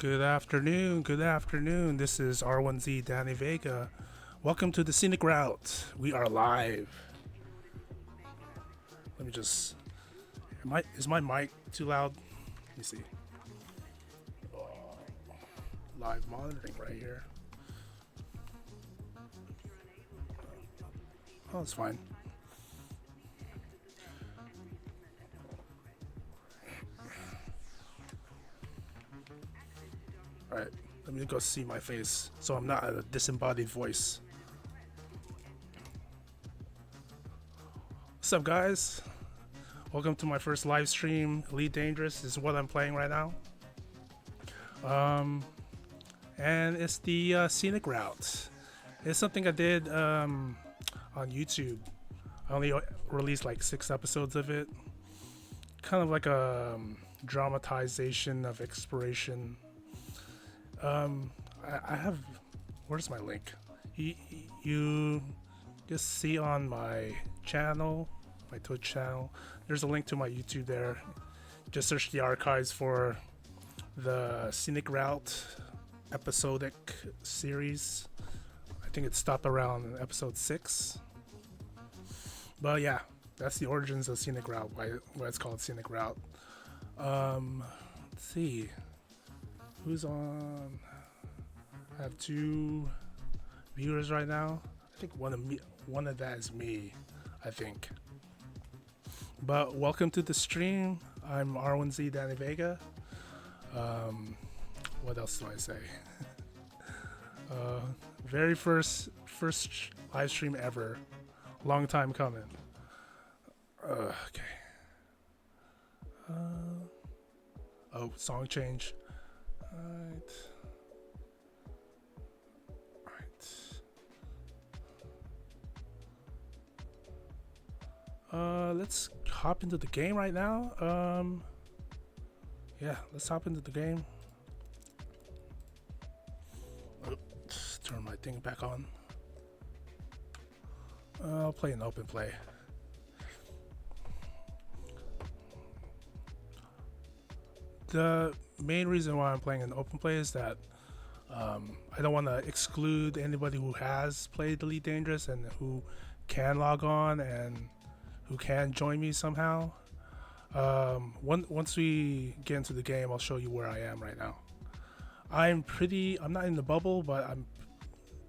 Good afternoon. Good afternoon. This is R1Z Danny Vega. Welcome to the Scenic Route. We are live. Let me just. Is my mic too loud? Let me see. Live monitoring right here. Oh, it's fine. Alright, let me go see my face so I'm not a disembodied voice. What's up, guys? Welcome to my first live stream. Elite Dangerous is what I'm playing right now. And it's the Scenic Route. It's something I did on YouTube. I only released like 6 episodes of it. Kind of like a dramatization of exploration. I have, where's my link? You just see on my channel, my Twitch channel, there's a link to my YouTube there. Just search the archives for the Scenic Route episodic series. I think it stopped around episode 6. But yeah, that's the origins of Scenic Route, why it's called Scenic Route. Let's see, who's on? I have 2 viewers right now. I think one of that is me, I think. But welcome to the stream. I'm R1Z Danny Vega. What else do I say? Very first live stream ever. Long time coming. Okay. Oh, song change. Alright. Let's hop into the game right now. Yeah, let's hop into the game. Let's turn my thing back on. I'll play an open play. The main reason why I'm playing an open play is that I don't want to exclude anybody who has played Elite Dangerous and who can log on and who can join me somehow. Once we get into the game, I'll show you where I am right now. I'm not in the bubble, but I'm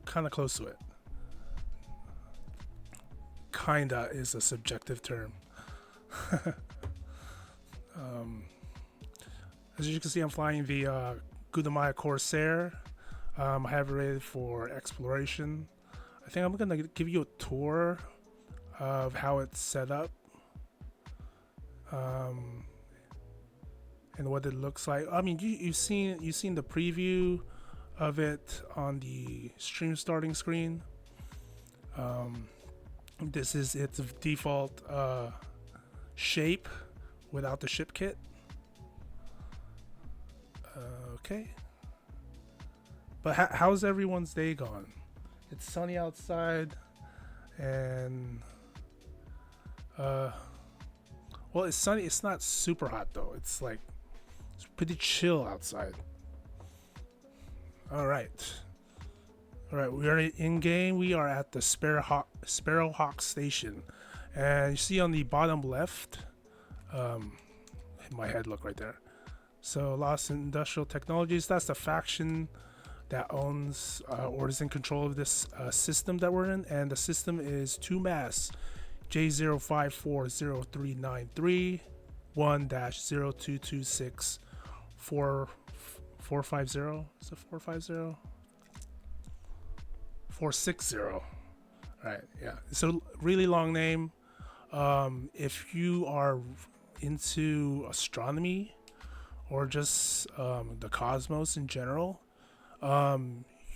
kind of close to it. Kinda is a subjective term. As you can see, I'm flying the Gudamaya Corsair. I have it rated for exploration. I think I'm gonna give you a tour of how it's set up, and what it looks like. I mean, you've seen the preview of it on the stream starting screen. This is its default shape without the ship kit. Okay, but how's everyone's day gone? It's sunny outside, and well, it's sunny. It's not super hot though. It's pretty chill outside. All right, we are in game. We are at the Sparrowhawk Station, and you see on the bottom left, my head look right there. So Lost Industrial Technologies, that's the faction that owns or is in control of this system that we're in, and the system is 2 mass J05403931 -0226 450. Is it 450? 460. Right, yeah. It's a really long name. If you are into astronomy or just the cosmos in general,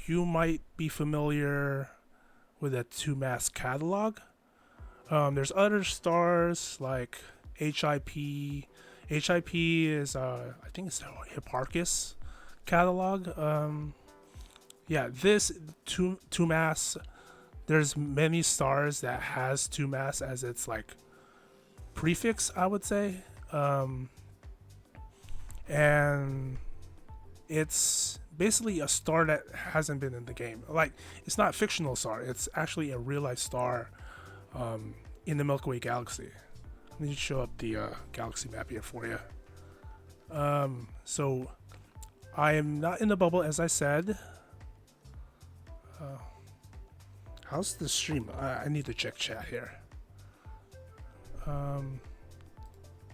you might be familiar with a 2 mass catalog. There's other stars like HIP. HIP is I think it's the Hipparchus catalog. Yeah, this 2 mass, there's many stars that has 2 mass as its prefix, I would say. And it's basically a star that hasn't been in the game. It's not a fictional star, it's actually a real life star in the Milky Way Galaxy. Let me just show up the galaxy map here for you. So I am not in the bubble, as I said. How's the stream? I need to check chat here.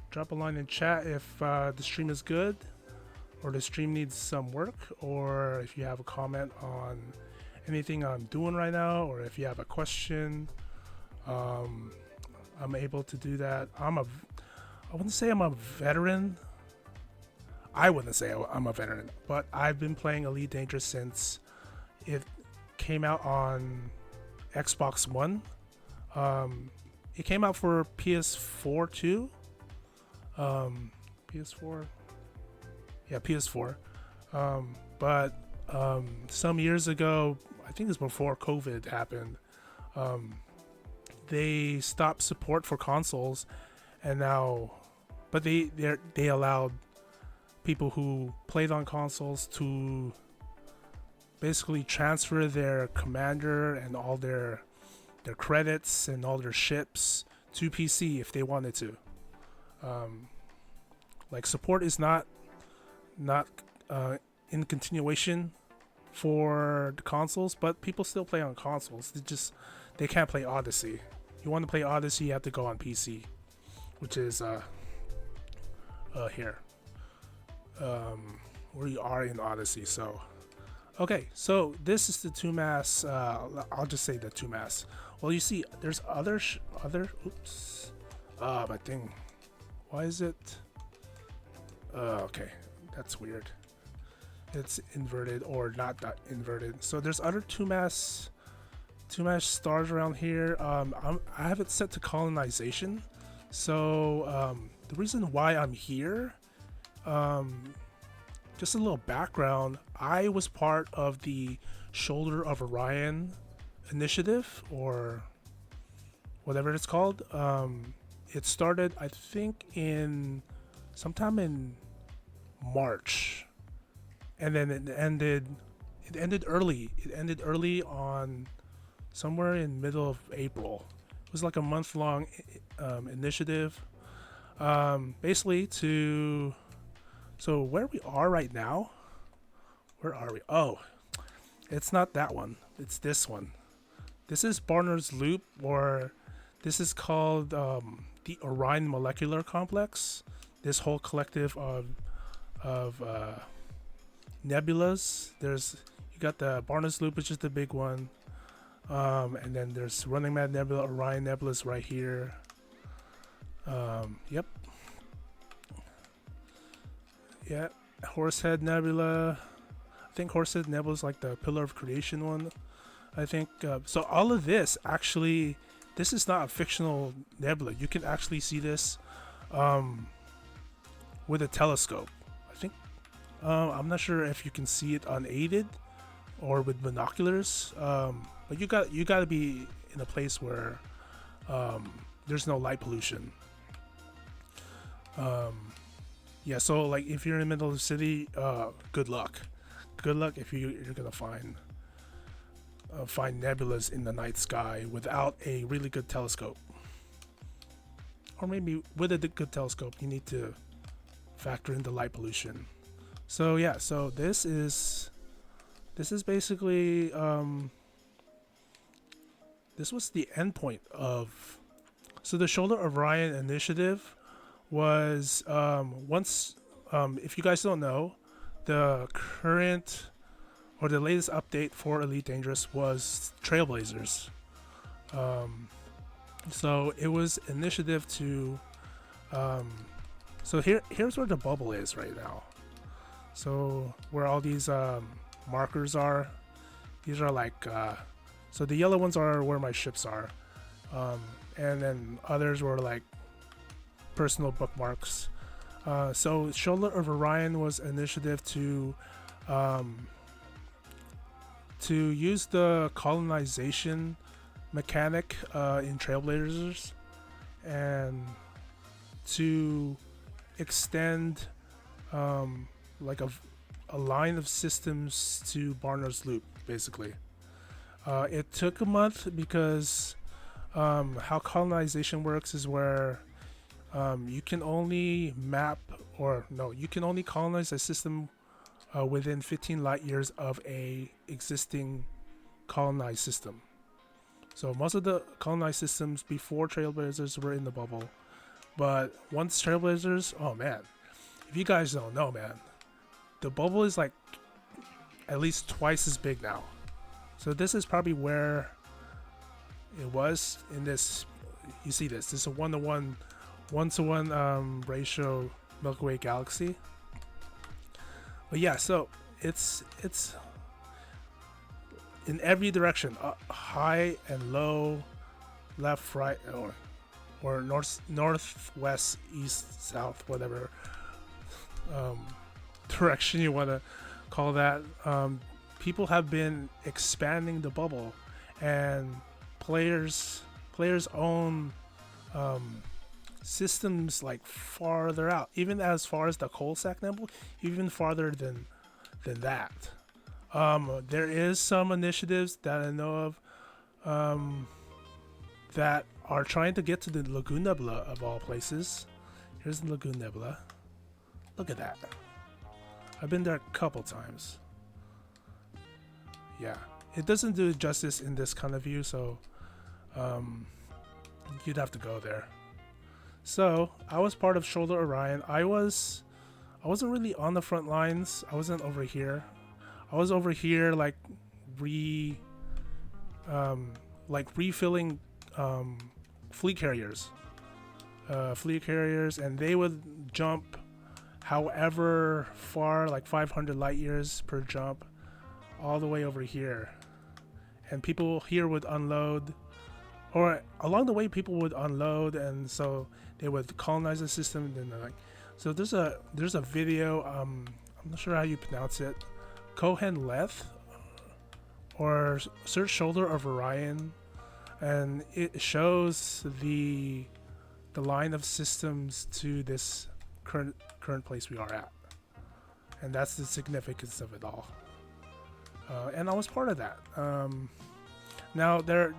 Drop a line in chat if the stream is good. or the stream needs some work, or if you have a comment on anything I'm doing right now, or if you have a question, I'm able to do that. I wouldn't say I'm a veteran. I wouldn't say I'm a veteran, but I've been playing Elite Dangerous since it came out on Xbox One. It came out for PS4 too. PS4. Yeah, PS4. But some years ago, I think it was before COVID happened, they stopped support for consoles, and now, but they allowed people who played on consoles to basically transfer their commander and all their credits and all their ships to PC if they wanted to. Like, support is not in continuation for the consoles, but people still play on consoles. They can't play Odyssey. You want to play Odyssey, you have to go on PC, which is here. We are in Odyssey. So okay, so this is the 2-mass. I'll just say the 2-mass. Well, you see, there's other. Oops. My thing. Why is it? Okay, that's weird. It's inverted or not that inverted. So there's other 2-mass stars around here. I have it set to colonization. So the reason why I'm here, just a little background. I was part of the Shoulder of Orion initiative, or whatever it's called. It started, I think, sometime in March, and then it ended early. It ended early on somewhere in middle of April. It was like a month-long initiative, basically to. So where we are right now, where are we? Oh, it's not that one. It's this one. This is Barnard's Loop, or this is called the Orion Molecular Complex. This whole collective of nebulas. You got the Barnard's Loop, which is the big one, and then there's Running Man Nebula, Orion Nebulas right here. Yep. Yeah, Horsehead Nebula. I think Horsehead Nebula is like the Pillar of Creation one. I think so. All of this actually, this is not a fictional nebula. You can actually see this with a telescope. I think I'm not sure if you can see it unaided or with binoculars. But you got to be in a place where there's no light pollution. Yeah, so like if you're in the middle of the city, good luck. Good luck if you're gonna find nebulas in the night sky without a really good telescope. Or maybe with a good telescope, you need to factor in the light pollution. So yeah, so this is basically this was the endpoint of. So the Shoulder of Orion initiative was once, if you guys don't know, the current or the latest update for Elite Dangerous was Trailblazers. So it was initiative to so here's where the bubble is right now. So where all these markers are, these are like so the yellow ones are where my ships are, and then others were like personal bookmarks. So Shoulder of Orion was initiative to use the colonization mechanic in Trailblazers and to extend like a line of systems to Barnard's Loop, basically. It took a month because how colonization works is where you can only you can only colonize a system within 15 light years of a existing colonized system. So most of the colonized systems before Trailblazers were in the bubble, but once Trailblazers, oh man, if you guys don't know, man, the bubble is like at least twice as big now. So this is probably where it was in this. You see this? This is a 1-to-1 ratio Milky Way Galaxy. But yeah, so it's in every direction, high and low, left, right, or north, west, east, south, whatever direction you want to call that. People have been expanding the bubble, and players own systems like farther out, even as far as the coal sack nibble, even farther than that. There is some initiatives that I know of that are trying to get to the Lagoon Nebula of all places. Here's the Lagoon Nebula. Look at that. I've been there a couple times. Yeah, it doesn't do justice in this kind of view, so you'd have to go there. So I was part of Shoulder Orion. I wasn't really on the front lines. I wasn't over here. I was over here like refilling fleet carriers, and they would jump however far, like 500 light years per jump, all the way over here, and people here would unload, or along the way people would unload, and so they would colonize the system. And then like, so there's a video. I'm not sure how you pronounce it. Cohen Leth, or search Shoulder of Orion, and it shows the line of systems to this current place we are at, and that's the significance of it all. And I was part of that. Now they're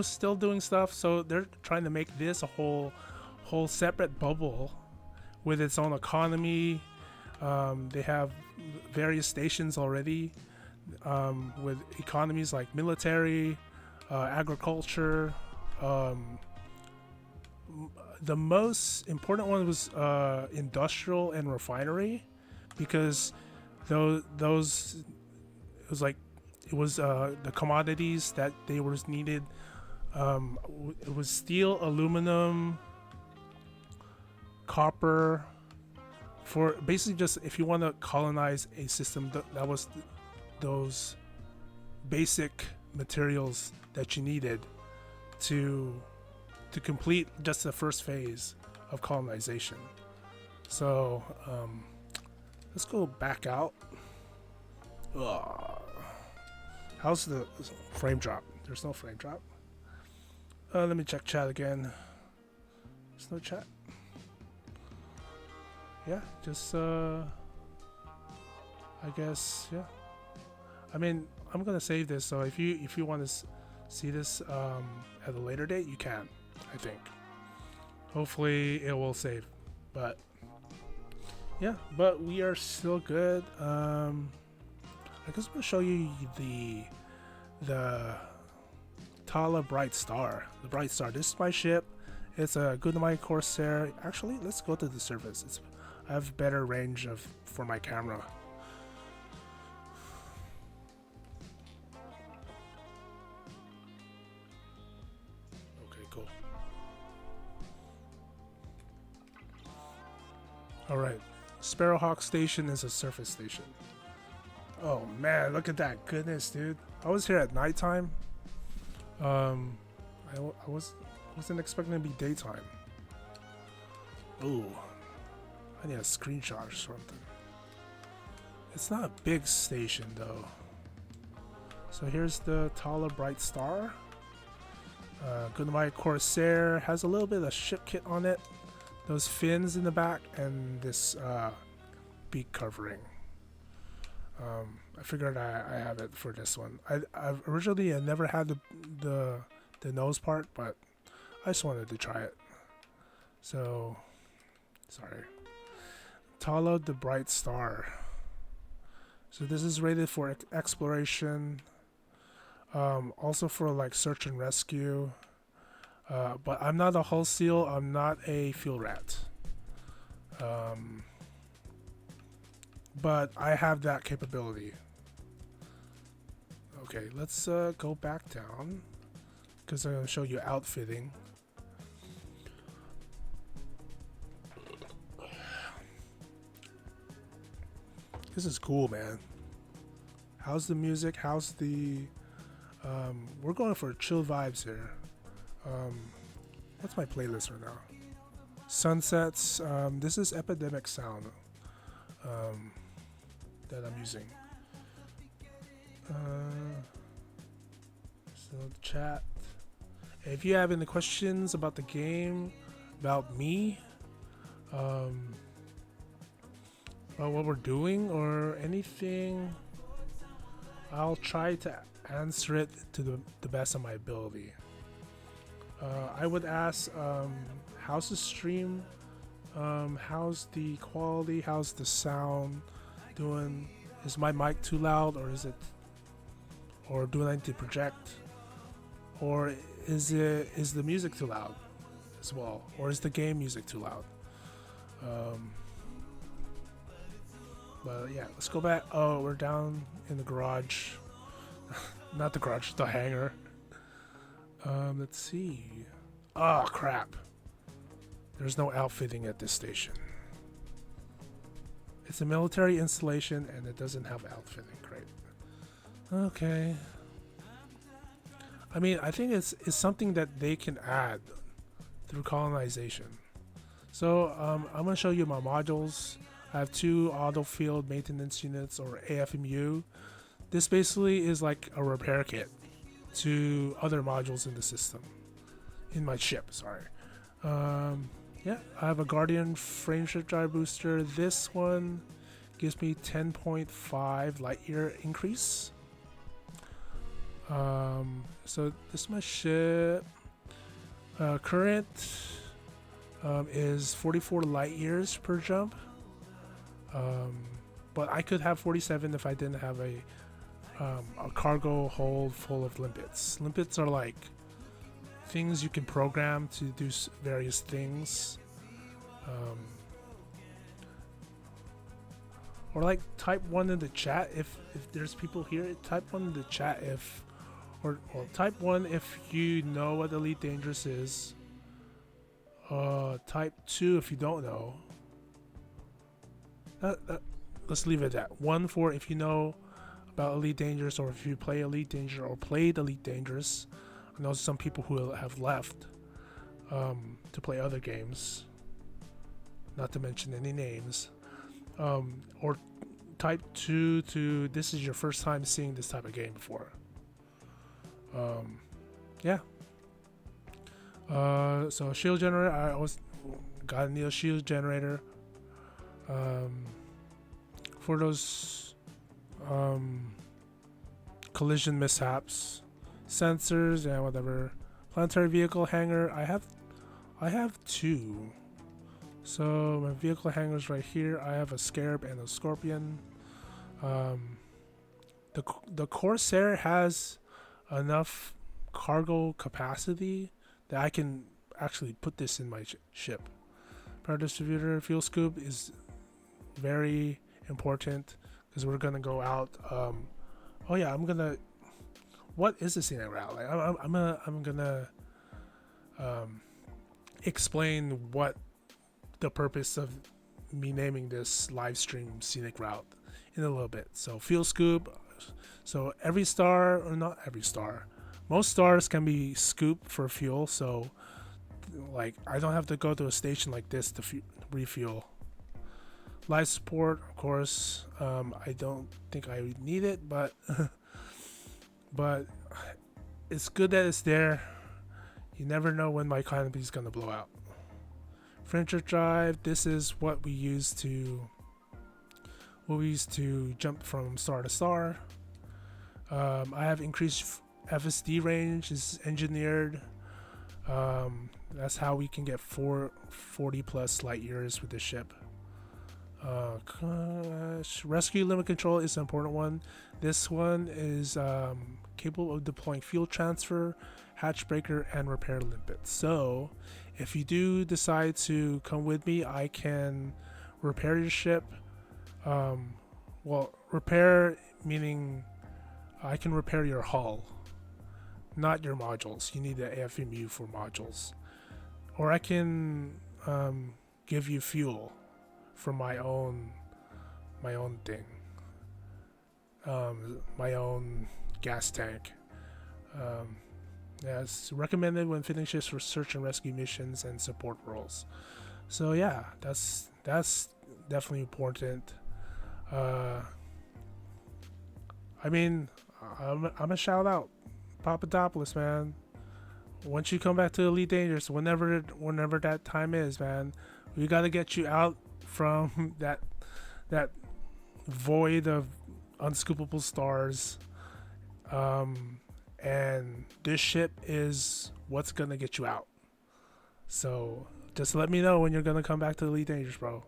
still doing stuff, so they're trying to make this a whole separate bubble with its own economy. They have various stations already with economies like military, agriculture. The most important one was industrial and refinery, because those it was the commodities that they was needed. It was steel, aluminum, copper, for basically just if you want to colonize a system, that was those basic materials that you needed to complete just the first phase of colonization. So let's go back out. How's the frame drop? There's no frame drop. Let me check chat again. There's no chat. Yeah, just I guess, yeah. I mean, I'm gonna save this, so if you want to see this at a later date, you can. I think. Hopefully it will save, but yeah. But we are still good. I guess I'm gonna show you the Tala Bright Star. The Bright Star. This is my ship. It's a Goodnight Corsair. Actually, let's go to the surface. I have better range for my camera. Okay, cool. All right, Sparrowhawk Station is a surface station. Oh man, look at that goodness, dude! I was here at nighttime. I wasn't expecting it to be daytime. Ooh. I need a screenshot or something. It's not a big station though. So here's the Tala Bright Star. Goodnight Corsair has a little bit of ship kit on it. Those fins in the back and this beak covering. I figured I have it for this one. I've originally never had the nose part, but I just wanted to try it. So sorry. Tala the Bright Star. So this is rated for exploration, also for like search and rescue. But I'm not a hull seal. I'm not a fuel rat. but I have that capability. Okay, let's go back down because I'm going to show you outfitting. This is cool, man. How's the music? How's the... we're going for chill vibes here. What's my playlist right now? Sunsets. This is Epidemic Sound that I'm using. So chat. If you have any questions about the game, about me, about what we're doing or anything, I'll try to answer it to the best of my ability. I would ask, how's the stream? How's the quality? How's the sound doing? Is my mic too loud, or do I need to project? Or is the music too loud as well? Or is the game music too loud? But yeah, let's go back. Oh, we're down in the garage. Not the garage, the hangar. Let's see. Oh, crap. There's no outfitting at this station. It's a military installation and it doesn't have outfitting. Great. Okay. I mean, I think it's something that they can add through colonization. So I'm going to show you my modules. I have 2 auto field maintenance units, or AFMU. This basically is like a repair kit to other modules in the system. In my ship, sorry. Yeah, I have a Guardian frameshift drive booster. This one gives me 10.5 light year increase. So this is my ship. Current is 44 light years per jump. But I could have 47 if I didn't have a cargo hold full of limpets. Limpets are like things you can program to do various things. Or like type 1 in the chat if there's people here. Type 1 in the chat if, or type 1 if you know what Elite Dangerous is. Type 2 if you don't know. Let's leave it at 1 for if you know about Elite Dangerous, or if you play Elite Dangerous or played Elite Dangerous. I know some people who have left to play other games, not to mention any names. Or type 2 to this is your first time seeing this type of game before. Yeah. So shield generator, I always gotta need a shield generator. For those collision mishaps, sensors and whatever. Planetary vehicle hangar, I have 2. So my vehicle hangars right here. I have a Scarab and a Scorpion. The Corsair has enough cargo capacity that I can actually put this in my ship. Power distributor, fuel scoop is very important because we're gonna go out. Oh yeah, I'm gonna. What is the Scenic Route? Like, I'm gonna explain what the purpose of me naming this live stream Scenic Route in a little bit. So fuel scoop. So every star, or not every star, most stars can be scooped for fuel. So like I don't have to go to a station like this to refuel. Life support, of course. I don't think I need it, but but it's good that it's there. You never know when my canopy is gonna blow out. Frameshift drive. This is what we use to jump from star to star. I have increased FSD range. Is engineered. That's how we can get 40 plus light years with the ship. Rescue limit control is an important one. This one is capable of deploying fuel transfer, hatch breaker, and repair limpet. So if you do decide to come with me, I can repair your ship Well, repair meaning I can repair your hull, not your modules. You need the AFMU for modules. Or I can give you fuel for my own thing, my own gas tank. Yeah, it's recommended when fitting ships for search and rescue missions and support roles. So yeah, that's definitely important. I mean, I'm a shout out Papadopoulos, man. Once you come back to Elite Dangerous, whenever that time is, man, we gotta get you out from that void of unscoopable stars. And this ship is what's gonna get you out. So just let me know when you're gonna come back to Elite Dangerous, bro.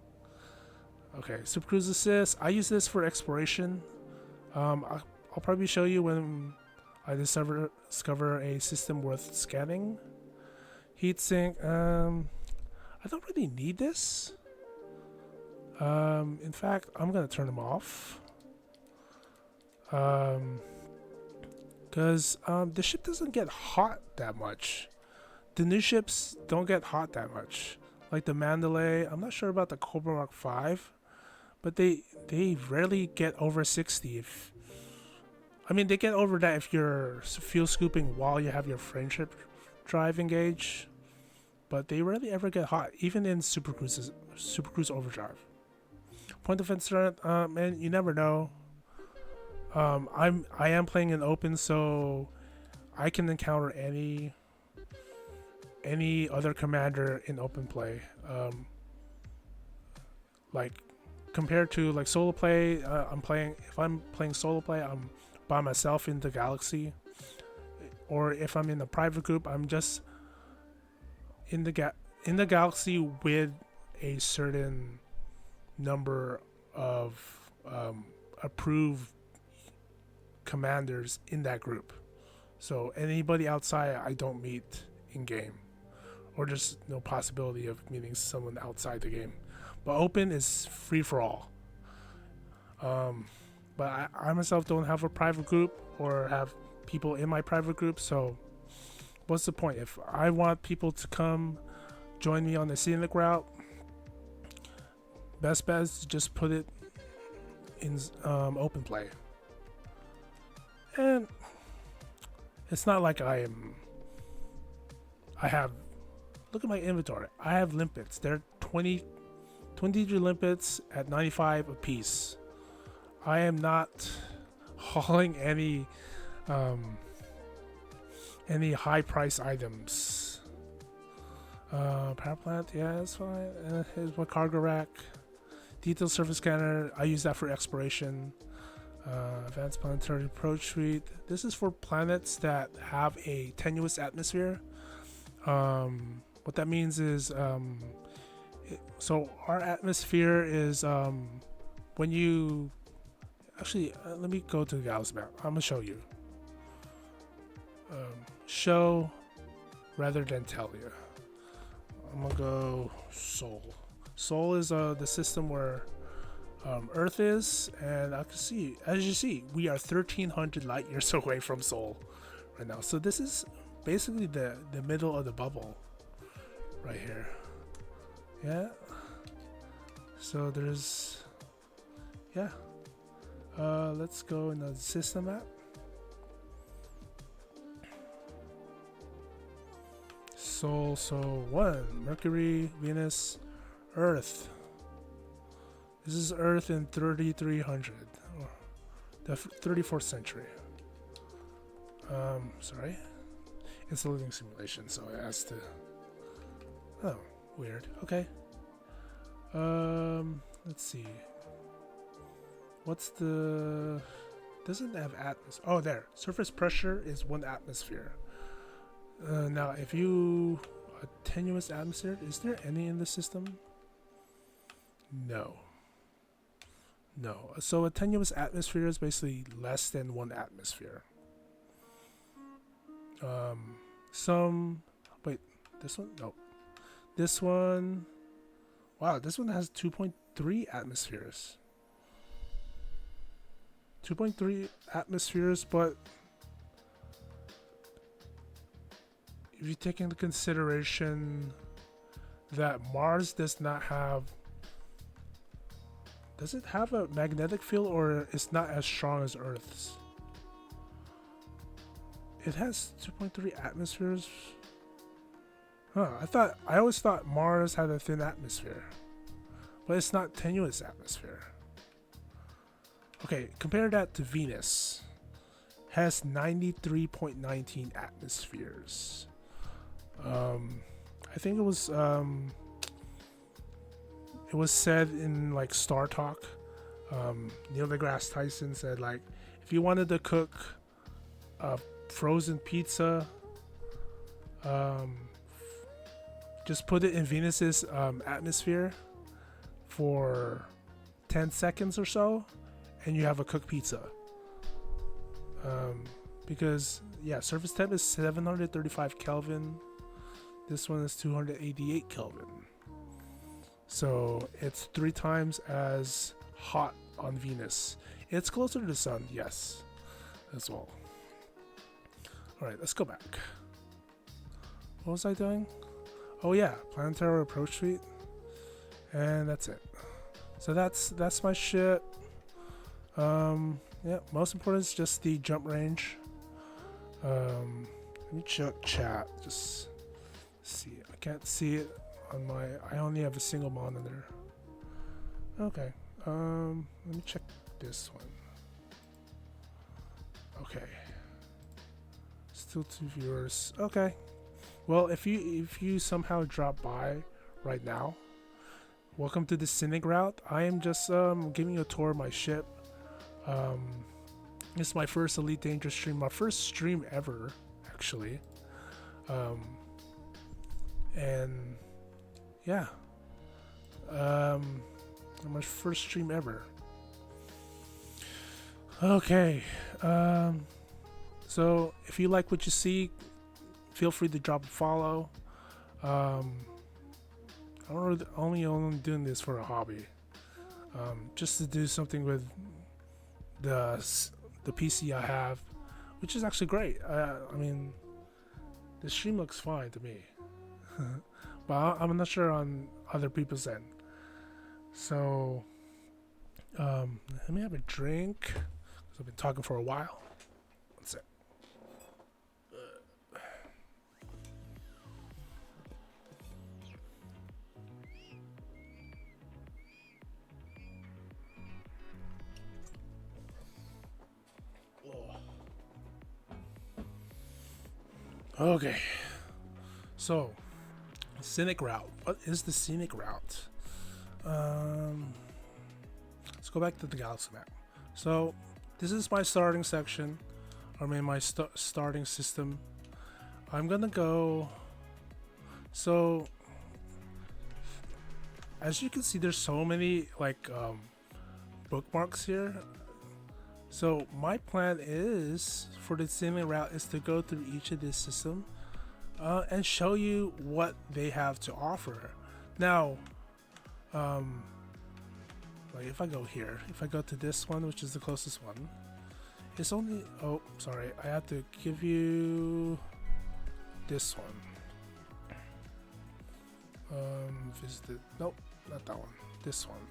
Okay, Super Cruise Assist. I use this for exploration. I'll probably show you when I discover a system worth scanning. Heatsink. I don't really need this. In fact, I'm gonna turn them off. Because the ship doesn't get hot that much. The new ships don't get hot that much. Like the Mandalay, I'm not sure about the Cobra Mark 5, but they rarely get over 60. They get over that if you're fuel scooping while you have your friendship drive engaged, but they rarely ever get hot, even in Super Cruise Overdrive. Point defense strength, man, you never know. I am playing in open, so I can encounter any other commander in open play. Like compared to like solo play, if I'm playing solo play, I'm by myself in the Galaxy, or if I'm in a private group, I'm just in the Galaxy with a certain number of approved commanders in that group. So anybody outside I don't meet in game, or just no possibility of meeting someone outside the game. But open is free for all. But I myself don't have a private group or have people in my private group, so what's the point? If I want people to come join me on the Scenic Route, best bet is to just put it in open play. And it's not like I have, look at my inventory. I have limpets. They're 23 limpets at 95 a piece. I am not hauling any high price items. Power plant, yeah, that's fine. Here's my cargo rack. Detailed surface scanner, I use that for exploration. Advanced planetary approach suite. This is for planets that have a tenuous atmosphere. What that means is, so our atmosphere is when you actually let me go to the Galaxy map. I'm gonna show you. Show rather than tell you. I'm gonna go Sol. Sol is the system where Earth is, and I can see, as you see, we are 1,300 light years away from Sol right now. So this is basically the middle of the bubble right here. Yeah. So there's, yeah. Let's go in the system map. Sol, so 1, Mercury, Venus, Earth. This is Earth in 3300, or the 34th century. Sorry. It's a living simulation, so it has to. Oh, weird. Okay. Let's see. What's the? Doesn't have atmosphere. Oh, there. Surface pressure is 1 atmosphere. Now, if you a tenuous atmosphere, is there any in the system? No. No. So a tenuous atmosphere is basically less than 1 atmosphere. Wait, this one? No. This one. Wow, this one has 2.3 atmospheres. 2.3 atmospheres, but if you take into consideration that Mars does not have, does it have a magnetic field, or it's not as strong as Earth's? It has 2.3 atmospheres. Huh, I always thought Mars had a thin atmosphere, but it's not tenuous atmosphere. Okay, compare that to Venus. Has 93.19 atmospheres. I think it was said in like Star Talk. Neil deGrasse Tyson said, like, if you wanted to cook a frozen pizza, just put it in Venus's atmosphere for 10 seconds or so, and you have a cooked pizza. Because yeah, surface temp is 735 Kelvin. This one is 288 Kelvin. So it's 3 times as hot on Venus. It's closer to the sun, yes, as well. Alright, let's go back. What was I doing? Oh yeah, planetary approach suite. And that's it. So that's my shit. Yeah, most important is just the jump range. Let me check chat. Just see. I can't see it on my. I only have a single monitor. Okay. Let me check this one. Okay. Still 2 viewers. Okay. Well, if you somehow drop by right now, welcome to the Scenic Route. I am just giving you a tour of my ship. This is my first Elite Dangerous stream, my first stream ever, actually. And yeah, my first stream ever. Okay, so if you like what you see, feel free to drop a follow. I'm only doing this for a hobby, just to do something with the PC I have, which is actually great. I mean, the stream looks fine to me, but I'm not sure on other people's end. So let me have a drink, because I've been talking for a while. One sec. Okay, so Scenic Route. What is the Scenic Route? Let's go back to the Galaxy map. So this is my starting section, I mean my starting system. I'm gonna go. So as you can see, there's so many like bookmarks here. So my plan is for the Scenic Route is to go through each of this system and show you what they have to offer. Now, like if I go here, if I go to this one, which is the closest one, it's only, oh sorry, I have to give you this one. Visit it, nope, not that one, this one.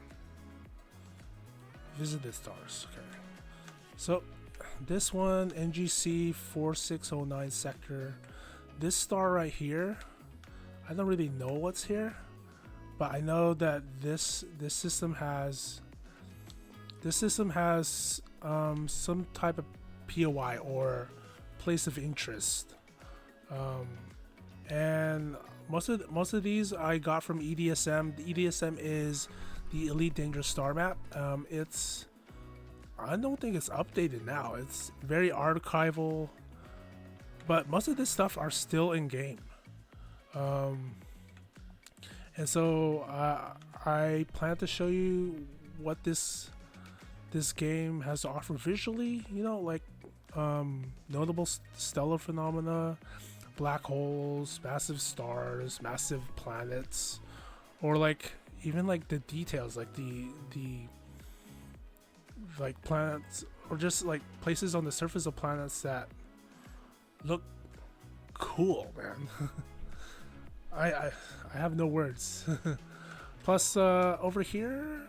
Visit the stars, okay. So this one, NGC 4609 sector, this star right here, I don't really know what's here, but I know that this system has some type of POI or place of interest, and most of these I got from EDSM. The EDSM is the Elite Dangerous Star Map. I don't think it's updated now. It's very archival, but most of this stuff are still in game. And so I plan to show you what this game has to offer visually. You know, like notable stellar phenomena, black holes, massive stars, massive planets, or like even like the details, like the like planets or just like places on the surface of planets that look cool, man. I have no words. Plus, over here,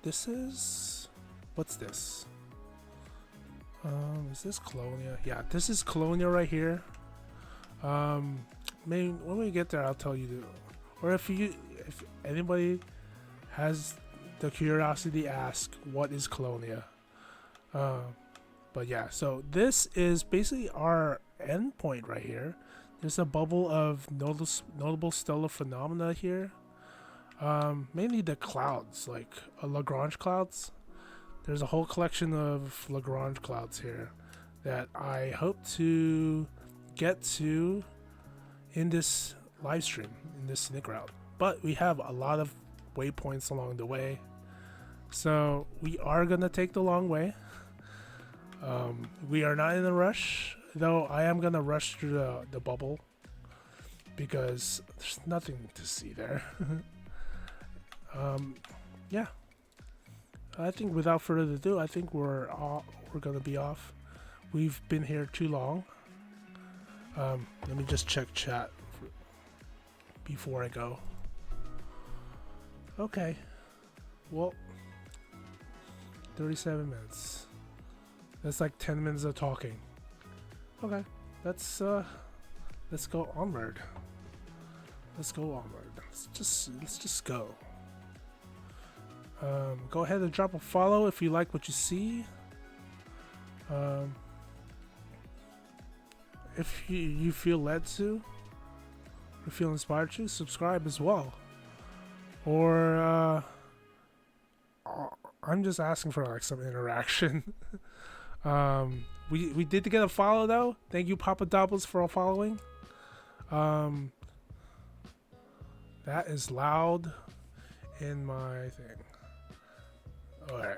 this is, what's this? Is this Colonia? Yeah, this is Colonia right here. Maybe when we get there, I'll tell you. Or if anybody has the curiosity to ask, what is Colonia? But yeah, so this is basically our endpoint right here. There's a bubble of notable stellar phenomena here. Mainly the clouds, like Lagrange clouds. There's a whole collection of Lagrange clouds here that I hope to get to in this live stream, in this Scenic Route. But we have a lot of waypoints along the way, so we are gonna take the long way. We are not in a rush, though. I am gonna rush through the bubble because there's nothing to see there. Yeah, I think without further ado, I think we're gonna be off. We've been here too long. Let me just check chat before I go. Okay, well, 37 minutes. That's like 10 minutes of talking. Okay, let's go onward. Let's go onward. Let's just go. Go ahead and drop a follow if you like what you see. If you feel led to, or feel inspired to, subscribe as well. Or I'm just asking for like some interaction. We did get a follow though. Thank you, Papadopoulos, for following. That is loud in my thing. Alright.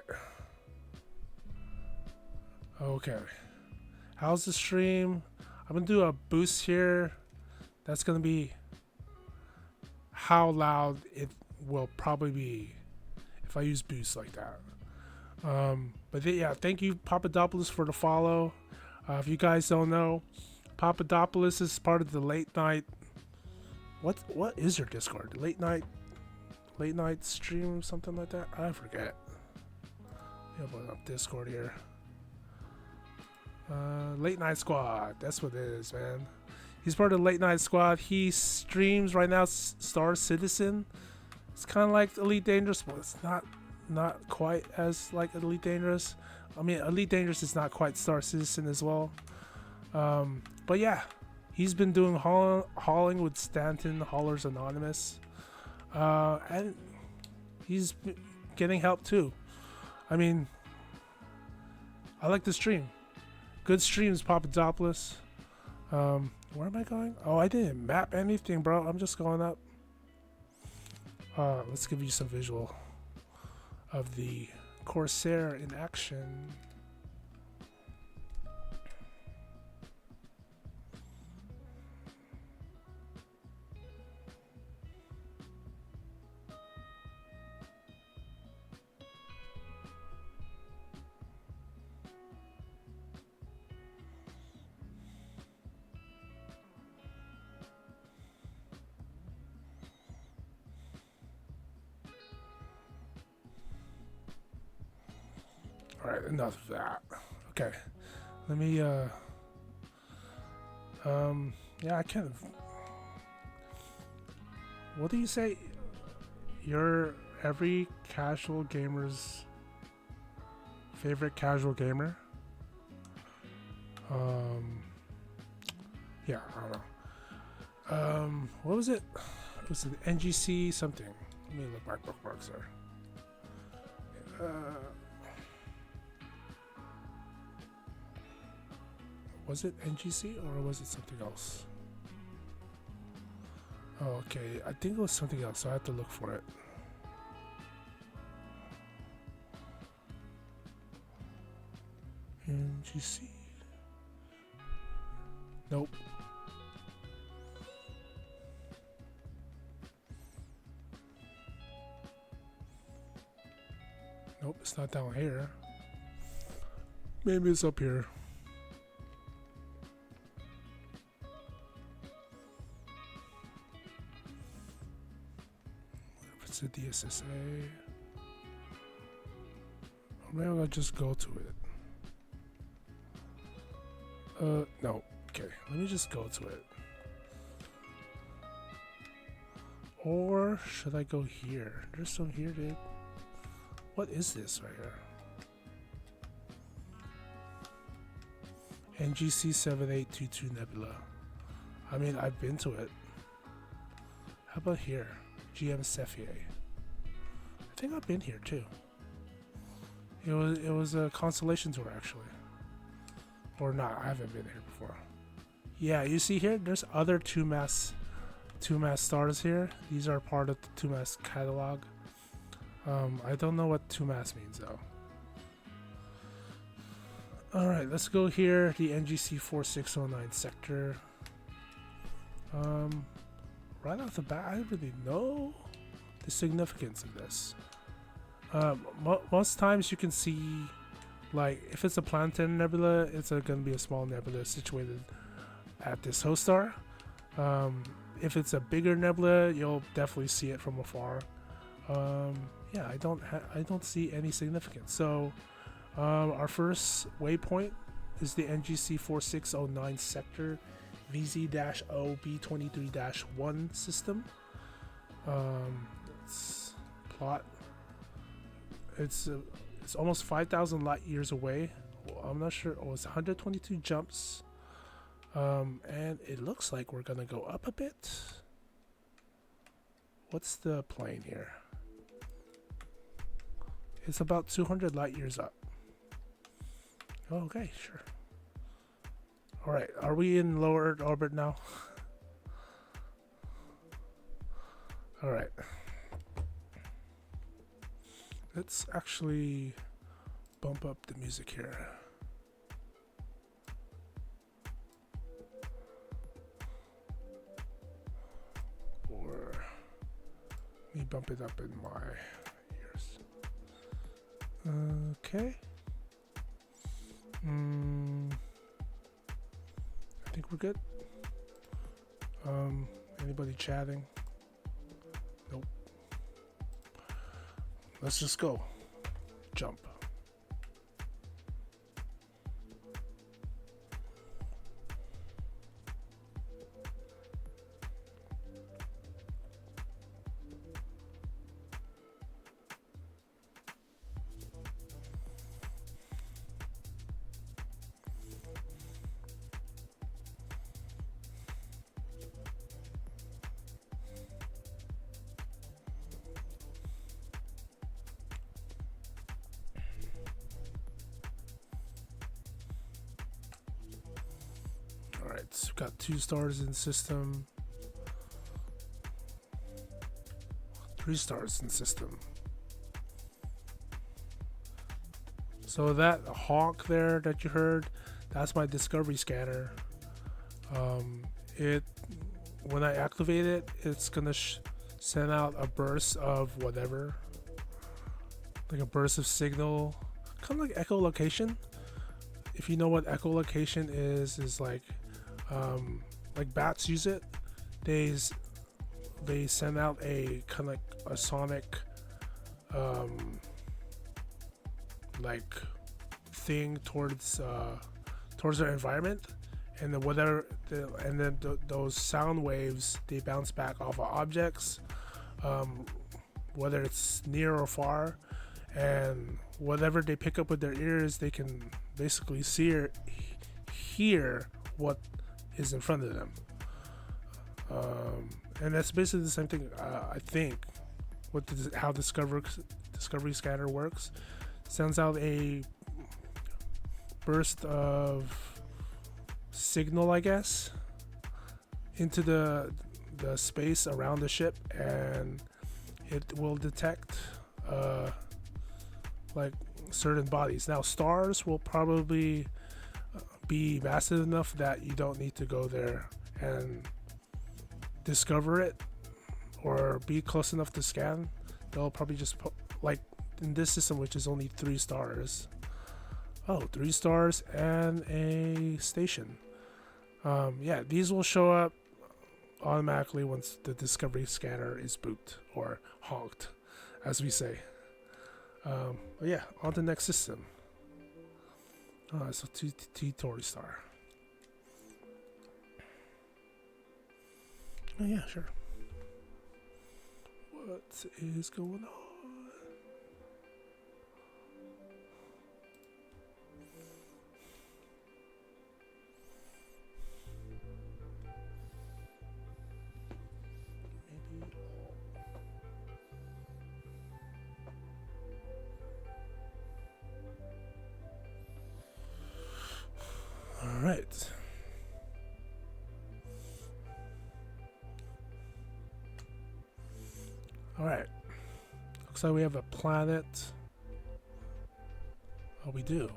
Okay. How's the stream? I'm gonna do a boost here. That's gonna be how loud it will probably be if I use boost like that. But yeah, thank you, Papadopoulos, for the follow. If you guys don't know, Papadopoulos is part of the late night. What is your Discord? Late night stream, something like that. I forget. Yeah, but up Discord here. Late Night Squad. That's what it is, man. He's part of the Late Night Squad. He streams right now Star Citizen. It's kind of like Elite Dangerous, but it's not quite as like Elite Dangerous. I mean, Elite Dangerous is not quite Star Citizen as well. But yeah, he's been doing hauling with Stanton, Haulers Anonymous. And he's getting help too. I mean, I like the stream. Good streams, Papadopoulos. Where am I going? Oh, I didn't map anything, bro. I'm just going up. Let's give you some visual of the Corsair in action. Alright, enough of that. Okay. Let me yeah, I kind of, what do you say? You're every casual gamer's favorite casual gamer? Yeah, I don't know. What was it? It was an NGC something. Let me look my bookmarks there. Was it NGC or was it something else? Oh, okay. I think it was something else, so I have to look for it. NGC. Nope. Nope, it's not down here. Maybe it's up here. If it's a DSSA, or maybe I'll just go to it. No. Okay, let me just go to it. Or should I go here? There's some here, dude. What is this right here? NGC 7822 Nebula. I mean, I've been to it. How about here? GM Cepheid. I think I've been here too. It was a constellation tour actually. Or not, I haven't been here before. Yeah, you see here, there's other two mass stars here. These are part of the 2MASS catalog. I don't know what 2MASS means though. Alright, let's go here, the NGC 4609 sector. Right off the bat, I don't really know the significance of this. Most times you can see, like, if it's a planetary nebula, it's going to be a small nebula situated at this host star. If it's a bigger nebula, you'll definitely see it from afar. Yeah, I don't see any significance. So our first waypoint is the NGC 4609 sector VZ-OB23-1 system. Let's plot. It's almost 5,000 light years away. Well, I'm not sure. Oh, it's 122 jumps. And it looks like we're gonna go up a bit. What's the plane here? It's about 200 light years up. Oh, okay, sure. Alright, are we in low Earth orbit now? Alright. Let's actually bump up the music here. Or let me bump it up in my ears. Okay. I think we're good. Anybody chatting? Nope. Let's just go. Jump. Alright, so we've got 2 stars in the system. 3 stars in the system. So that hawk there that you heard, that's my discovery scanner. When I activate it, it's gonna send out a burst of whatever, like a burst of signal, kind of like echolocation. If you know what echolocation is like bats use it. They send out a kind of like a sonic like thing towards their environment, and then those sound waves, they bounce back off of objects, whether it's near or far, and whatever they pick up with their ears, they can basically hear what is in front of them. And that's basically the same thing, I think, with how Discovery Scanner works. Sends out a burst of signal, I guess, into the space around the ship, and it will detect like certain bodies. Now, stars will probably be massive enough that you don't need to go there and discover it or be close enough to scan. They'll probably just like in this system, which is only 3 stars, Oh, 3 stars and a station. Yeah, these will show up automatically once the Discovery scanner is booped or honked, as we say. But yeah, on to the next system. So T Tory Star. Oh yeah, sure. What is going on? All right. All right. Looks like we have a planet. Oh, we do.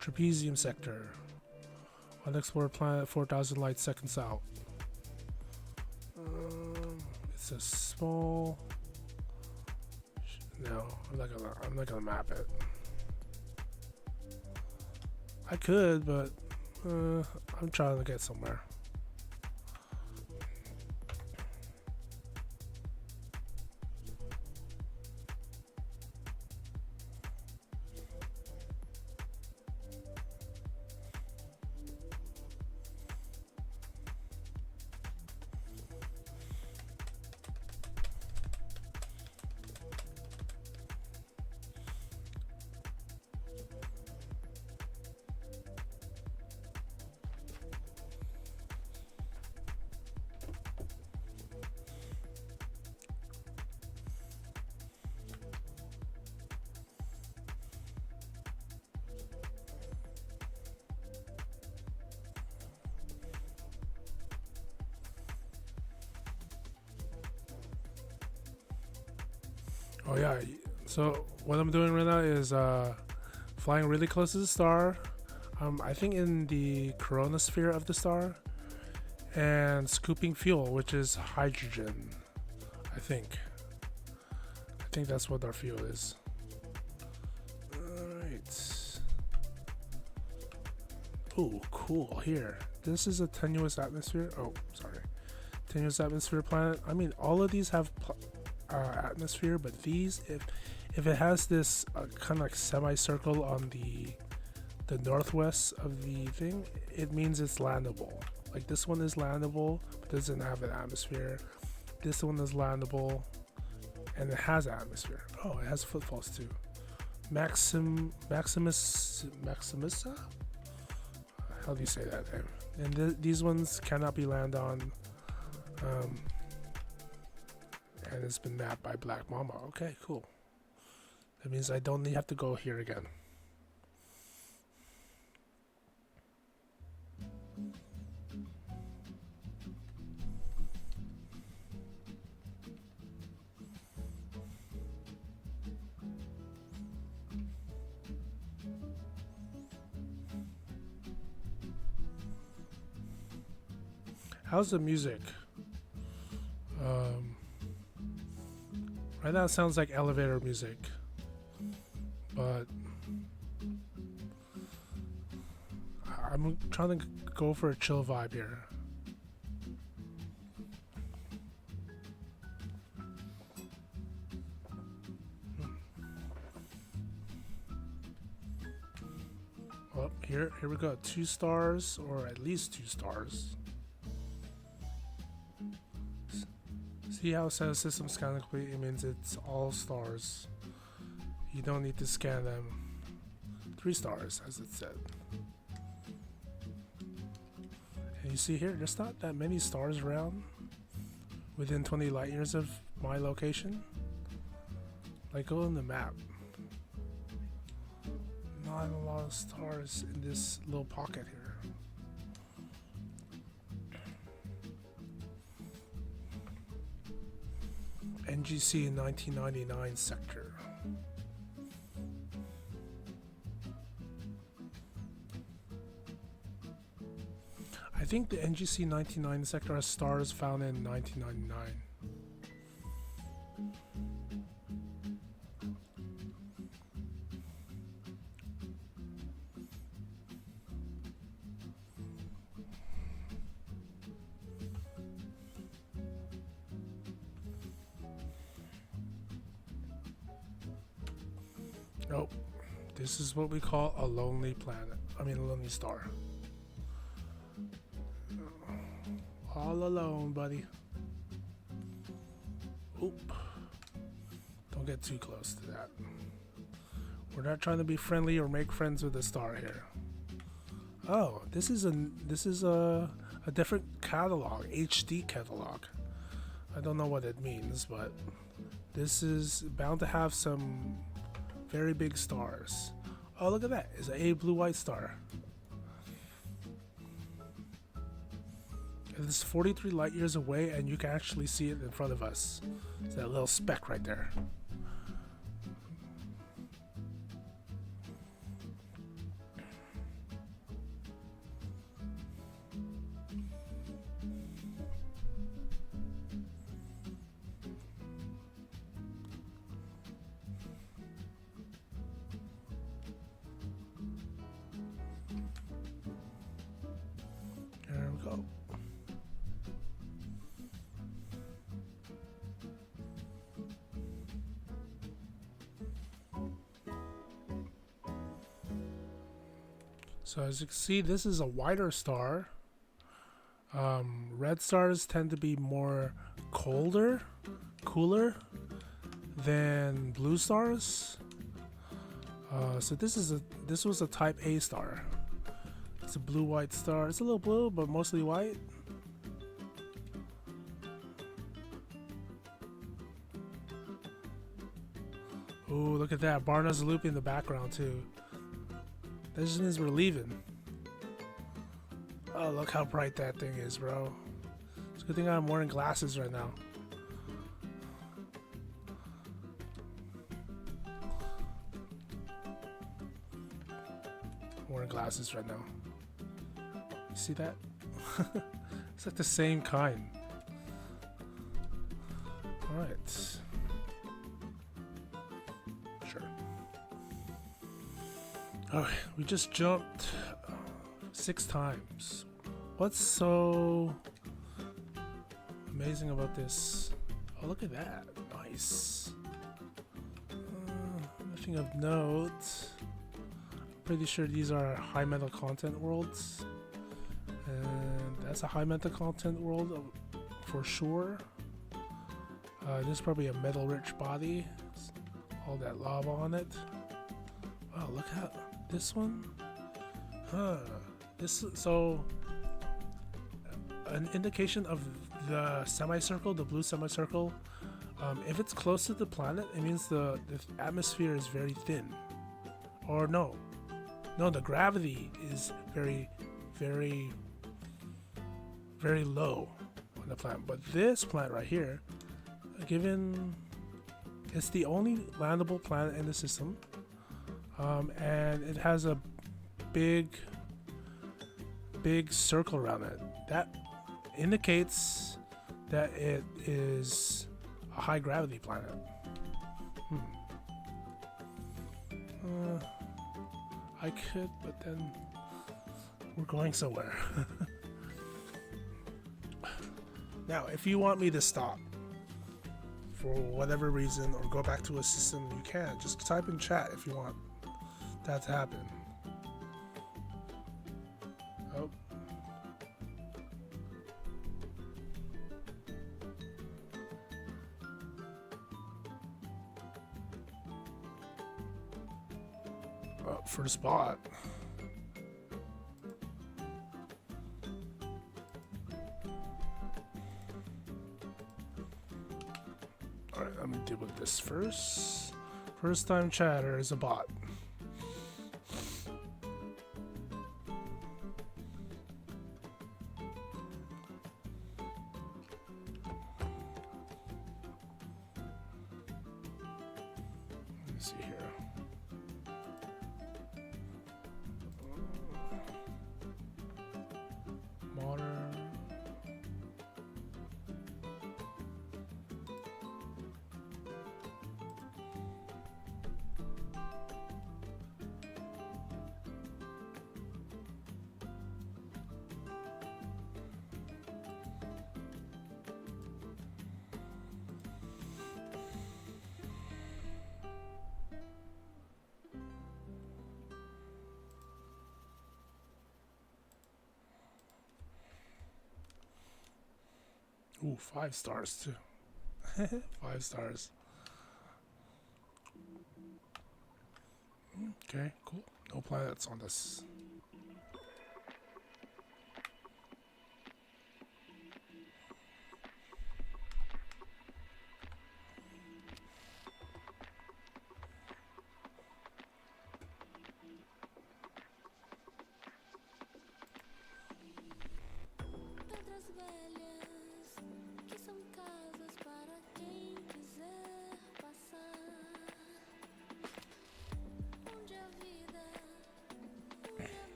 Trapezium sector. Unexplored planet 4,000 light seconds out. It's a small. No, I'm not gonna map it. I could, but I'm trying to get somewhere. Oh yeah, so what I'm doing right now is flying really close to the star. I think in the coronosphere of the star, and scooping fuel, which is hydrogen. I think that's what our fuel is. Alright. Ooh, cool. Here. This is a tenuous atmosphere. Oh, sorry. Tenuous atmosphere planet. I mean, all of these have atmosphere, but these, if it has this kind of like semicircle on the northwest of the thing, it means it's landable. Like this one is landable, but doesn't have an atmosphere. This one is landable, and it has an atmosphere. Oh, it has footfalls too. Maximissa? How do you say that name? And these ones cannot be landed on. And it's been mapped by Black Mamba. Okay, cool. That means I don't have to go here again. How's the music? Right now it sounds like elevator music, but I'm trying to go for a chill vibe here. Well, here we go. 2 stars, or at least 2 stars. See how it says system scan complete? It means it's all stars. You don't need to scan them. 3 stars, as it said. And you see here, there's not that many stars around within 20 light years of my location. Like, go on the map. Not a lot of stars in this little pocket here. NGC 1999 sector. I think the NGC 1999 sector has stars found in 1999. Nope. This is what we call a lonely planet. I mean, a lonely star. All alone, buddy. Oop. Don't get too close to that. We're not trying to be friendly or make friends with the star here. Oh, this is a different catalog, HD catalog. I don't know what it means, but this is bound to have some very big stars. Oh, look at that. It's a blue-white star. It's 43 light years away, and you can actually see it in front of us. It's that little speck right there. There we go. So as you can see, this is a whiter star. Red stars tend to be more cooler than blue stars. So this was a type A star. It's a blue-white star. It's a little blue, but mostly white. Ooh, look at that. Barnard's looping in the background too. That just means we're leaving. Oh, look how bright that thing is, bro. It's a good thing I'm wearing glasses right now. I'm wearing glasses right now. You see that? It's like the same kind. Alright. Sure. Oh, we just jumped 6 times. What's so amazing about this? Oh, look at that. Nice. Nothing of note. Pretty sure these are high metal content worlds. And that's a high metal content world for sure. This is probably a metal rich body. All that lava on it. Wow, look at this one. So an indication of the semicircle, the blue semicircle. If it's close to the planet, it means the atmosphere is very thin. Or no, the gravity is very, very, very low on the planet. But this planet right here, given it's the only landable planet in the system, and it has a big circle around it. That indicates that it is a high gravity planet. I could, but then we're going somewhere. Now, if you want me to stop for whatever reason or go back to a system, you can. Just type in chat if you want that to happen. Oh. For the spot. Alright, I'm gonna deal with this first. First time chatter is a bot. Let's see here. Modern. Ooh, 5 stars too. 5 stars. Okay, cool. No planets on this.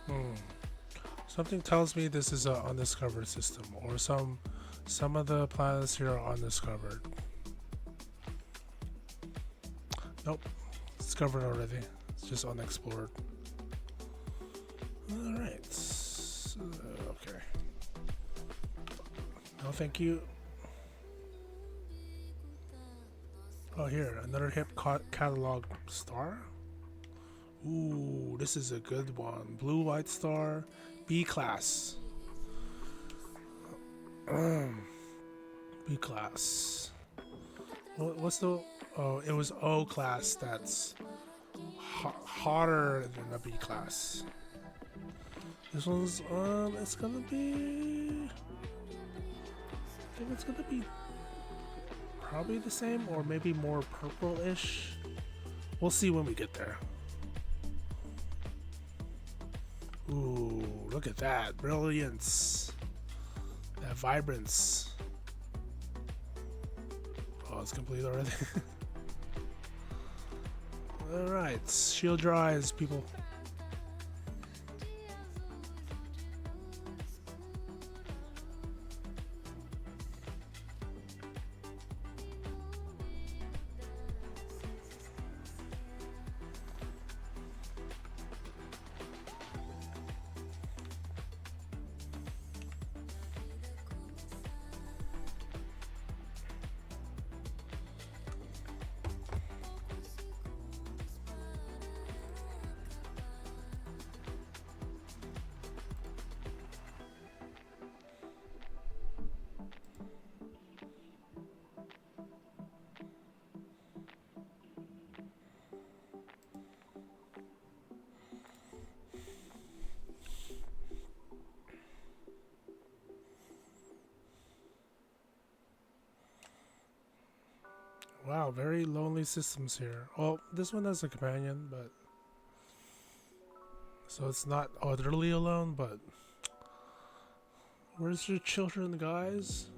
Hmm. Something tells me this is an undiscovered system, or some of the planets here are undiscovered. Nope, discovered already. It's just unexplored. All right. Okay. No, thank you. Oh, here, another hip catalog star. Ooh, this is a good one. Blue white star, B class. B class. What's the? Oh, it was O class. That's hotter than a B class. This one's it's gonna be. I think it's gonna be probably the same, or maybe more purple-ish. We'll see when we get there. Ooh, look at that brilliance, that vibrance. Oh, it's complete already. All right, shield your eyes, people. Wow, very lonely systems here. Well, this one has a companion, but so it's not utterly alone, but where's your children, guys?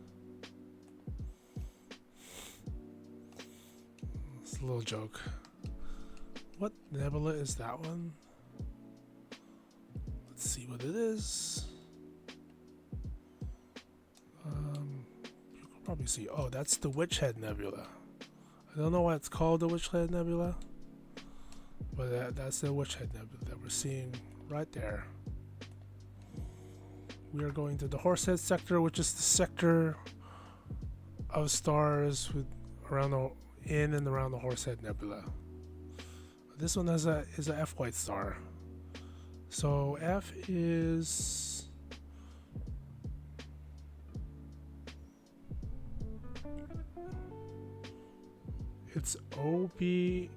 It's a little joke. What nebula is that one? Let's see what it is. You can probably see. Oh, that's the Witch Head Nebula. I don't know why it's called the Witch Head Nebula, but that's the Witch Head Nebula that we're seeing right there. We are going to the Horsehead sector, which is the sector of stars with around in and around the Horsehead Nebula. This one is a F white star. So F is it's OBA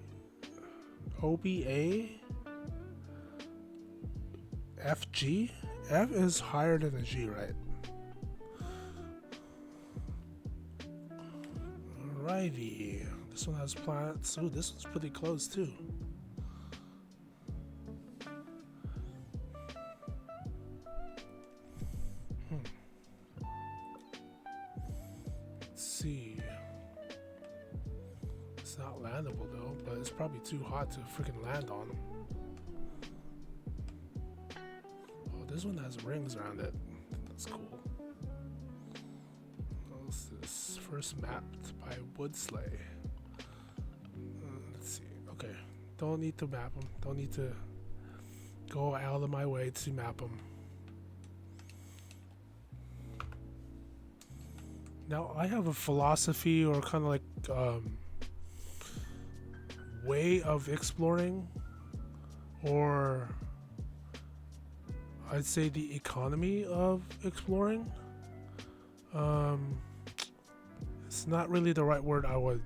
FG. F is higher than a G, right? Alrighty. This one has planets. Ooh, this one's pretty close too. Let's see. It's not landable though, but it's probably too hot to freaking land on. Oh, this one has rings around it. That's cool. What's this? First mapped by Woodsley. Let's see. Okay, don't need to map them. Don't need to go out of my way to map them. Now I have a philosophy or kind of like way of exploring, or I'd say the economy of exploring. It's not really the right word I would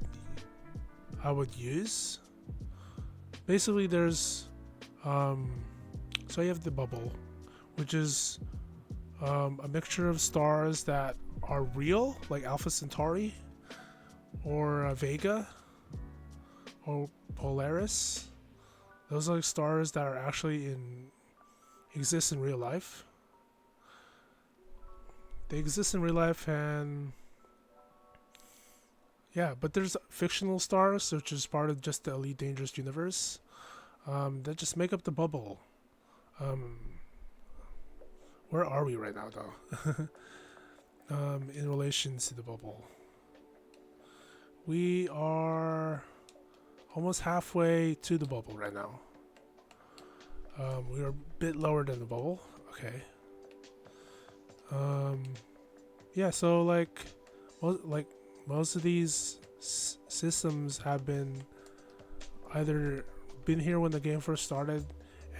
use. Basically, there's so you have the bubble, which is a mixture of stars that are real, like Alpha Centauri, or Vega, or Polaris. Those are like stars that are actually exist in real life. They exist in real life, and yeah, but there's fictional stars, which is part of just the Elite Dangerous universe, that just make up the bubble. Where are we right now, though? In relation to the bubble, we are almost halfway to the bubble right now. We are a bit lower than the bubble. Okay. Yeah, so like most of these systems have been either been here when the game first started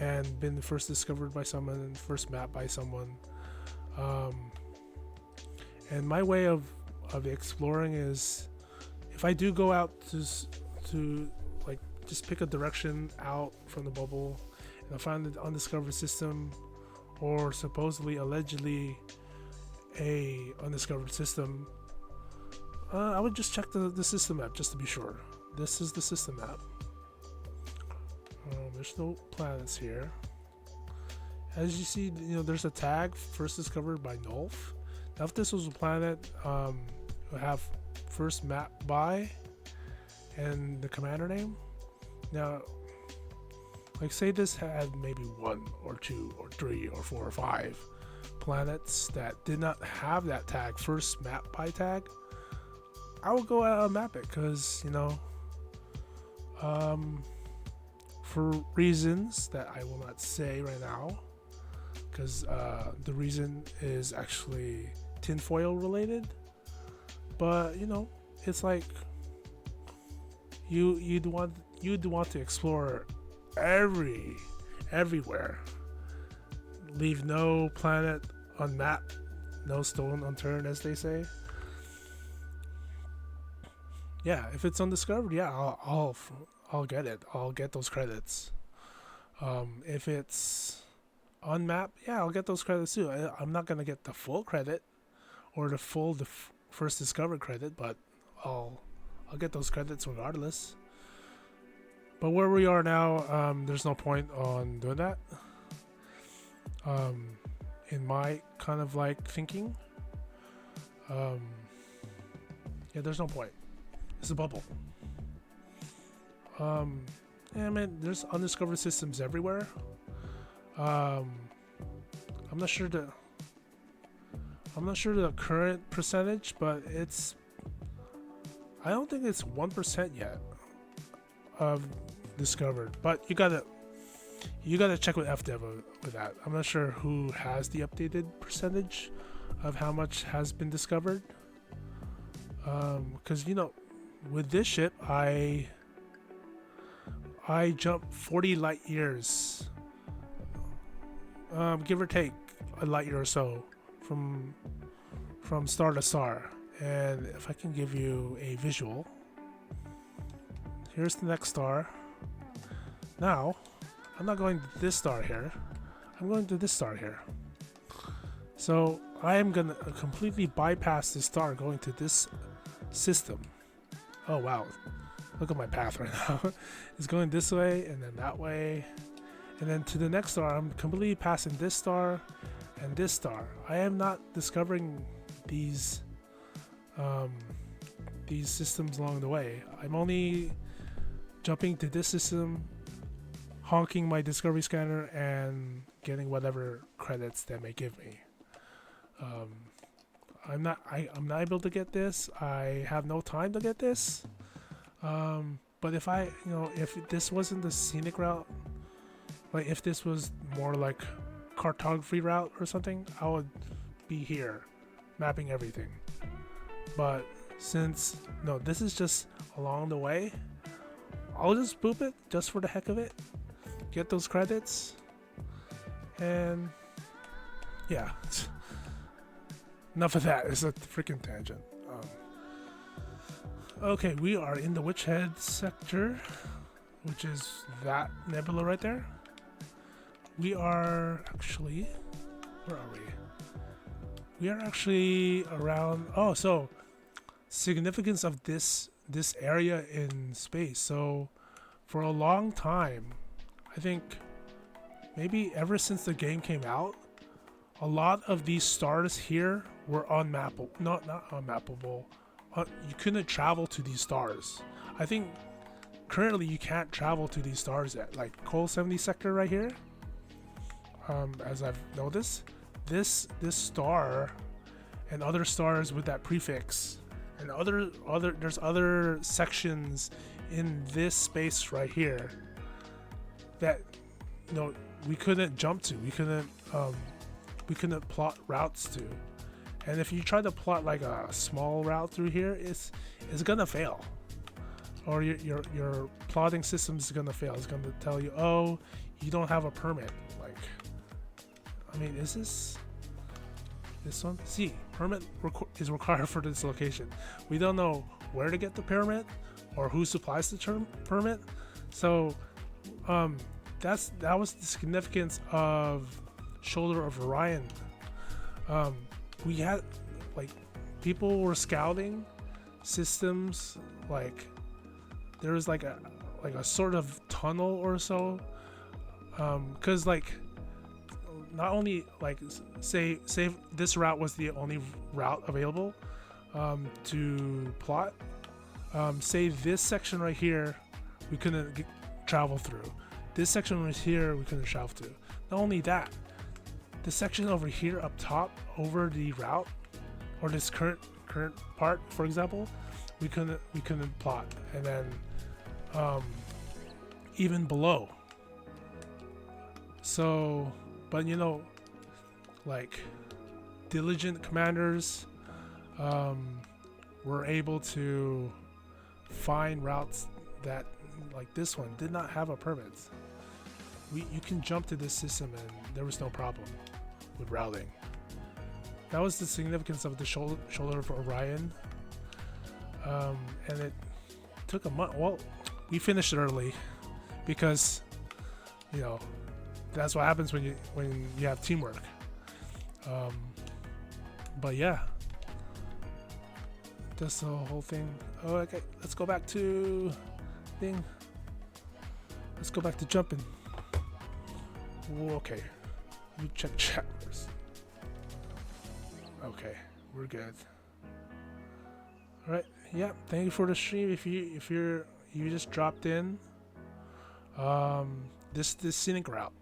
and been first discovered by someone and first mapped by someone. And my way of exploring is, if I do go out to like just pick a direction out from the bubble, and I find an undiscovered system, or supposedly allegedly a undiscovered system, I would just check the system map just to be sure. This is the system map. There's no planets here. As you see, there's a tag first discovered by Nulf. Now, if this was a planet, we have first mapped by and the commander name. Now, like say this had maybe 1 or 2 or 3 or 4 or 5 planets that did not have that tag, first map by tag, I would go out and map it, because for reasons that I will not say right now, because the reason is actually tinfoil related. But it's like you'd want to explore everywhere. Leave no planet unmapped, no stone unturned, as they say. Yeah, if it's undiscovered, yeah, I'll get it. I'll get those credits. If it's unmapped, yeah, I'll get those credits too. I'm not gonna get the full credit or the first discovered credit, but I'll get those credits regardless. But where we are now, there's no point on doing that. In my kind of like thinking, yeah, there's no point. It's a bubble. Yeah, I mean, there's undiscovered systems everywhere. I'm not sure the current percentage, but I don't think it's 1% yet of discovered. But you gotta check with FDev with that. I'm not sure who has the updated percentage of how much has been discovered. Because with this ship, I jumped 40 light years, give or take a light year or so, from star to star. And if I can give you a visual, here's the next star. Now, I'm not going to this star here. I'm going to this star here. So I am gonna completely bypass this star going to this system. Oh wow, look at my path right now. It's going this way and then that way, and then to the next star. I'm completely passing this star and this star. I am not discovering these systems along the way. I'm only jumping to this system, honking my discovery scanner, and getting whatever credits they may give me. I'm not able to get this. I have no time to get this. But if if this wasn't the Scenic Route Like if this was more like cartography route or something, I would be here mapping everything. But since no, this is just along the way, I'll just boop it just for the heck of it, get those credits, and yeah. Enough of that. It's a freaking tangent. Okay, we are in the Witch Head sector, which is that nebula right there. We are actually, where are we? We are actually around. Oh, so significance of this area in space. So for a long time, I think maybe ever since the game came out, a lot of these stars here were unmappable. Not unmappable. You couldn't travel to these stars. I think currently you can't travel to these stars yet. Like Cole 70 sector right here. As I've noticed, this star and other stars with that prefix and there's other sections in this space right here that we couldn't jump to. We couldn't plot routes to. And if you try to plot like a small route through here, it's gonna fail, or your plotting system is gonna fail. It's gonna tell you, oh, you don't have a permit. Like, I mean, is this one? See, permit is required for this location. We don't know where to get the permit or who supplies the permit. So that was the significance of Shoulder of Orion. We had like people were scouting systems, like there was like a sort of tunnel or so, because like not only like say this route was the only route available to plot, say this section right here we couldn't travel through, this section right here we couldn't travel through. Not only that, the section over here up top over the route, or this current part, for example, we couldn't plot. And then even below. So, but like diligent commanders were able to find routes that, like this one, did not have a permit. You can jump to this system and there was no problem with routing. That was the significance of the Shoulder of Orion, and it took a month. Well, we finished early because that's what happens when you have teamwork. But yeah, that's the whole thing. Oh, okay, let's go back to thing. Let's go back to jumping. Okay, let me check chat first. Okay, we're good. All right, yeah. Thank you for the stream. If you just dropped in, this Scenic Route.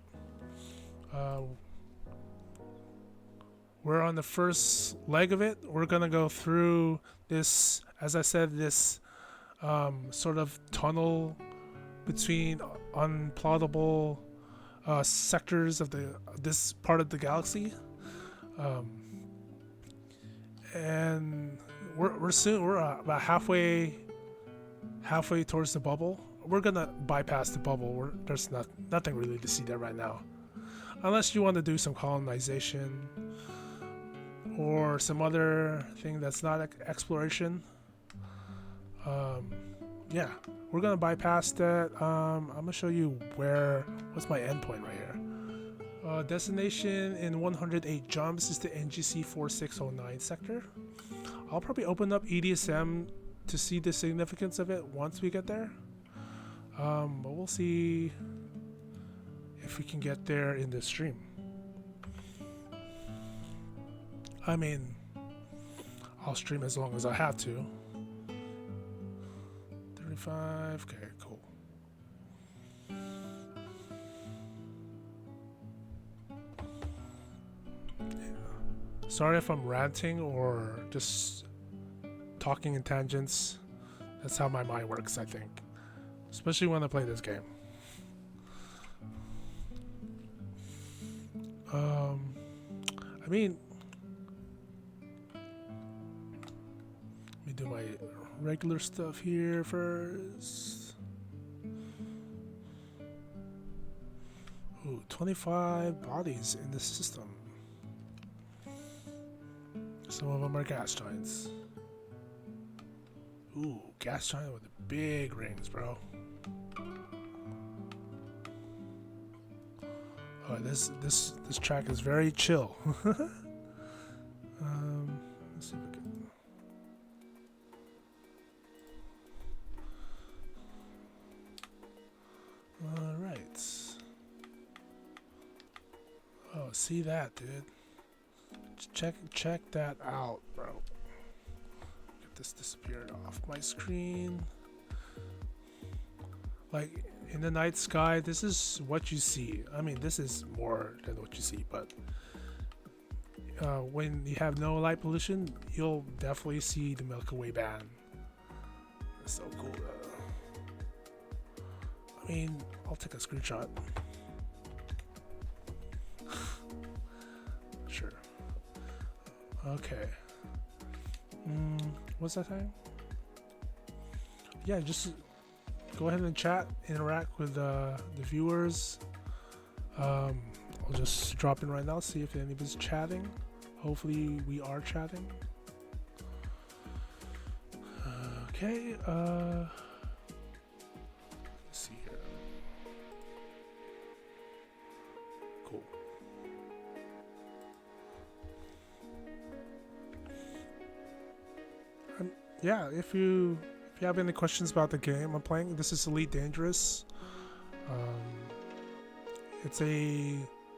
We're on the first leg of it. We're gonna go through this, as I said, this sort of tunnel between unplottable sectors of this part of the galaxy, and we're about halfway towards the bubble. We're gonna bypass the bubble. There's nothing really to see there right now, unless you want to do some colonization or some other thing that's not exploration. Yeah, we're gonna bypass that. I'm gonna show you what's my endpoint right here. Destination in 108 jumps is the NGC 4609 sector. I'll probably open up EDSM to see the significance of it once we get there. But we'll see if we can get there in this stream. I mean, I'll stream as long as I have to. 35, okay, cool. Yeah. Sorry if I'm ranting or just talking in tangents. That's how my mind works, I think. Especially when I play this game. Um, I mean, let me do my regular stuff here first. Ooh, 25 bodies in the system. Some of them are gas giants. Ooh, gas giant with the big rings, bro. Oh, this track is very chill. Let's see if we can. All right. Oh, see that, dude. Check that out, bro. Get this disappeared off my screen. Like in the night sky, this is what you see. I mean, this is more than what you see, but when you have no light pollution, you'll definitely see the Milky Way band. It's so cool. I mean, I'll take a screenshot. Sure. Okay. What's that time? Yeah, just go ahead and chat, interact with the viewers. I'll just drop in right now, see if anybody's chatting. Hopefully we are chatting. Okay, let's see here. Cool. Yeah, if you have any questions about the game I'm playing, this is Elite Dangerous. It's a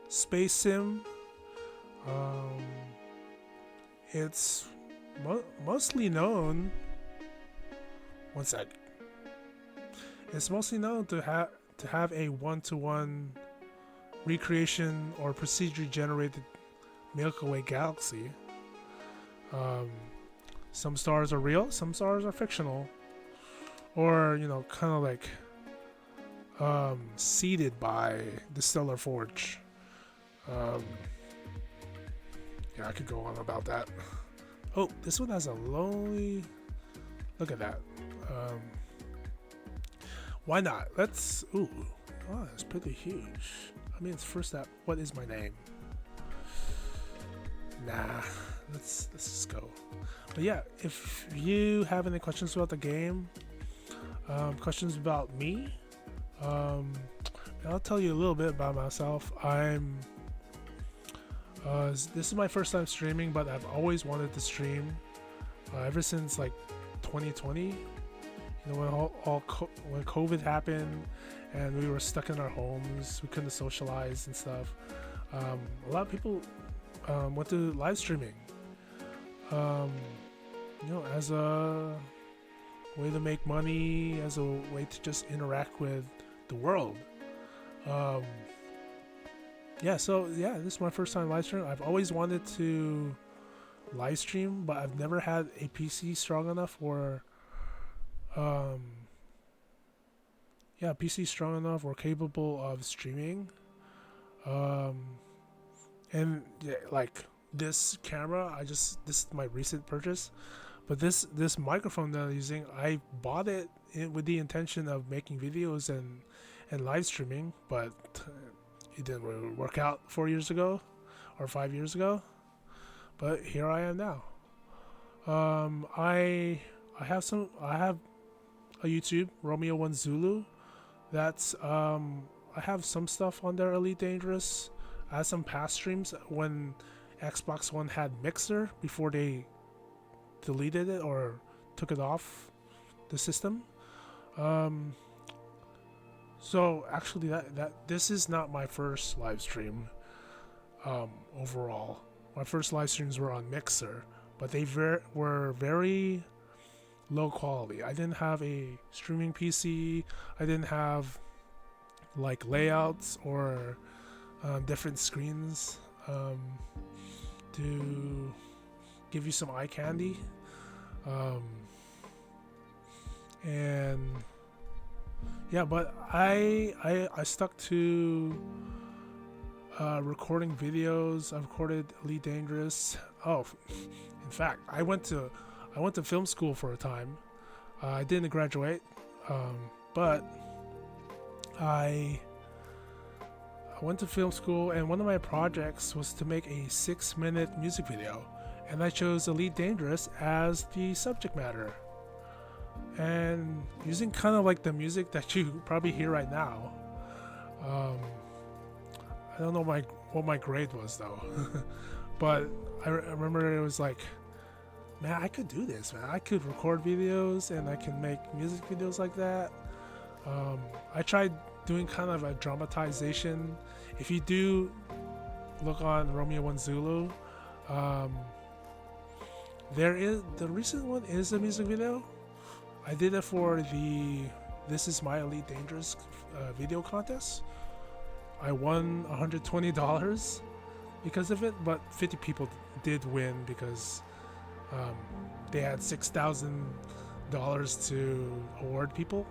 space sim. It's mostly known. One sec. It's mostly known to have a one-to-one recreation or procedurally generated Milky Way Galaxy. Some stars are real, some stars are fictional, or kind of like seeded by the stellar forge. Yeah, I could go on about that. Oh, this one has a lonely. Look at that. Why not? Let's. Ooh, oh, it's pretty huge. I mean, it's first that. What is my name? Nah, let's just go. But yeah, if you have any questions about the game, questions about me, I'll tell you a little bit about myself. This is my first time streaming, but I've always wanted to stream ever since like 2020. When COVID happened and we were stuck in our homes, we couldn't socialize and stuff. A lot of people went to live streaming, as a way to make money, as a way to just interact with the world. This is my first time live stream. I've always wanted to live stream, but I've never had a PC strong enough or PC strong enough or capable of streaming. And yeah, like this camera, this is my recent purchase, but this microphone that I'm using, I bought it with the intention of making videos and live streaming, but it didn't really work out 4 years ago or 5 years ago. But here I am now. I have a YouTube, Romeo 1 Zulu. That's I have some stuff on there, Elite Dangerous. I had some past streams when Xbox One had Mixer before they deleted it or took it off the system. So actually that this is not my first live stream overall. My first live streams were on Mixer, but they were very low quality. I didn't have a streaming PC. I didn't have like layouts or different screens to give you some eye candy. And yeah, but I stuck to recording videos. I recorded Elite Dangerous. Oh, in fact, I went to film school for a time. I didn't graduate, but I went to film school, and one of my projects was to make a 6-minute music video, and I chose Elite Dangerous as the subject matter. And using kind of like the music that you probably hear right now. I don't know what my grade was though, but I remember it was like, man, I could do this, man. I could record videos and I can make music videos like that. I tried doing kind of a dramatization. If you do look on Romeo 1 Zulu, the recent one is a music video. I did it for the This Is My Elite Dangerous video contest. I won $120 because of it, but 50 people did win because they had $6,000 to award people.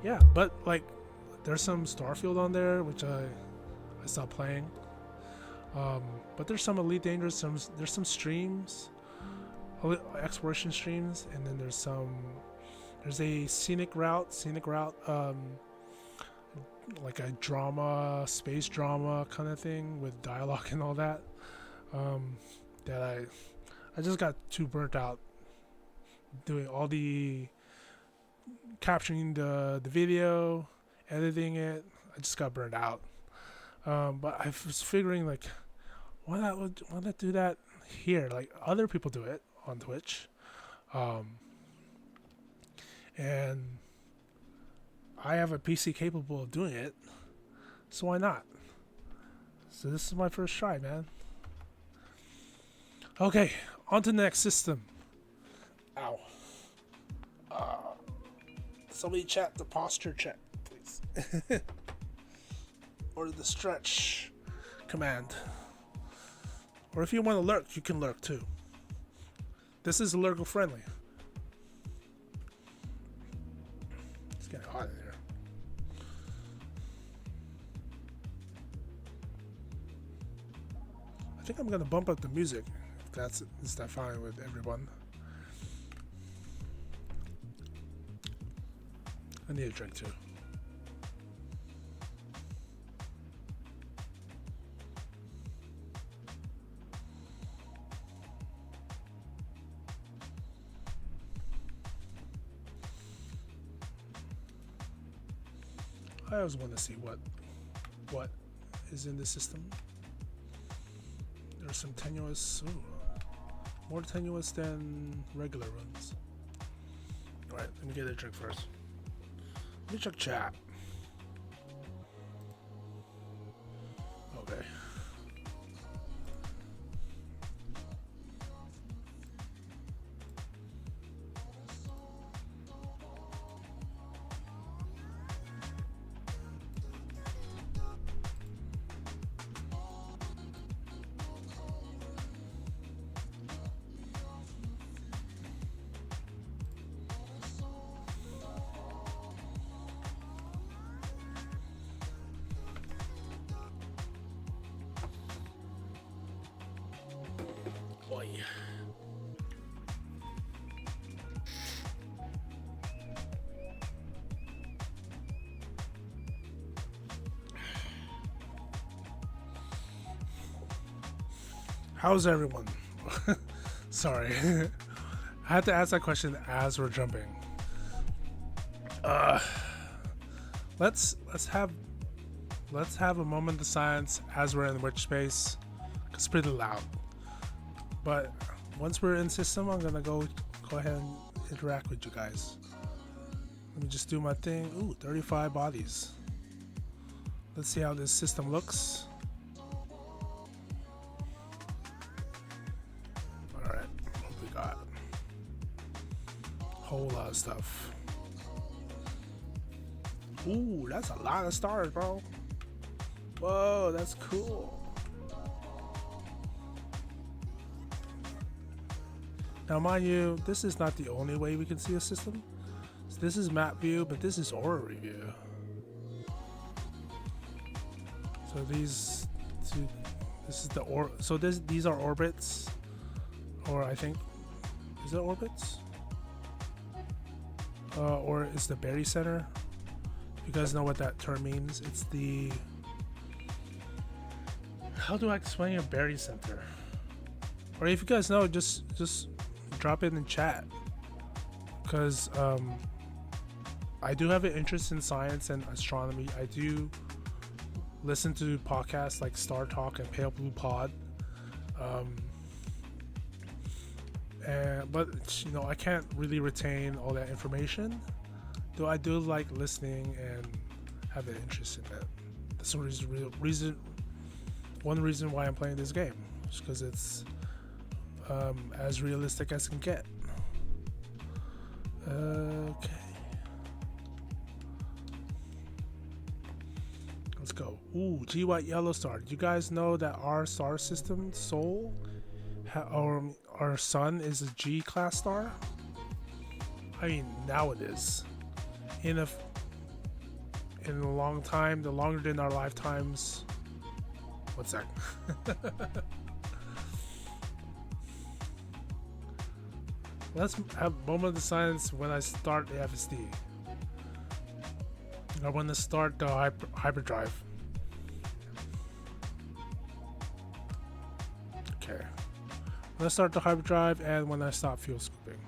Yeah, but like there's some Starfield on there, which I stopped playing. But there's some Elite Dangerous, there's some streams, exploration streams, and then there's a Scenic Route, like a drama, space drama kind of thing with dialogue and all that. That I just got too burnt out doing all the capturing the video, editing it. I just got burned out. But I was figuring like, why not do that here? Like other people do it on Twitch. And I have a PC capable of doing it, so why not? So this is my first try, man. Okay, on to the next system. Ow. Somebody chat the posture check, please. Or the stretch command. Or if you want to lurk, you can lurk too. This is lurker friendly. It's getting hot in here. I think I'm gonna bump up the music if is that fine with everyone. I need a drink too. I always want to see what is in the system. There's some tenuous, more tenuous than regular runs. Alright, let me get a drink first. Let me check chat. Okay. Boy. How's everyone? Sorry. I had to ask that question as we're jumping. Let's have a moment of silence as we're in which space. It's pretty loud. But once we're in system, I'm gonna go ahead and interact with you guys. Let me just do my thing. Ooh, 35 bodies. Let's see how this system looks. Alright, what we got? Whole lot of stuff. Ooh, that's a lot of stars, bro. Whoa, that's cool. Now, mind you, this is not the only way we can see a system. So this is map view, but this is aura review. So these two, this is the so these are orbits, or I think, is it orbits? Or is the Berry Center? You guys know what that term means? It's the, how do I explain a Berry Center? Or if you guys know, just drop it in chat, because I do have an interest in science and astronomy. I do listen to podcasts like Star Talk and Pale Blue Pod, but you know, I can't really retain all that information, though I do like listening and have an interest in it. That's the one reason why I'm playing this game, just because it's as realistic as can get. Okay, let's go. Ooh, G White Yellow Star. Do you guys know that our star system, Sol, our sun is a G class star? I mean, now it is. In a long time, the longer than our lifetimes. What's that? Let's have a moment of silence when I start the FSD. I want to start the hyperdrive. Okay. When I start the hyperdrive and when I stop fuel scooping.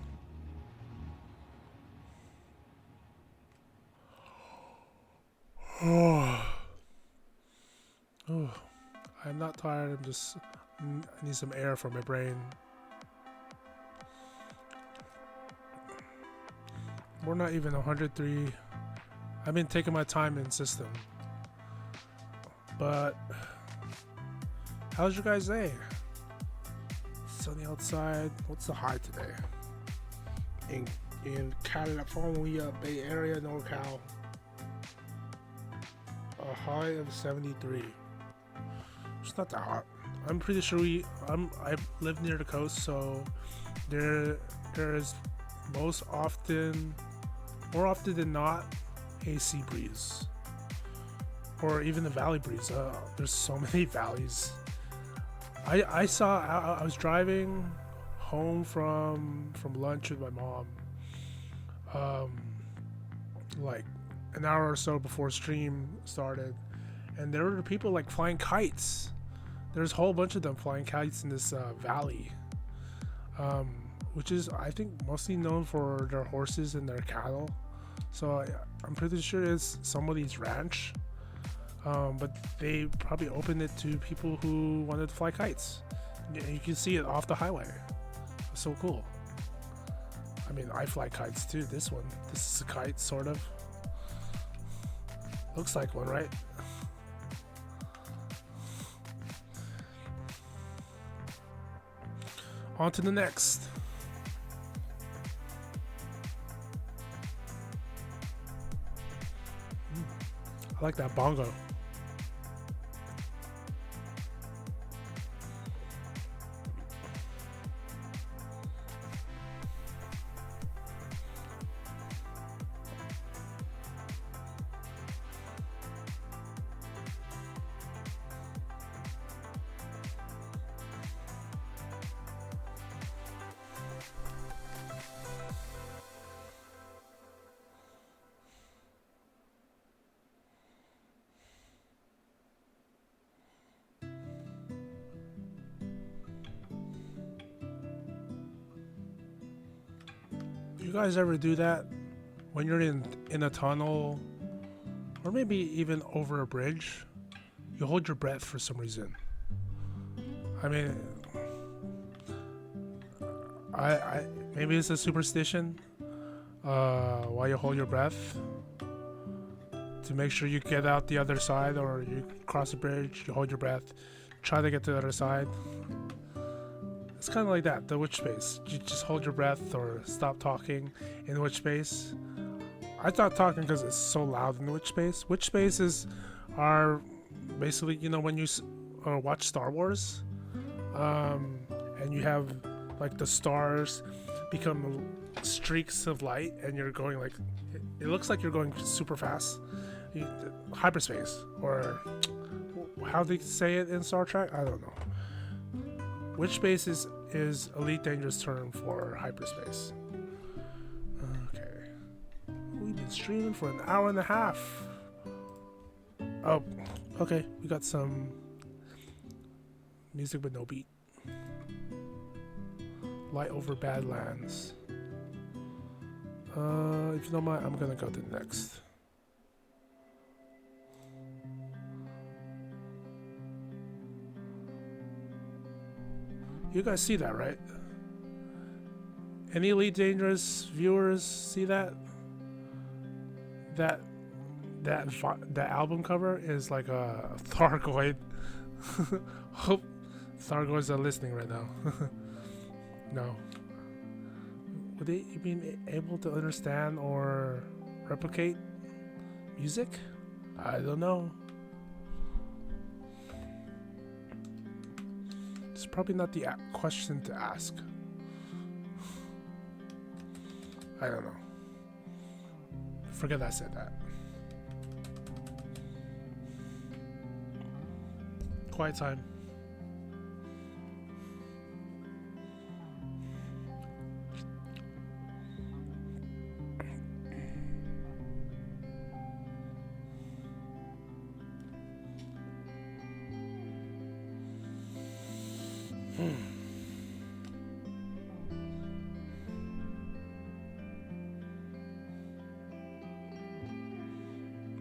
Oh, I'm not tired. I need some air for my brain. We're not even 103. I've been taking my time in system. But how's your guys' day? Sunny outside. What's the high today? In California, Bay Area, NorCal. A high of 73. It's not that hot. I'm pretty sure I live near the coast, so there is more often than not, AC breeze, or even the valley breeze. There's so many valleys. I was driving home from lunch with my mom, like an hour or so before stream started, and there were people like flying kites. There's a whole bunch of them flying kites in this valley, which is, I think, mostly known for their horses and their cattle. So I'm pretty sure it's somebody's ranch, but they probably opened it to people who wanted to fly kites. You can see it off the highway. It's so cool. I mean, I fly kites too. This is a kite, sort of. Looks like one, right? On to the next. I like that bongo. You guys ever do that when you're in a tunnel, or maybe even over a bridge? You hold your breath for some reason. I mean, I maybe it's a superstition. While you hold your breath to make sure you get out the other side, or you cross a bridge, you hold your breath, try to get to the other side. It's kind of like that, the witch space. You just hold your breath or stop talking in the witch space. I stopped talking because it's so loud in the witch space. Witch spaces are basically, you know, when you watch Star Wars, and you have like the stars become streaks of light, and you're going like, it looks like you're going super fast. Hyperspace, or how they say it in Star Trek. I don't know. Which space is Elite Dangerous term for hyperspace? Okay. We've been streaming for an hour and a half. Oh, okay. We got some music with no beat. Light over Badlands. If you don't mind, I'm gonna go to the next. You guys see that, right? Any Elite Dangerous viewers see that? That album cover is like a Thargoid. Hope Thargoids are listening right now. No. Would they be able to understand or replicate music? I don't know. It's probably not the question to ask. I don't know. Forget I said that. Quiet time.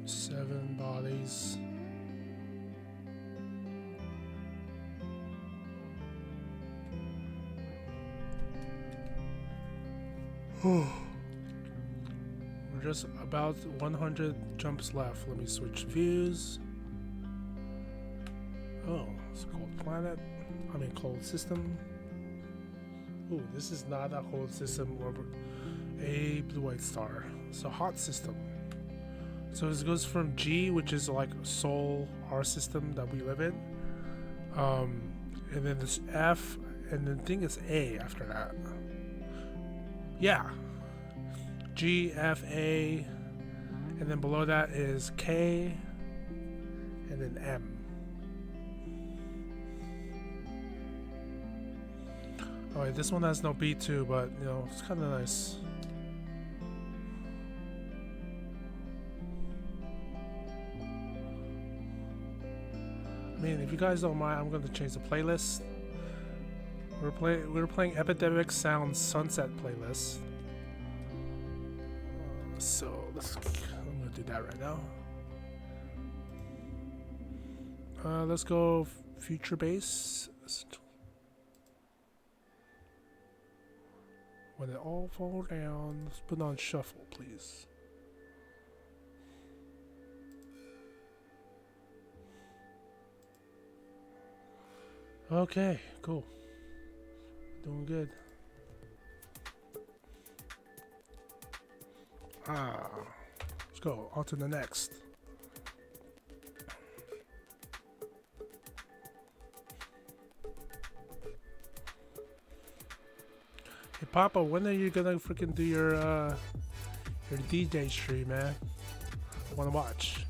Seven bodies. We're just about 100 jumps left. Let me switch views. Oh, it's a cold planet. I mean, cold system. Ooh, this is not a cold system or a blue-white star. It's a hot system. So this goes from G, which is like Sol, our system that we live in, and then this F, and then I think it's A after that. Yeah, G, F, A, and then below that is K, and then M. Alright, this one has no beat too, but you know, it's kind of nice. I mean, if you guys don't mind, I'm going to change the playlist. We're playing Epidemic Sound Sunset playlist. So I'm going to do that right now. Let's go Future Bass. When it all falls down, let's put on shuffle, please. Okay, cool. Doing good. Let's go on to the next. Hey Papa, when are you gonna freaking do your DJ stream, man? I wanna watch.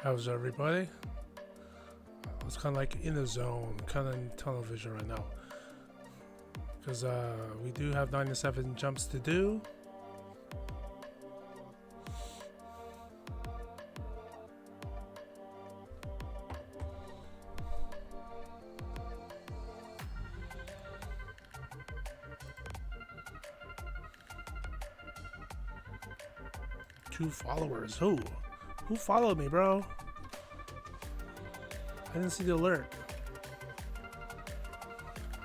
How's everybody? I was kind of like in the zone, kind of in tunnel vision right now. Because we do have 97 jumps to do. Two followers. Who? Who followed me, bro? I didn't see the alert.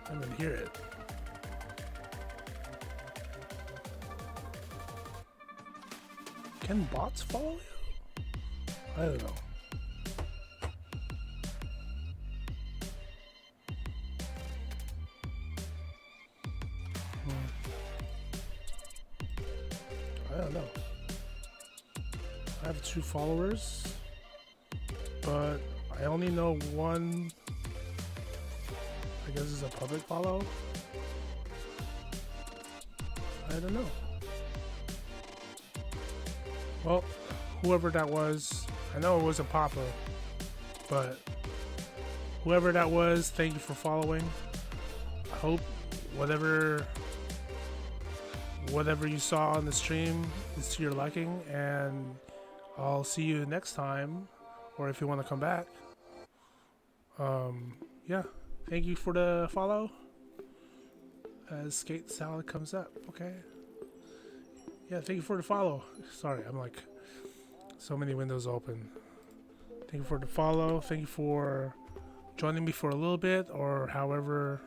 I didn't hear it. Can bots follow you? I don't know. I don't know. I have 2 followers, but I only know one. I guess it's a public follow. I don't know. Well, whoever that was, I know it was a Papa, but whoever that was, thank you for following. I hope whatever you saw on the stream is to your liking, and I'll see you next time, or if you want to come back. Yeah, thank you for the follow. As Skate Salad comes up, okay. Yeah, thank you for the follow. Sorry, I'm like so many windows open. Thank you for the follow. Thank you for joining me for a little bit, or however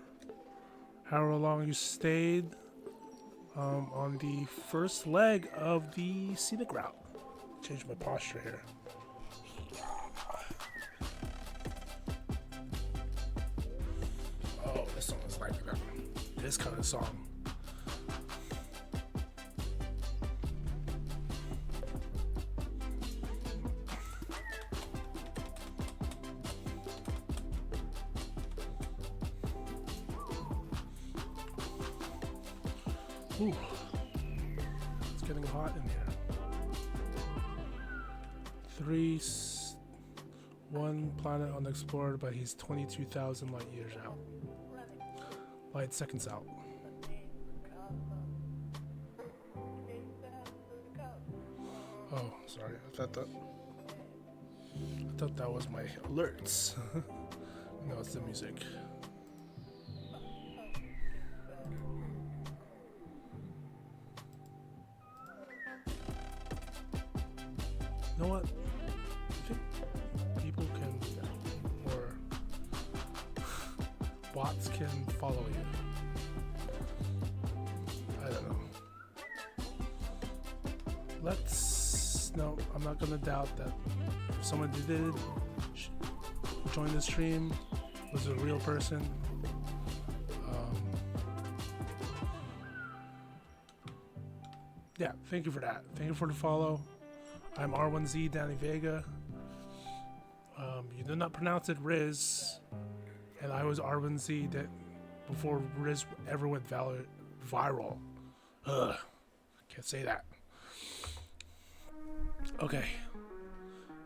long you stayed on the first leg of the Scenic Route. Change my posture here. Oh, this song is like this kind of song. Ooh, it's getting hot in here. 1 planet unexplored, but he's 22,000 light years out. Light seconds out. Oh, sorry. I thought that was my alerts. No, it's the music. You know what? I think people can, or bots can follow you. I don't know. No, I'm not gonna doubt that if someone did join the stream, was a real person. Yeah, thank you for that. Thank you for the follow. I'm R1Z Danny Vega. You did not pronounce it Riz, and I was R1Z that before Riz ever went viral. Ugh, can't say that. Okay,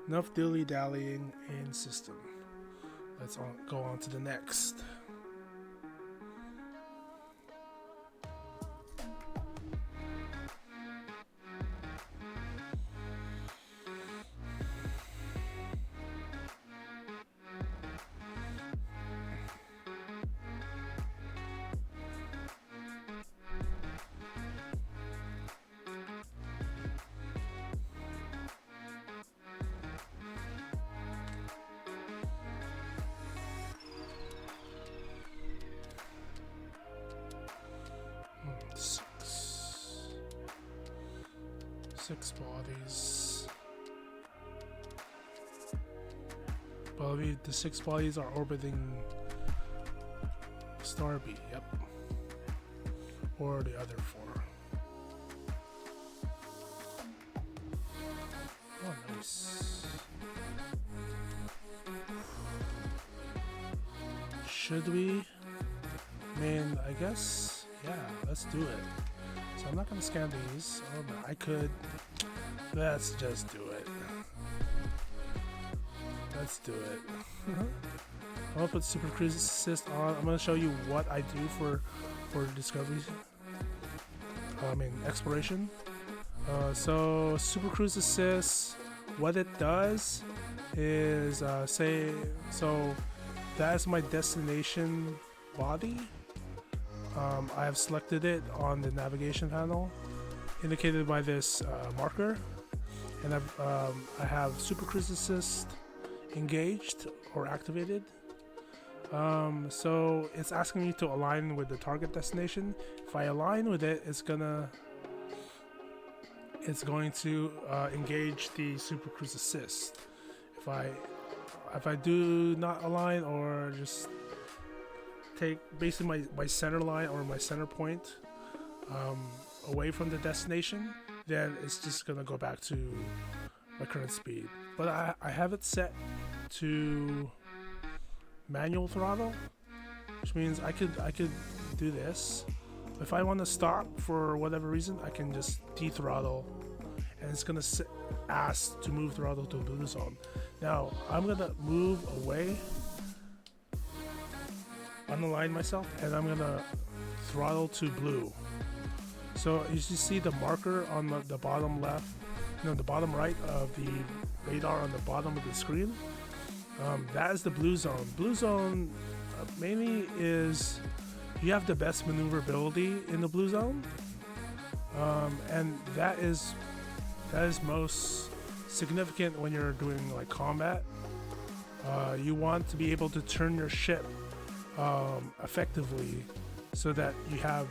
enough dilly-dallying in system. Let's go on to the next. Six bodies. But the six bodies are orbiting star B, yep. Or the other four. Oh, nice. Should we? I mean, I guess, yeah, let's do it. So I'm not gonna scan these. Oh, but I could. Let's just do it. Let's do it. I'm gonna put Super Cruise Assist on. I'm gonna show you what I do for discovery. Exploration. So Super Cruise Assist, what it does is that's my destination body. I have selected it on the navigation panel, indicated by this marker, and I have Super Cruise Assist engaged or activated. So it's asking me to align with the target destination. If I align with it, it's going to engage the Super Cruise Assist. If I do not align, or just take basically my center line or my center point away from the destination, then it's just gonna go back to my current speed. But I have it set to manual throttle, which means I could do this. If I want to stop for whatever reason, I can just dethrottle, and it's gonna ask to move throttle to blue zone. Now I'm gonna move away, unalign myself, and I'm gonna throttle to blue. So you see the marker on the bottom left, the bottom right of the radar on the bottom of the screen. That is the blue zone. Blue zone mainly is you have the best maneuverability in the blue zone, and that is most significant when you're doing like combat. You want to be able to turn your ship effectively, so that you have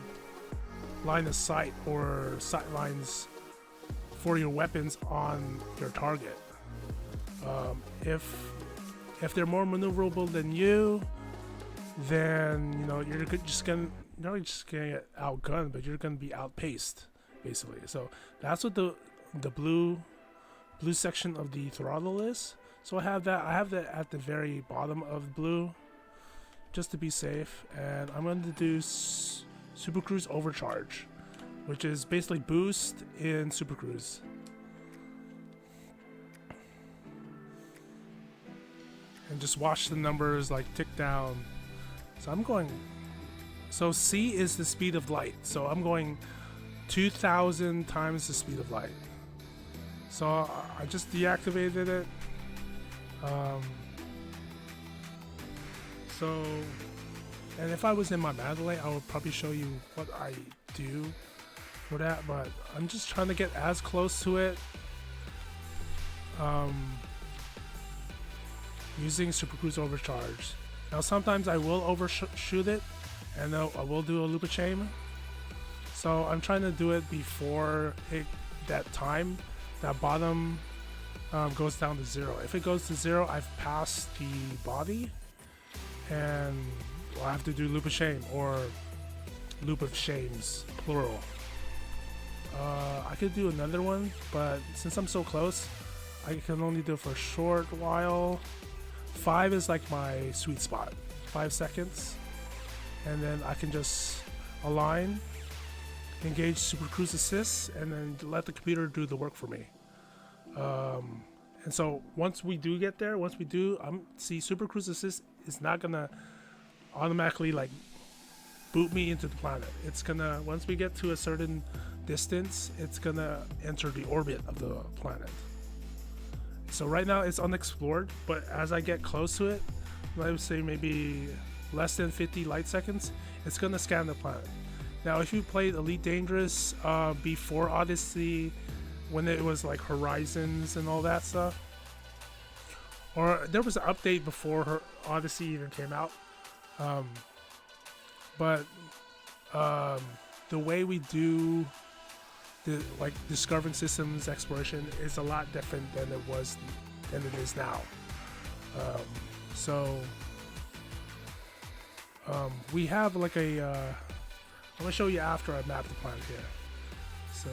line of sight or sight lines for your weapons on your target. If they're more maneuverable than you, then you're not just gonna get outgunned, but you're gonna be outpaced, basically. So that's what the blue section of the throttle is. So I have that at the very bottom of blue, just to be safe. And I'm going to do Super Cruise Overcharge, which is basically boost in Super Cruise. And just watch the numbers like tick down. So C is the speed of light. So I'm going 2,000 times the speed of light. So I just deactivated it. And if I was in my Mandalay, I would probably show you what I do for that, but I'm just trying to get as close to it using Super Cruise Overcharge. Now sometimes I will overshoot it, and I will do a loop of chain. So I'm trying to do it before that bottom goes down to 0. If it goes to 0, I've passed the body, and I have to do loop of shame, or loop of shames, plural. I could do another one, but since I'm so close, I can only do it for a short while. 5 is like my sweet spot, 5 seconds, and then I can just align, engage Super Cruise Assist, and then let the computer do the work for me. And so once we do get there, see Super Cruise Assist is not gonna automatically like boot me into the planet. It's gonna, once we get to a certain distance, it's gonna enter the orbit of the planet. So right now it's unexplored, but as I get close to it, I would say maybe less than 50 light seconds, it's gonna scan the planet. Now if you played Elite Dangerous before Odyssey, when it was like Horizons and all that stuff, or there was an update before Odyssey even came out, but the way we do the like discovering systems exploration is a lot different than it is now. We have like a I'm gonna show you after I map the planet here. So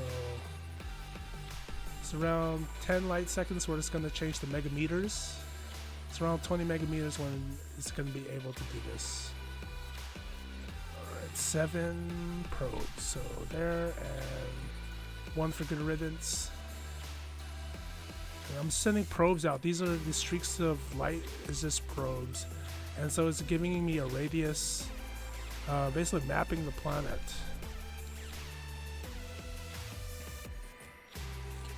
it's around 10 light seconds where it's gonna change to megameters. It's around 20 megameters when it's gonna be able to do this. Alright, 7 probes. So there, and 1 for good riddance. And I'm sending probes out. These are the streaks of light is just probes. And so it's giving me a radius, basically mapping the planet.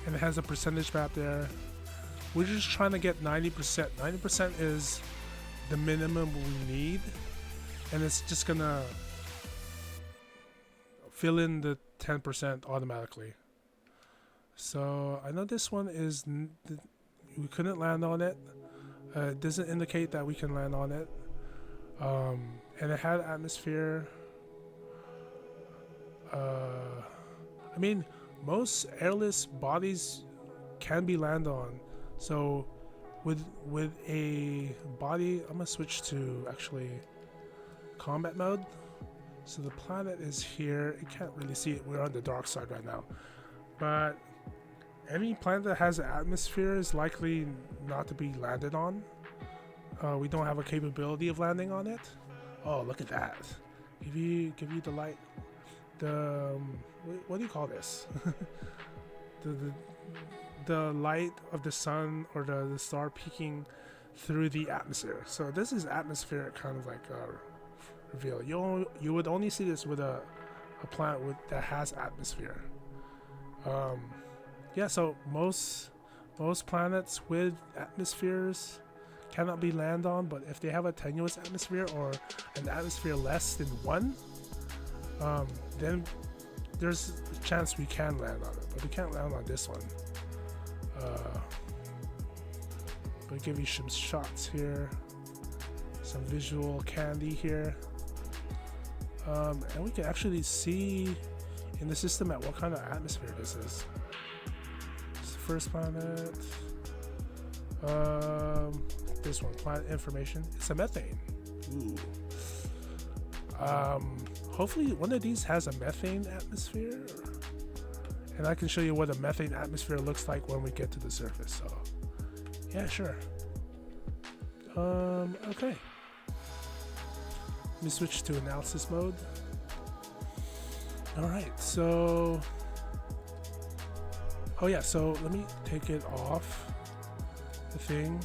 And it has a percentage map there. We're just trying to get 90%. 90% is the minimum we need. And it's just gonna fill in the 10% automatically. So I know this one is, we couldn't land on it. It doesn't indicate that we can land on it. And it had atmosphere. I mean, most airless bodies can be landed on. So with a body, I'm gonna switch to actually combat mode. So the planet is here. You can't really see it. We're on the dark side right now. But any planet that has an atmosphere is likely not to be landed on. We don't have a capability of landing on it. Oh, look at that! Give you the light. The what do you call this? the light of the sun or the star peeking through the atmosphere. So this is atmospheric kind of like reveal. You would only see this with a planet that has atmosphere. Yeah, so most planets with atmospheres cannot be landed on, but if they have a tenuous atmosphere or an atmosphere less than 1, then there's a chance we can land on it, but we can't land on this one. But give you some shots here, some visual candy here, and we can actually see in the system at what kind of atmosphere this is. It's the first planet. This one, planet information. It's a methane. Ooh. Hopefully one of these has a methane atmosphere, and I can show you what a methane atmosphere looks like when we get to the surface. So yeah, sure. Okay, let me switch to analysis mode. All right, so so let me take it off the thing.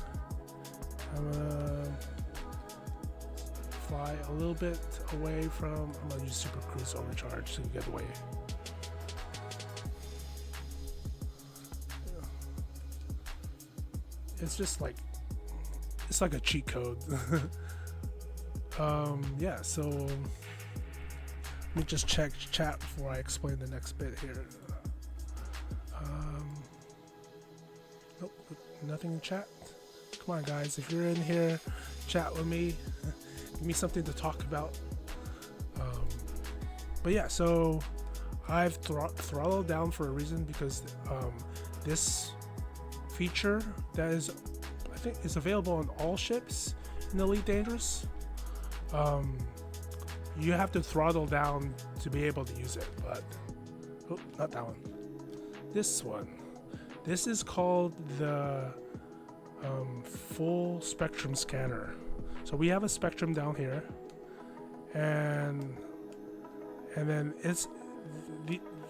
I'm gonna fly a little bit away from, I'm gonna use Super Cruise Overcharge to get away. It's just like, it's like a cheat code. Yeah, so let me just check chat before I explain the next bit here. Nope, nothing in chat. Come on guys, if you're in here, chat with me. Give me something to talk about. But yeah, so I've throttled down for a reason, because this feature that is, I think, is available on all ships in Elite Dangerous. You have to throttle down to be able to use it, but not that one. This one. This is called the full spectrum scanner. So we have a spectrum down here, and then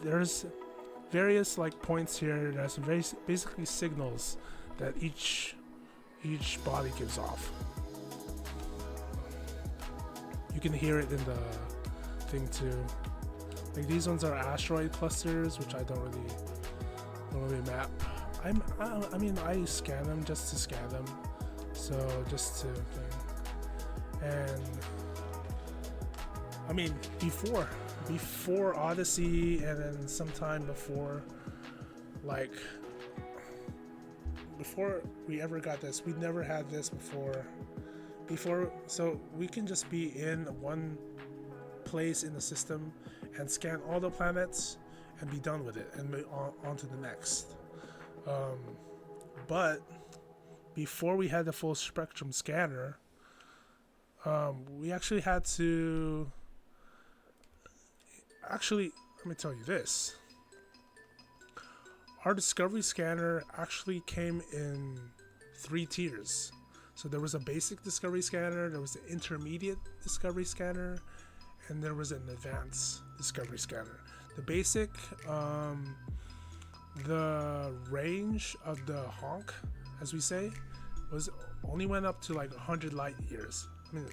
there's various like points here. There's basically signals that each body gives off. You can hear it in the thing too. Like these ones are asteroid clusters, which I don't really map. I mean I scan them just to scan them, so just to and I mean before Odyssey, and then sometime before we ever got this, we never had this before, so we can just be in one place in the system and scan all the planets and be done with it and move on to the next. But before we had the full spectrum scanner, we actually had to let me tell you this. Our Discovery Scanner actually came in 3 tiers. So there was a basic Discovery Scanner, there was an intermediate Discovery Scanner, and there was an advanced Discovery Scanner. The basic, the range of the honk, as we say, only went up to like 100 light years. I mean,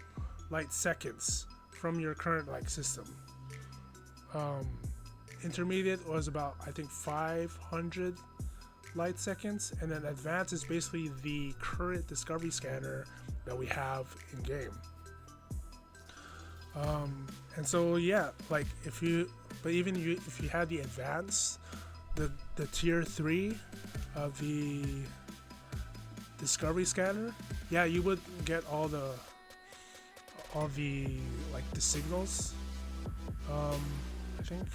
light seconds from your current like system. Intermediate was about, I think, 500 light seconds, and then advanced is basically the current Discovery Scanner that we have in game. And so yeah, like if you had the advanced, the tier 3 of the Discovery Scanner, yeah, you would get all the like the signals. I think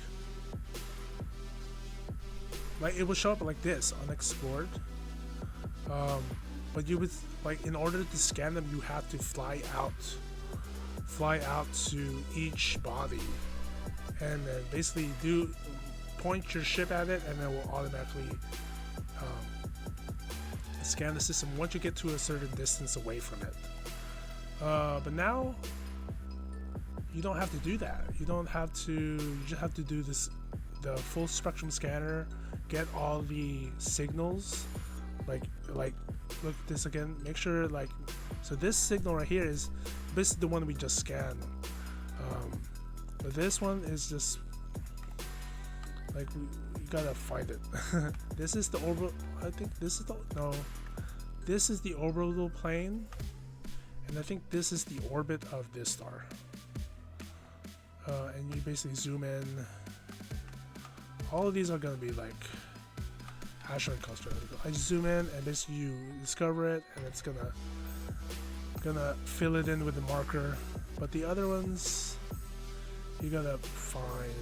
like it would show up like this unexplored, but you would like, in order to scan them, you have to fly out to each body, and then basically point your ship at it, and then will automatically scan the system once you get to a certain distance away from it. But now you don't have to do that. You just have to do the full spectrum scanner, get all the signals, like look at this again, make sure so this signal right here is the one we just scanned, but this one is just like you gotta find it. This is the orbital, I think this is the orbital plane, and I think this is the orbit of this star. And you basically zoom in. All of these are gonna be like asteroid cluster. I zoom in, and basically you discover it, and it's gonna fill it in with the marker. But the other ones, you gotta find.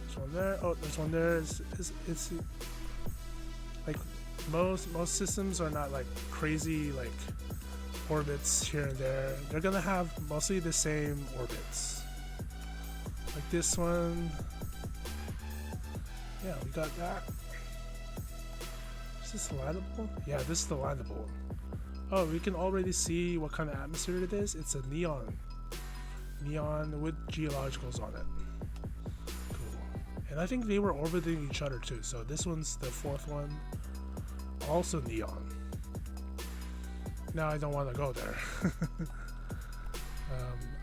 There's one there. Oh, there's one there. It's like most systems are not like crazy like orbits here and there. They're gonna have mostly the same orbits. Like this one. Yeah, we got that. Is this the landable? Yeah, this is the landable one. Oh, we can already see what kind of atmosphere it is. It's a neon with geologicals on it. Cool. And I think they were orbiting each other too. So this one's the 4th one. Also neon. Now I don't want to go there.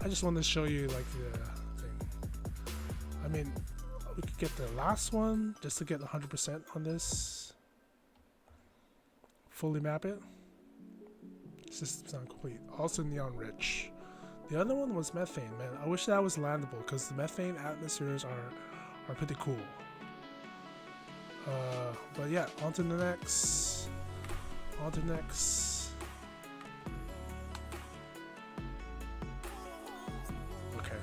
I just wanted to show you like the thing. I mean, we could get the last one just to get 100% on this. Fully map it. System's not complete. Also neon rich. The other one was methane, man. I wish that was landable because the methane atmospheres are pretty cool. But yeah, on to the next. Okay.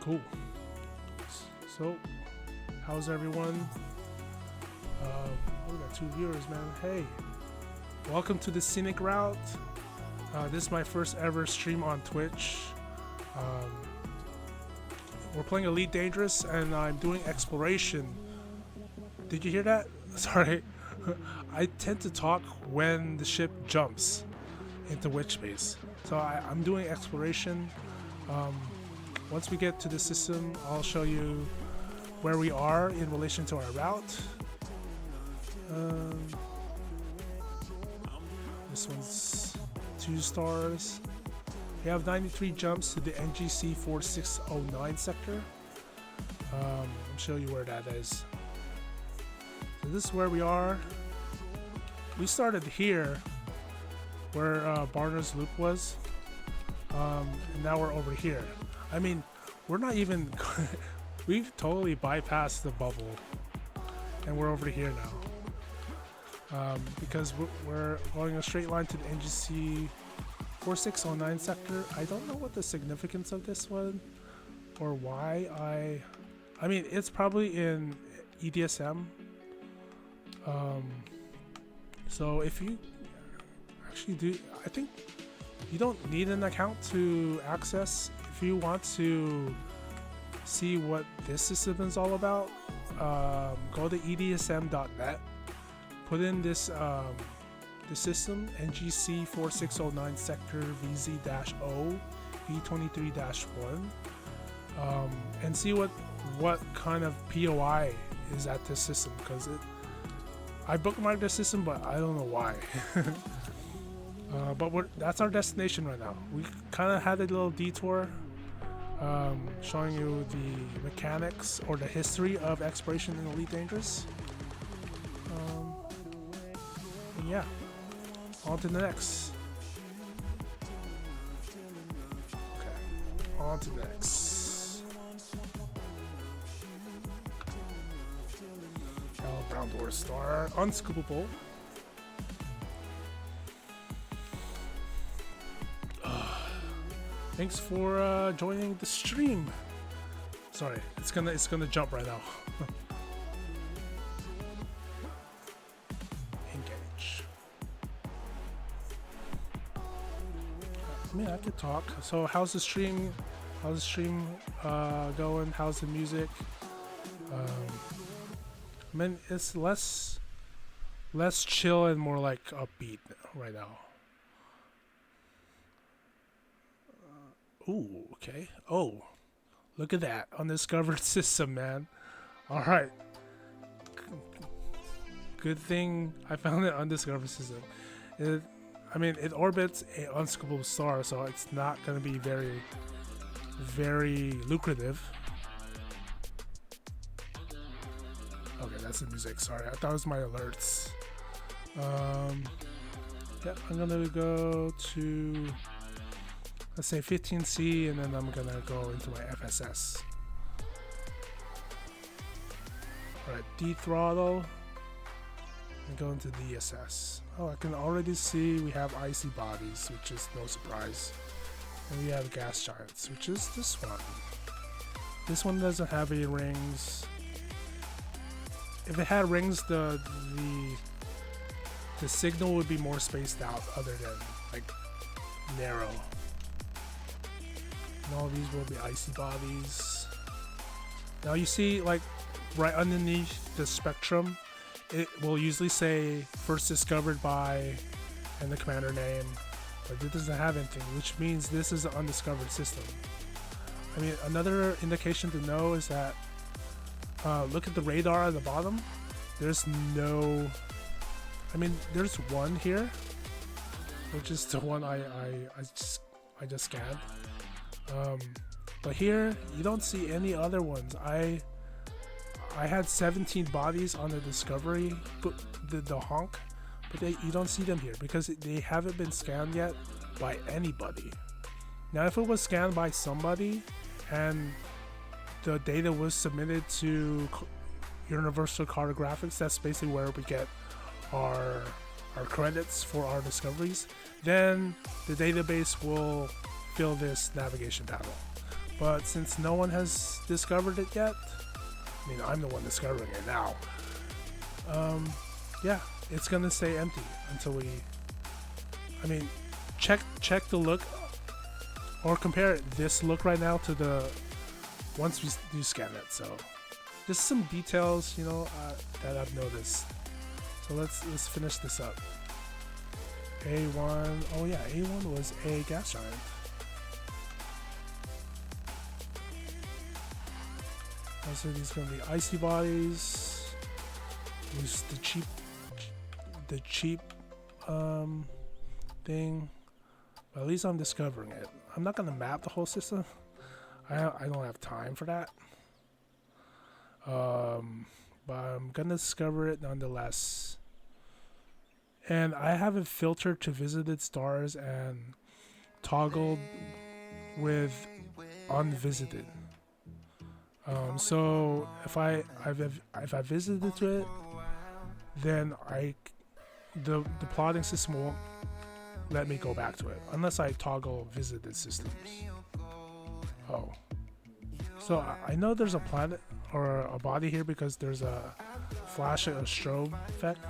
Cool. So, how's everyone? We got 2 viewers, man. Hey, welcome to the Scenic Route. This is my first ever stream on Twitch. We're playing Elite Dangerous, and I'm doing exploration. Did you hear that? Sorry. I tend to talk when the ship jumps into witch space. So I'm doing exploration. once we get to the system, I'll show you where we are in relation to our route. This one's 2 stars. We have 93 jumps to the NGC 4609 sector. I'll show you where that is. So this is where we are. We started here where Barnard's loop was, and now we're over here. I mean, we're not even we've totally bypassed the bubble and we're over here now, because we're going a straight line to the NGC 4609 sector. I don't know what the significance of this one or why. I mean, it's probably in EDSM. So if you actually do, I think you don't need an account to access. If you want to see what this system is all about, go to edsm.net, put in this the system NGC 4609 sector VZ-O V23-1, and see what kind of POI is at this system, because I bookmarked this system, but I don't know why. But that's our destination right now. We kind of had a little detour, showing you the mechanics or the history of exploration in Elite Dangerous. And yeah, on to the next. Okay, on to the next. Brown Dwarf Star, unscoopable. Thanks for joining the stream. Sorry, it's gonna jump right now. Engage. I mean, I could talk. So, how's the stream? How's the stream going? How's the music? I mean, it's less chill and more like upbeat right now. Ooh, okay. Oh, look at that undiscovered system, man. All right. Good thing I found an undiscovered system. I mean, it orbits an unscoopable star, so it's not going to be very, very lucrative. Okay, that's the music. Sorry, I thought it was my alerts. Yeah, I'm gonna go to, let's say 15C, and then I'm gonna go into my FSS. Alright, dethrottle, and go into DSS. Oh, I can already see we have icy bodies, which is no surprise. And we have gas giants, which is this one. This one doesn't have any rings. If it had rings, the signal would be more spaced out, other than like narrow. And all these will be icy bodies. Now you see, like right underneath the spectrum, it will usually say first discovered by and the commander name, but it doesn't have anything, which means this is an undiscovered system. I mean, another indication to know is that look at the radar at the bottom. There's no, I mean, there's one here, which is the one I just scanned. But here you don't see any other ones. I had 17 bodies on the Discovery, the honk, but you don't see them here because they haven't been scanned yet by anybody. Now, if it was scanned by somebody and the data was submitted to Universal Cartographics, that's basically where we get our credits for our discoveries, then the database will fill this navigation panel. But since no one has discovered it yet, I mean, I'm the one discovering it now, yeah, it's gonna stay empty until we, I mean, check the look, or compare this look right now to the once we do scan it. So just some details, you know, that I've noticed. So let's finish this up. A1, oh yeah, A1 was a gas giant. So these are gonna be icy bodies. Use the cheap thing. But at least I'm discovering it. I'm not gonna map the whole system. I don't have time for that. But I'm gonna discover it nonetheless. And I have it filtered to visited stars and toggled with unvisited. So if I visited to it, then the plotting system won't let me go back to it unless I toggle visited systems. Oh, so I know there's a planet or a body here because there's a flash, a strobe effect.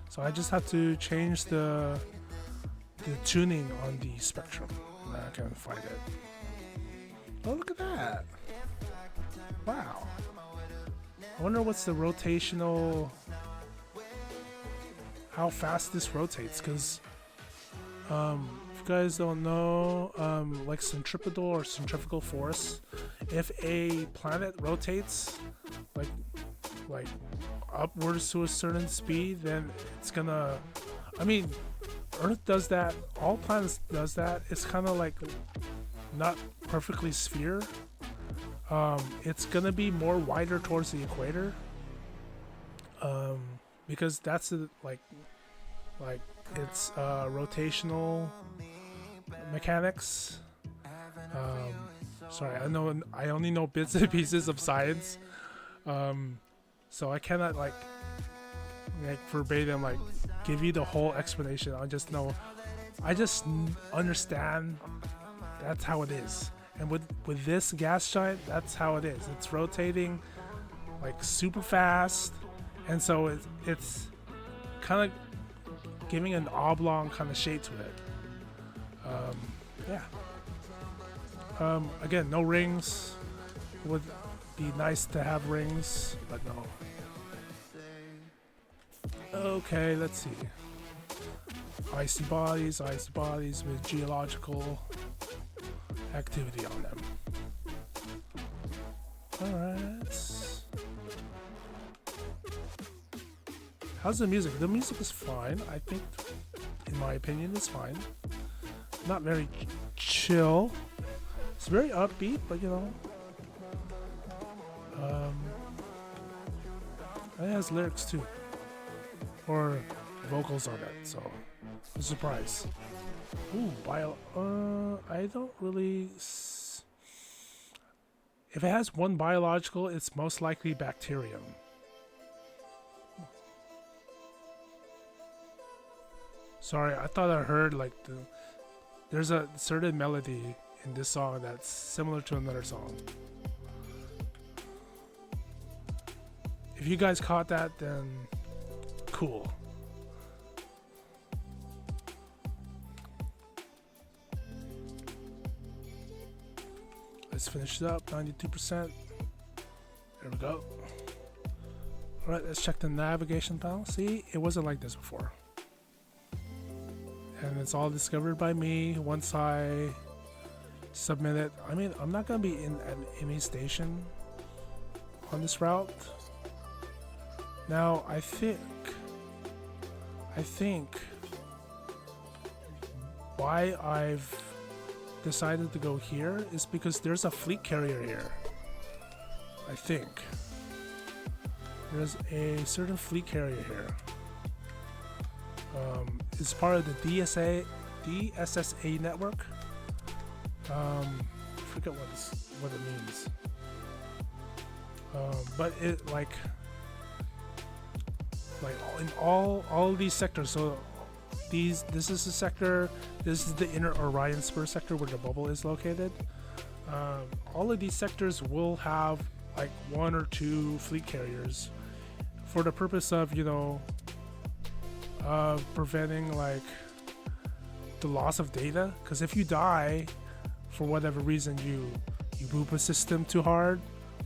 So I just have to change the tuning on the spectrum. And I can find it. Oh, look at that! Wow. I wonder what's the rotational, how fast this rotates, because if you guys don't know, like centripetal or centrifugal force, if a planet rotates like upwards to a certain speed, then it's gonna, I mean, Earth does that, all planets does that. It's kind of like not perfectly sphere. It's gonna be more wider towards the equator, because that's like it's rotational mechanics. Sorry, I only know bits and pieces of science, so I cannot like verbatim like give you the whole explanation. I just understand that's how it is. And with this gas giant, that's how it is. It's rotating like super fast, and so it's kind of giving an oblong kind of shape to it. Yeah. Again, no rings. Would be nice to have rings, but no. Okay, let's see. Icy bodies with geological activity on them. Alright. How's the music? The music is fine. I think, in my opinion, it's fine. Not very chill. It's very upbeat, but you know. It has lyrics too. Or vocals on it, so a surprise. Ooh, I don't really. If it has one biological, it's most likely bacterium. Sorry, I thought I heard like there's a certain melody in this song that's similar to another song. If you guys caught that, then cool. Let's finish it up, 92%. There we go. Alright, let's check the navigation panel. See, it wasn't like this before. And it's all discovered by me once I submit it. I mean, I'm not going to be in at any station on this route. Now, I think why I've decided to go here is because there's a fleet carrier here. I think there's a certain fleet carrier here. It's part of the DSSA network. I forget what it means. But it like in all these sectors. So this is the sector. This is the inner Orion Spur sector where the bubble is located. All of these sectors will have like one or two fleet carriers for the purpose of, you know, preventing like the loss of data. Because if you die for whatever reason, you boop a system too hard,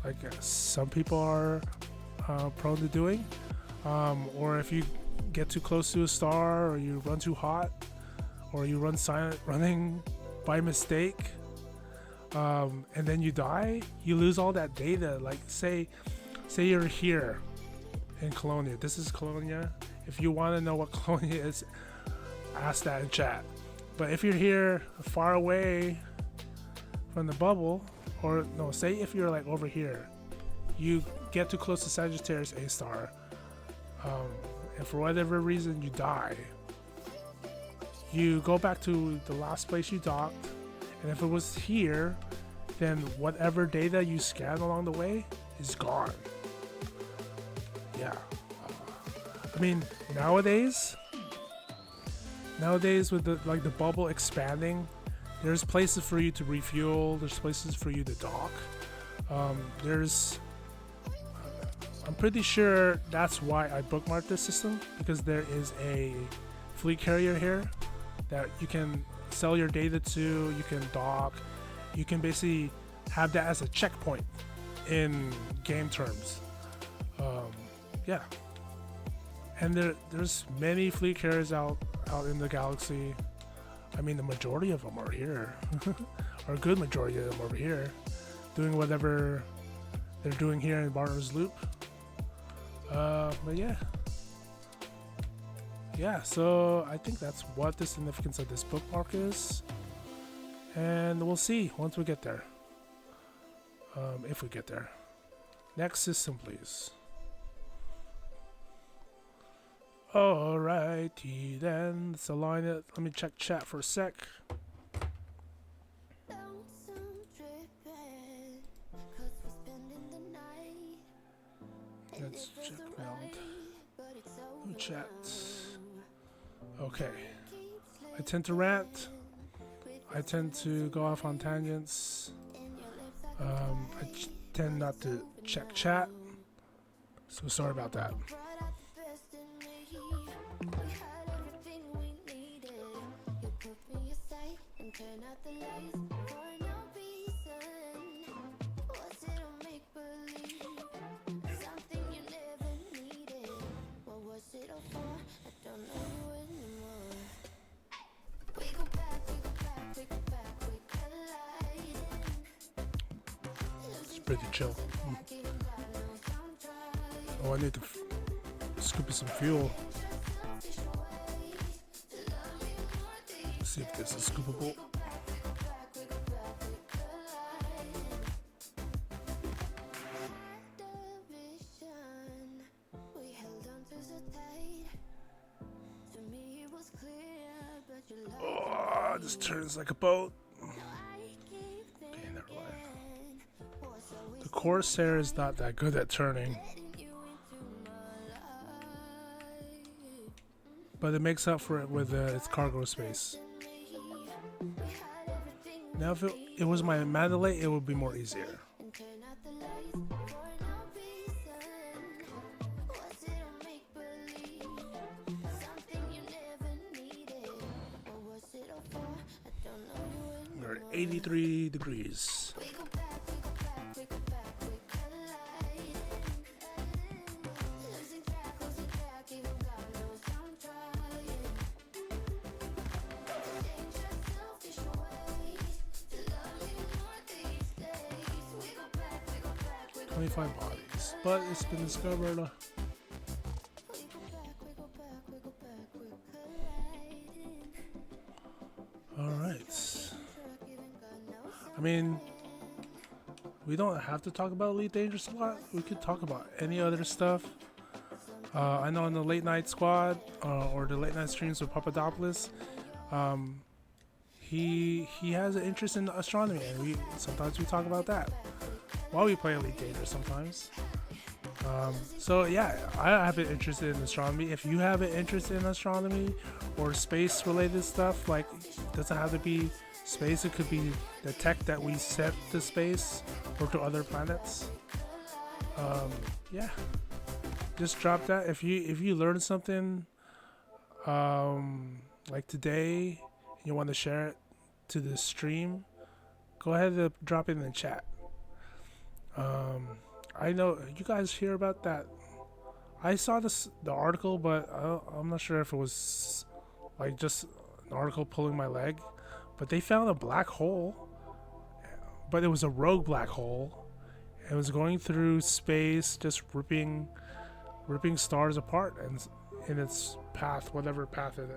like some people are prone to doing, or if you get too close to a star, or you run too hot, or you run silent running by mistake, and then you die, you lose all that data. Like say you're here in Colonia. This is Colonia. If you want to know what Colonia is, ask that in chat. But if you're here far away from the bubble, or no, say if you're like over here, you get too close to Sagittarius A star, and for whatever reason you die, you go back to the last place you docked, and if it was here, then whatever data you scanned along the way is gone. Yeah. I mean, nowadays with the bubble expanding, there's places for you to refuel, there's places for you to dock. I'm pretty sure that's why I bookmarked this system, because there is a fleet carrier here that you can sell your data to, you can dock, you can basically have that as a checkpoint in game terms. Yeah. And there's many fleet carriers out in the galaxy. I mean, the majority of them are here, or a good majority of them over here, doing whatever they're doing here in Barnard's Loop. But yeah, so I think that's what the significance of this bookmark is, and we'll see once we get there, if we get there. Next system, please. Alrighty then, let's align it. Let me check chat for a sec. Let's check Meld. Chat. Okay. I tend to rant. I tend to go off on tangents. I tend not to check chat. So sorry about that. Pretty chill. Oh, I need to scoop some fuel. Let's see if this is scoopable. Oh, this turns like a boat. Okay, never mind. The Corsair is not that good at turning, but it makes up for it with its cargo space. Now if it was my Mandalay, it would be more easier. We're at 83 degrees. 25 bodies, but it's been discovered. Alright. I mean, we don't have to talk about Elite Danger Squad. We could talk about any other stuff. I know in the late night squad, or the late night streams with Papadopoulos, he has an interest in astronomy, and sometimes we talk about that while we play Elite Danger sometimes. So yeah, I have an interest in astronomy. If you have an interest in astronomy or space related stuff, like it doesn't have to be space, it could be the tech that we sent to space or to other planets. Yeah, just drop that. If you learn something like today and you want to share it to the stream, go ahead and drop it in the chat. I know you guys hear about that. I saw the article, but I'm not sure if it was like just an article pulling my leg. But they found a black hole but it was a rogue black hole. It was going through space, just ripping stars apart, and in its path, whatever path it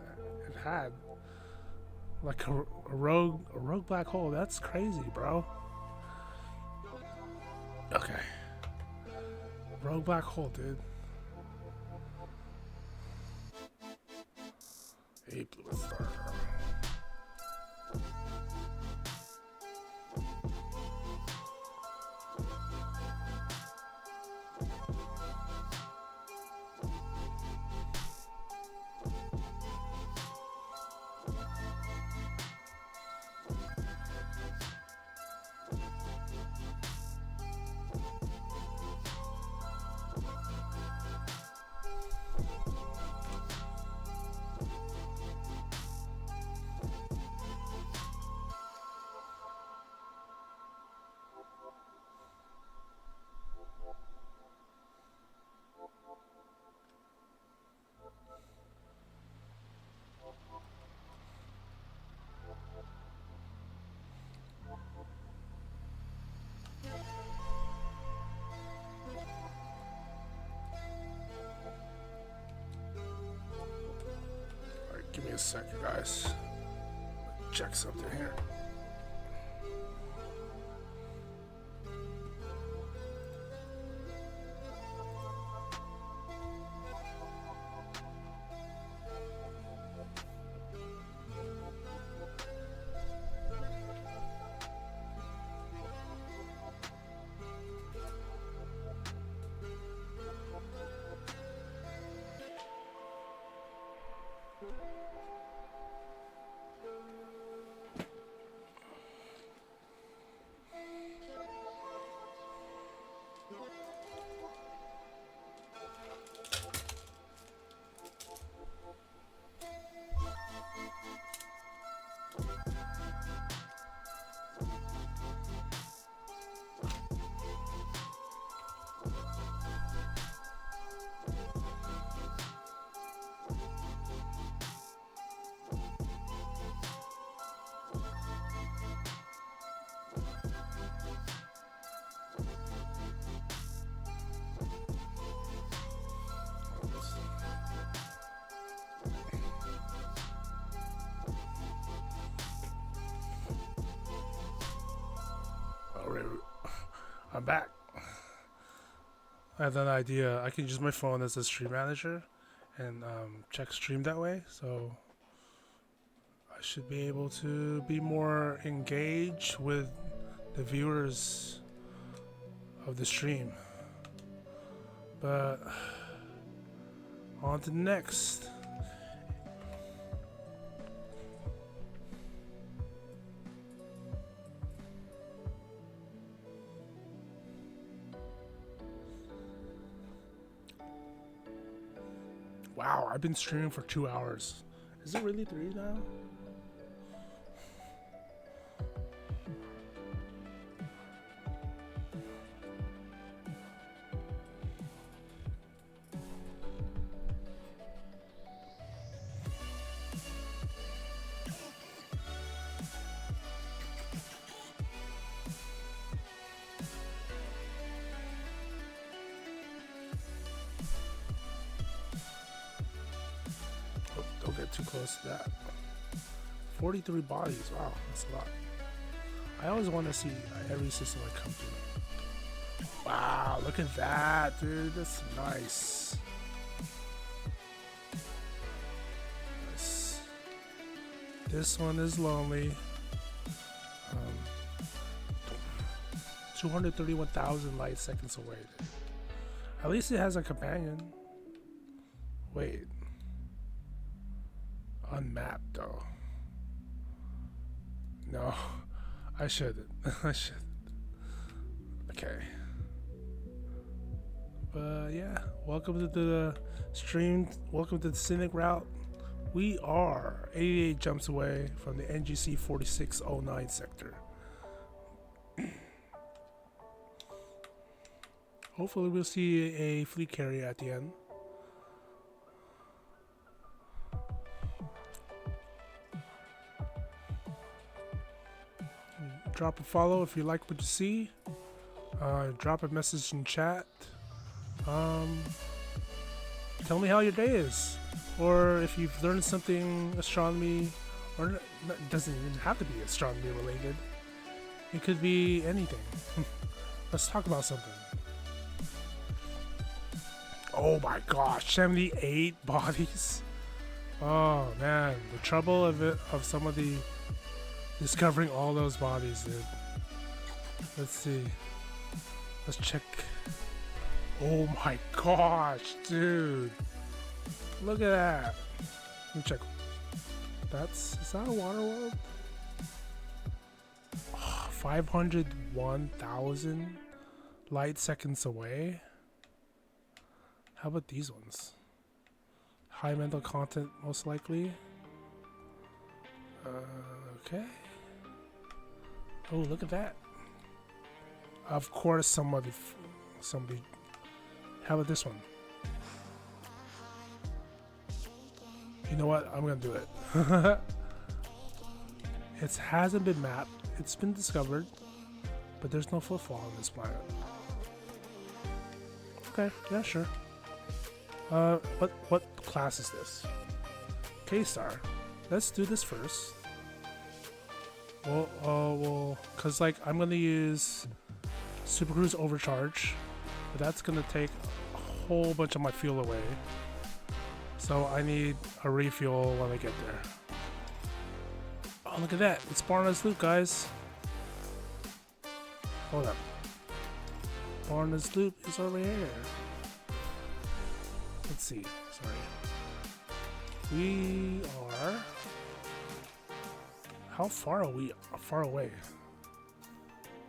had, like a rogue black hole. That's crazy, bro. Okay, rogue black hole, dude. A blue star. Give me a second, guys. Check something here. I'm back. I had an idea. I can use my phone as a stream manager and check stream that way. So I should be able to be more engaged with the viewers of the stream. But on to the next. Wow, I've been streaming for 2 hours. Is it really 3 now? Don't get too close to that. 43 bodies, wow, that's a lot. I always want to see every system I come to. Wow, look at that, dude, that's nice. This one is lonely. 231,000 light seconds away. At least it has a companion. Wait. Unmapped though. No, I shouldn't. I shouldn't. Okay. But yeah, welcome to the stream. Welcome to the Scenic Route. We are 88 jumps away from the NGC 4609 sector. Hopefully we'll see a fleet carrier at the end. Drop a follow if you like what you see. Drop a message in chat. Tell me how your day is, or if you've learned something astronomy, or it doesn't even have to be astronomy related. It could be anything. Let's talk about something. Oh my gosh, 78 bodies. Oh man, the trouble of somebody discovering all those bodies, dude. Let's see. Let's check. Oh my gosh, dude. Look at that. Let me check. Is that a water world? Oh, 501,000 light seconds away. How about these ones? High mental content, most likely. Okay. Oh, look at that. Of course, somebody. How about this one? You know what? I'm gonna do it. It hasn't been mapped. It's been discovered, but there's no footfall on this planet. Okay, yeah, sure. What class is this? K-Star. Let's do this first. Well, cause like I'm gonna use Super Cruise Overcharge, but that's gonna take a whole bunch of my fuel away. So I need a refuel when I get there. Oh, look at that! It's Barnard's Loop, guys. Hold up. Barnard's Loop is over here. Let's see. Sorry. We are. How far are we? Far away.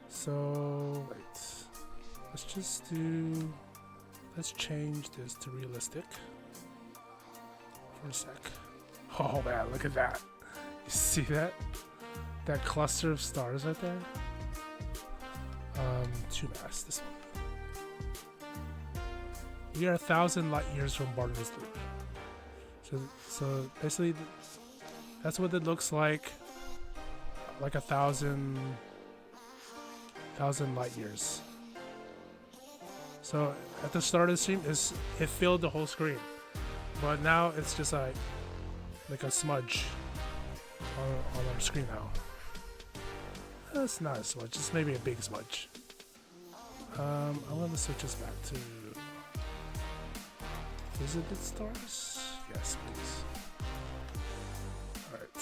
So wait. Let's just do. Let's change this to realistic for a sec. Oh man, look at that! You see that? That cluster of stars right there. 2 mass. This one. We are 1,000 light years from Barnard's Loop. So basically, that's what it looks like 1,000 light years. So at the start of the stream, it filled the whole screen, but now it's just like a smudge on our screen now. That's not a smudge. It's maybe a big smudge. I'm gonna switch this back to visited stars. Yes, please. Alright.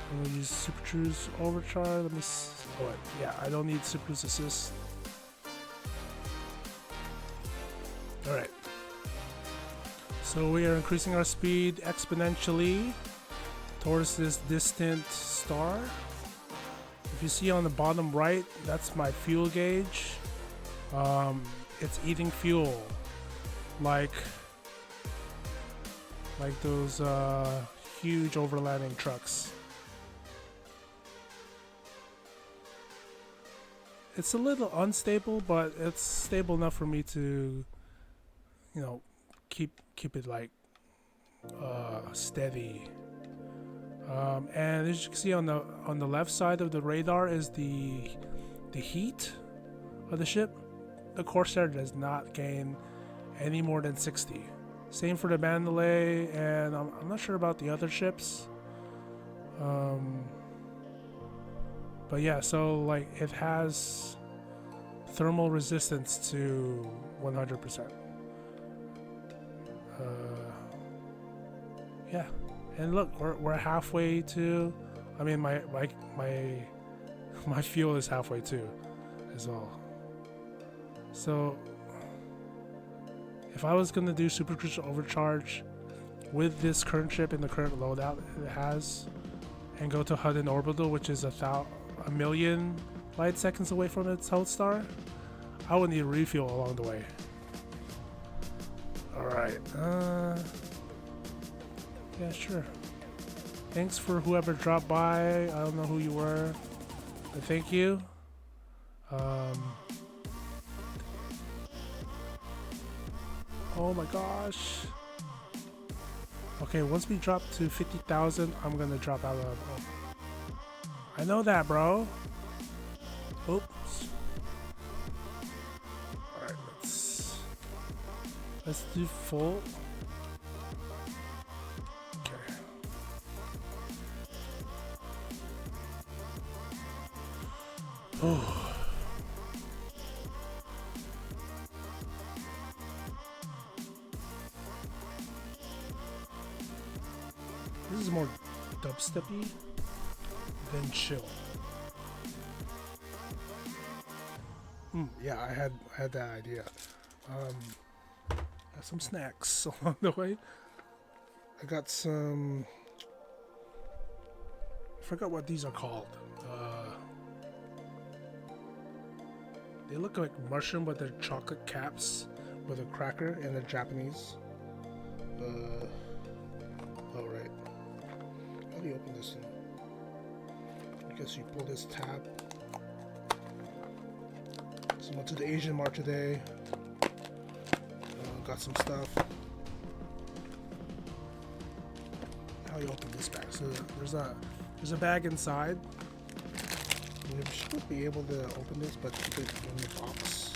I'm gonna use Super Cruise Overcharge. Let me oh wait, yeah, I don't need Super Cruise Assist. Alright. So we are increasing our speed exponentially towards this distant star. If you see on the bottom right, that's my fuel gauge. It's eating fuel like those huge overlanding trucks. It's a little unstable, but it's stable enough for me to, you know, keep it like steady. And as you can see on the left side of the radar is the heat of the ship. The Corsair does not gain any more than 60. Same for the Mandalay, and I'm not sure about the other ships. But yeah, so like it has thermal resistance to 100%. Yeah, and look, we're halfway to. I mean, my fuel is halfway too, as well. So if I was gonna do Super Cruise Overcharge with this current ship and the current loadout it has, and go to Hutton Orbital, which is a million light seconds away from its host star, I would need a refuel along the way. Alright, yeah, sure. Thanks for whoever dropped by. I don't know who you were, but thank you. Oh my gosh. Okay, once we drop to 50,000, I'm gonna drop out of. I know that, bro. Oops. Alright, let's do full. Okay. Oh. This is more dubsteppy than chill. Yeah, I had that idea. Got some snacks along the way. I got some. I forgot what these are called. They look like mushroom, but they're chocolate caps with a cracker, and they're Japanese. Oh right. How do you open this thing? I guess you pull this tab. So I went to the Asian Mart today. Got some stuff. How do you open this bag? So there's a bag inside. You should be able to open this, but keep it in the box.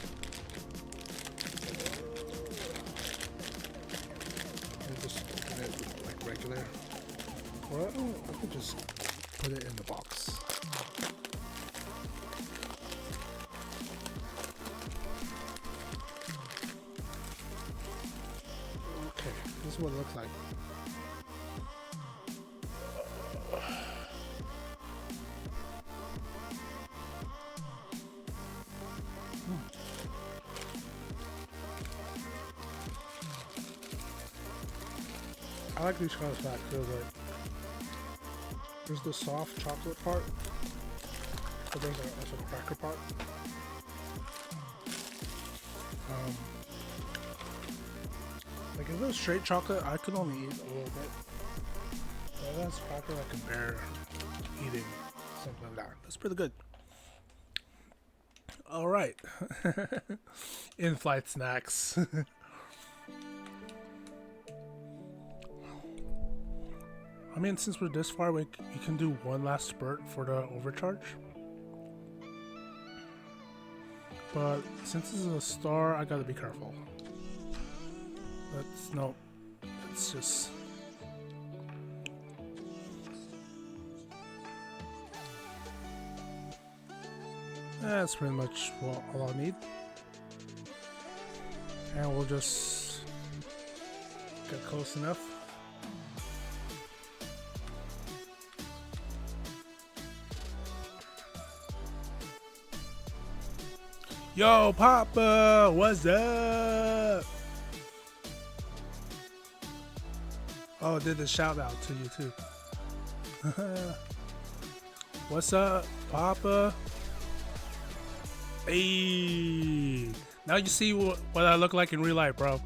And just open it like regular. Or I could just put it in the box. Okay, this is what it looks like. I like these kind of snacks because like there's the soft chocolate part, but there's also a cracker part. Like if it was straight chocolate, I could only eat a little bit. But if that's cracker, I can bear eating something like that. That's pretty good. All right, in-flight snacks. I mean, since we're this far, we can do one last spurt for the overcharge. But since this is a star, I gotta be careful. Let's just... That's pretty much all I need. And we'll just get close enough. Yo, Papa, what's up? Oh, did the shout out to you too. What's up, Papa? Hey, now you see what I look like in real life, bro.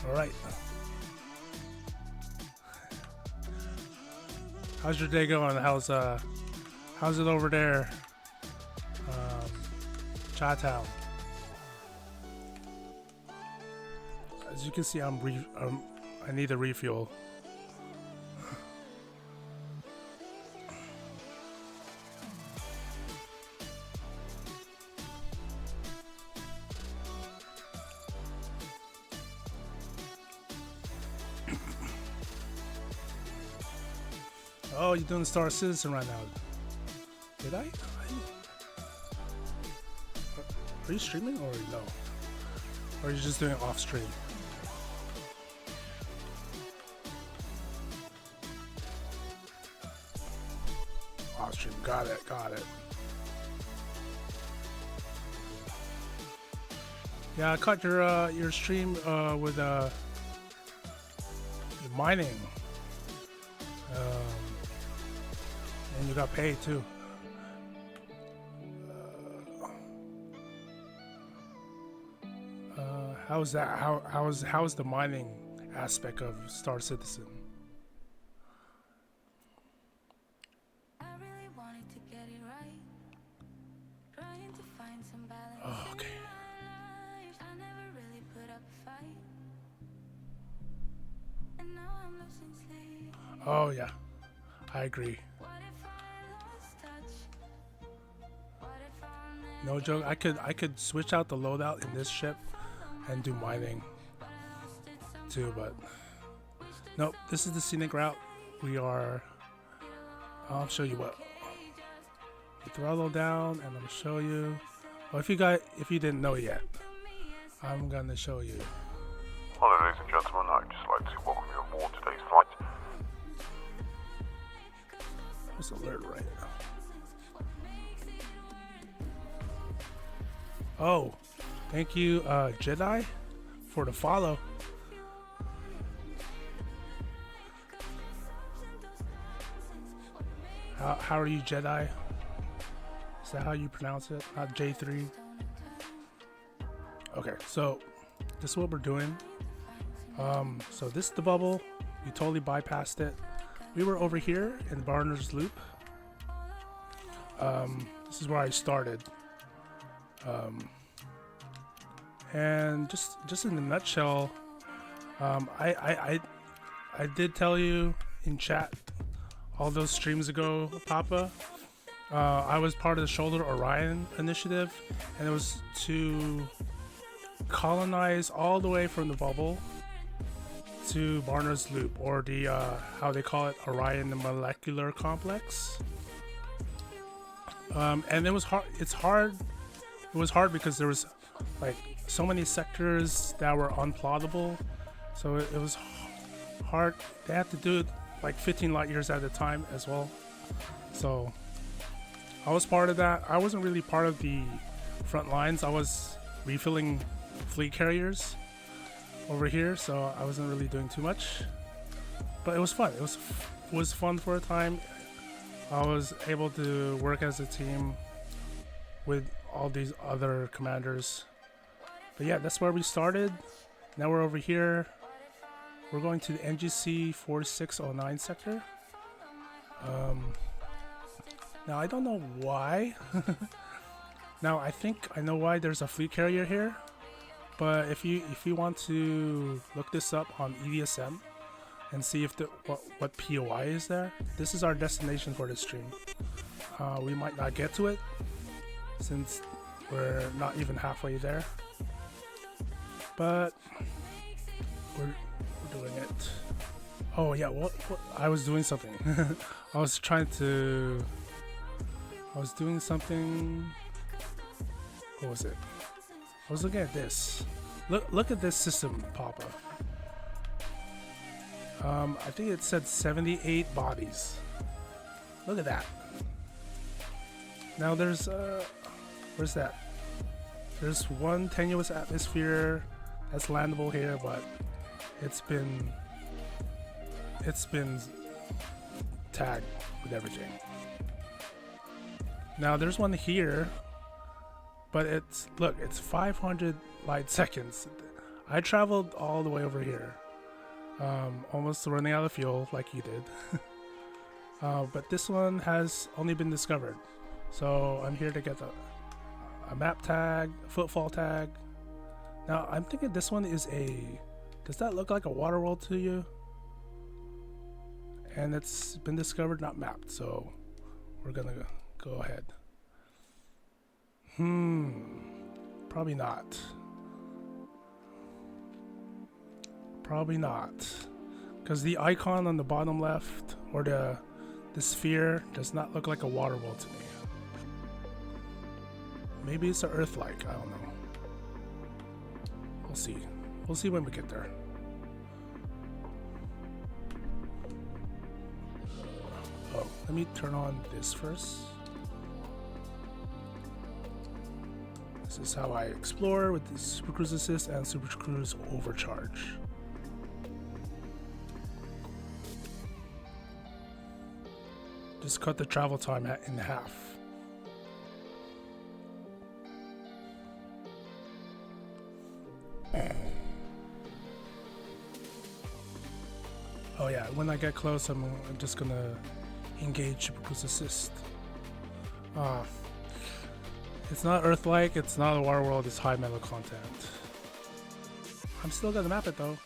All right. How's your day going? How's it over there? Chi-town. As you can see, I need a refuel. Oh, you're doing Star Citizen right now. Did I? Are you streaming or no? Or are you just doing it off stream? Off stream, got it. Yeah, I caught your stream with mining. And you got paid too. How's that? How's the mining aspect of Star Citizen? Oh, okay. Oh yeah. I agree. No joke. I could switch out the loadout in this ship and do mining too, but nope. This is the Scenic Route. We are. I'll show you what. You throttle down, and I'm gonna show you. Well, if you didn't know yet, I'm gonna show you. Hello, ladies and gentlemen. I'd just like to welcome you aboard today's flight. What's alert right now? Oh, thank you, Jedi, for the follow. How are you, Jedi? Is that how you pronounce it? Not J3? Okay, so this is what we're doing. So this is the bubble. You totally bypassed it. We were over here in Barnard's loop. This is where I started. And just in a nutshell, I did tell you in chat all those streams ago, Papa. I was part of the Shoulder Orion initiative, and it was to colonize all the way from the bubble to Barnard's loop, or the how they call it, Orion molecular complex. And it was hard. It was hard because there was like so many sectors that were unplottable, so it was hard. They had to do it like 15 light years at a time as well. So I was part of that. I wasn't really part of the front lines. I was refilling fleet carriers over here, so I wasn't really doing too much. But it was fun. It was fun for a time. I was able to work as a team with all these other commanders. But yeah, that's where we started. Now we're over here. We're going to the NGC 4609 sector. Now I don't know why. Now I think I know why there's a fleet carrier here. But if you want to look this up on EDSM and see if what POI is there, this is our destination for this stream. We might not get to it since we're not even halfway there, but we're doing it. Oh yeah, what I was doing something. I was doing something. What was it? I was looking at this. Look at this system, Papa. I think it said 78 bodies. Look at that. Now there's where's that? There's one tenuous atmosphere that's landable here, but it's been tagged with everything. Now there's one here, but it's 500 light seconds. I traveled all the way over here, almost running out of fuel like you did. But this one has only been discovered, so I'm here to get a map tag, a footfall tag. Now I'm thinking this one is does that look like a water world to you? And it's been discovered, not mapped, so we're gonna go ahead. Probably not. Probably not, because the icon on the bottom left, or the sphere, does not look like a water world to me. Maybe it's an Earth-like. I don't know. We'll see. We'll see when we get there. Oh, let me turn on this first. This is how I explore with the Super Cruise Assist and Super Cruise Overcharge. Just cut the travel time in half. Oh yeah, when I get close, I'm just gonna engage Super Cruise Assist. It's not Earth-like, it's not a water world, it's high metal content. I'm still gonna map it though.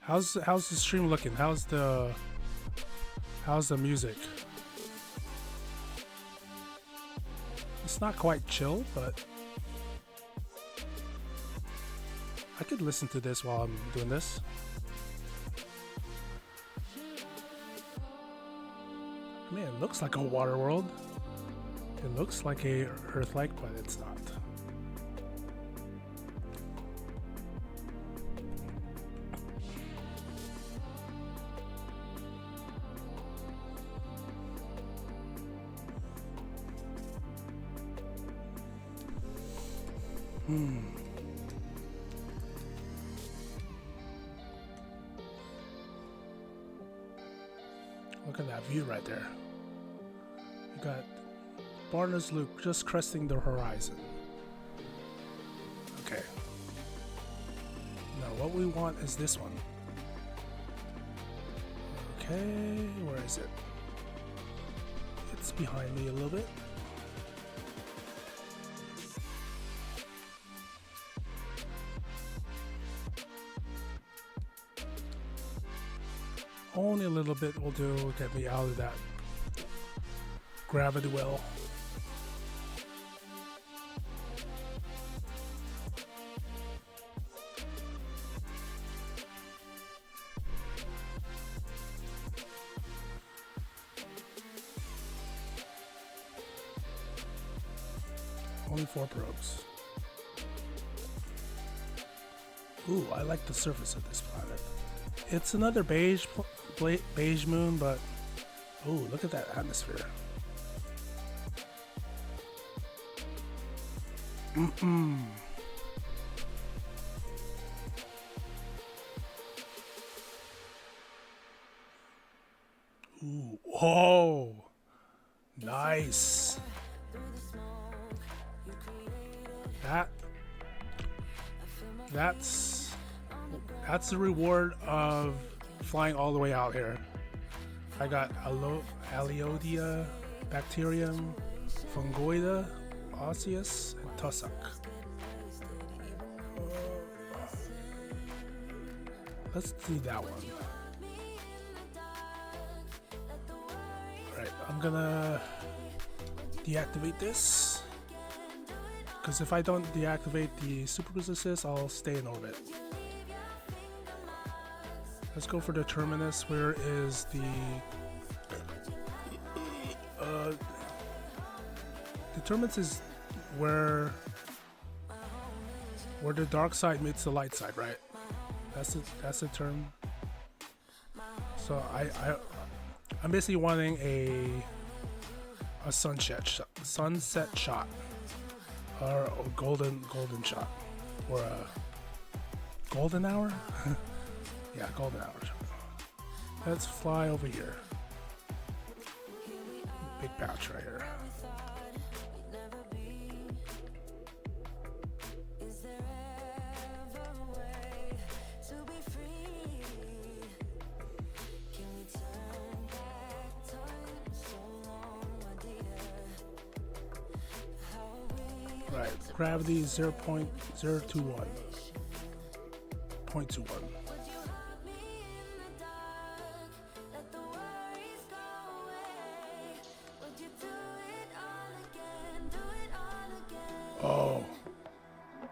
How's the stream looking? How's the music? It's not quite chill, but I could listen to this while I'm doing this. Man, it looks like a water world. It looks like a Earth-like, but it's not. Look at that view right there. You got Barnard's Loop just cresting the horizon. Okay. Now what we want is this one. Okay, where is it? It's behind me a little bit. Only a little bit will do, get me out of that gravity well. Only 4 probes. Ooh, I like the surface of this planet. It's another beige moon, but ooh, look at that atmosphere. Ooh, whoa, nice. That's the reward of flying all the way out here. I got Aliodia, Bacterium, Fungoida, Osseous, and Tussock. Let's do that one. Alright, I'm gonna deactivate this, because if I don't deactivate the super cruise assist, I'll stay in orbit. Let's go for the terminus. Where is the terminus is where the dark side meets the light side, right? That's the term. So I'm basically wanting a sunset shot, or a golden shot, or a golden hour. Yeah, golden hour. Let's fly over here. Big patch right here. Right, gravity 0.021. 0.21. Oh,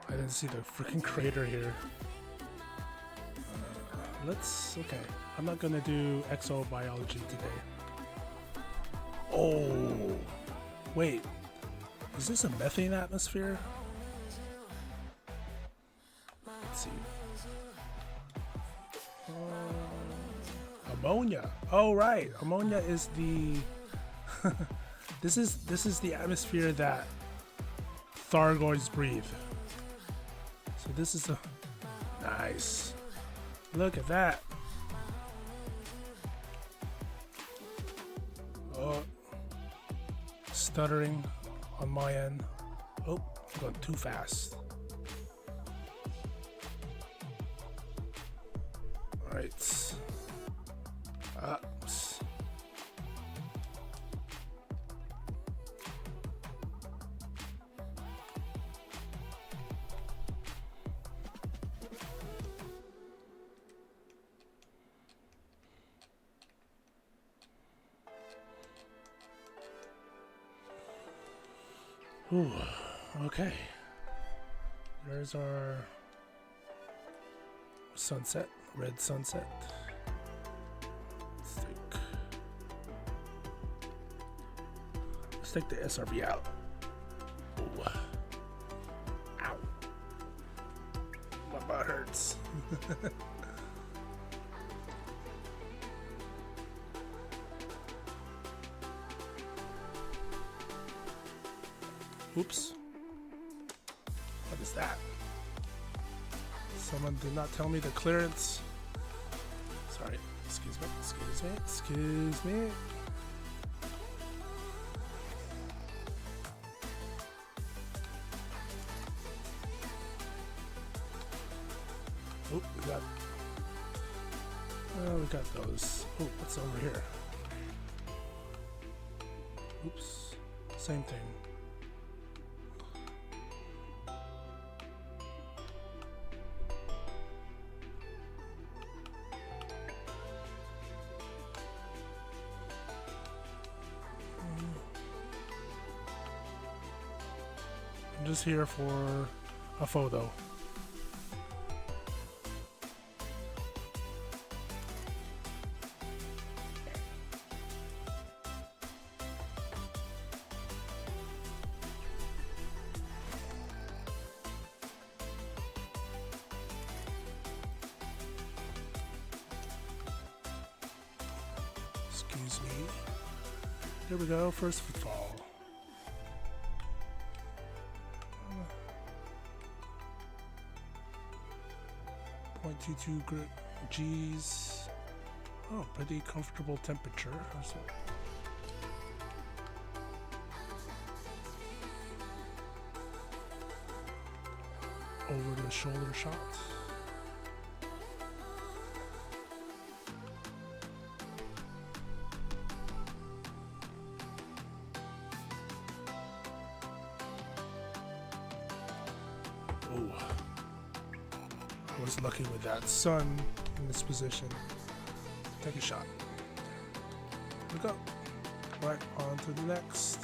I didn't see the freaking crater here. Okay, I'm not gonna do exobiology today. Oh, wait, is this a methane atmosphere? Let's see. Ammonia. Oh, right, ammonia is the this is the atmosphere that Thargoids breathe. So this is a nice. Look at that. Oh, stuttering on my end. Oh, I'm going too fast. All right. Ooh, okay. There's our sunset, red sunset. Let's take the SRV out. Ooh. Ow. My butt hurts. Oops. What is that? Someone did not tell me the clearance. Sorry. Excuse me. Excuse me. Excuse me. Oh, we got those. Oh, what's over here? Oops. Same thing. I'm just here for a photo. Excuse me. Here we go, first footfall. 0.22 G's. Oh, pretty comfortable temperature. Over the shoulder shot. Oh, I was lucky with that sun in this position. Take a shot. Here we go. Right, on to the next.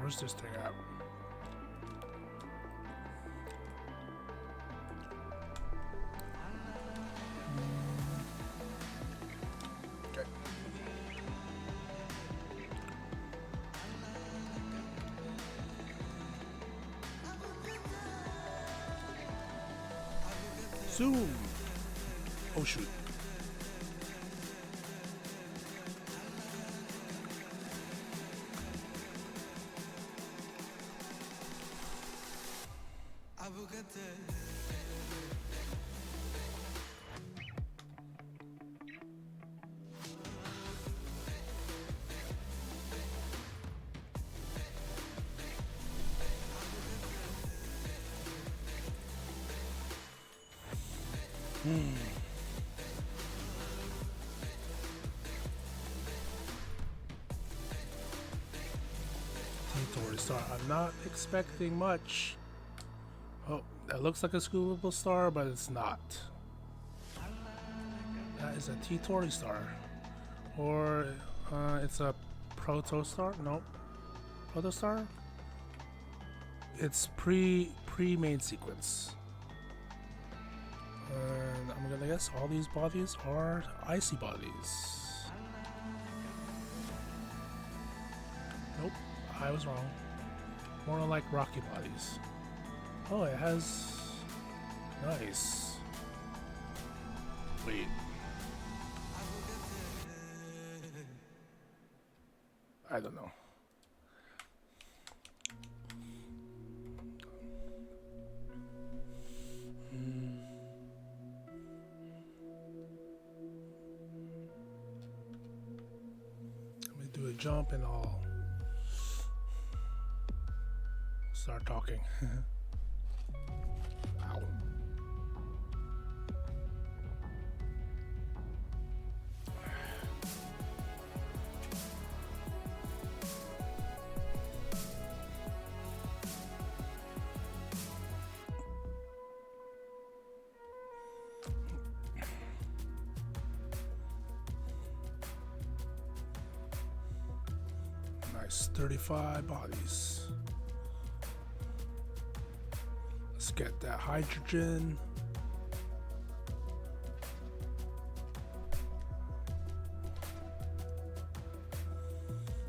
Where's this thing at? Okay. Zoom. Oh shoot. T-Tory star. I'm not expecting much. Oh, that looks like a schoolable star, but it's not. That is a T-Tory star. Or it's a protostar. Nope. Protostar? It's pre-main sequence. And I'm gonna guess all these bodies are icy bodies. Nope, I was wrong. More like rocky bodies. Oh, it has... Nice. Wait. I don't know. Let me do a jump and I'll start talking. Ow. Nice, 35 bodies. Let's get that hydrogen.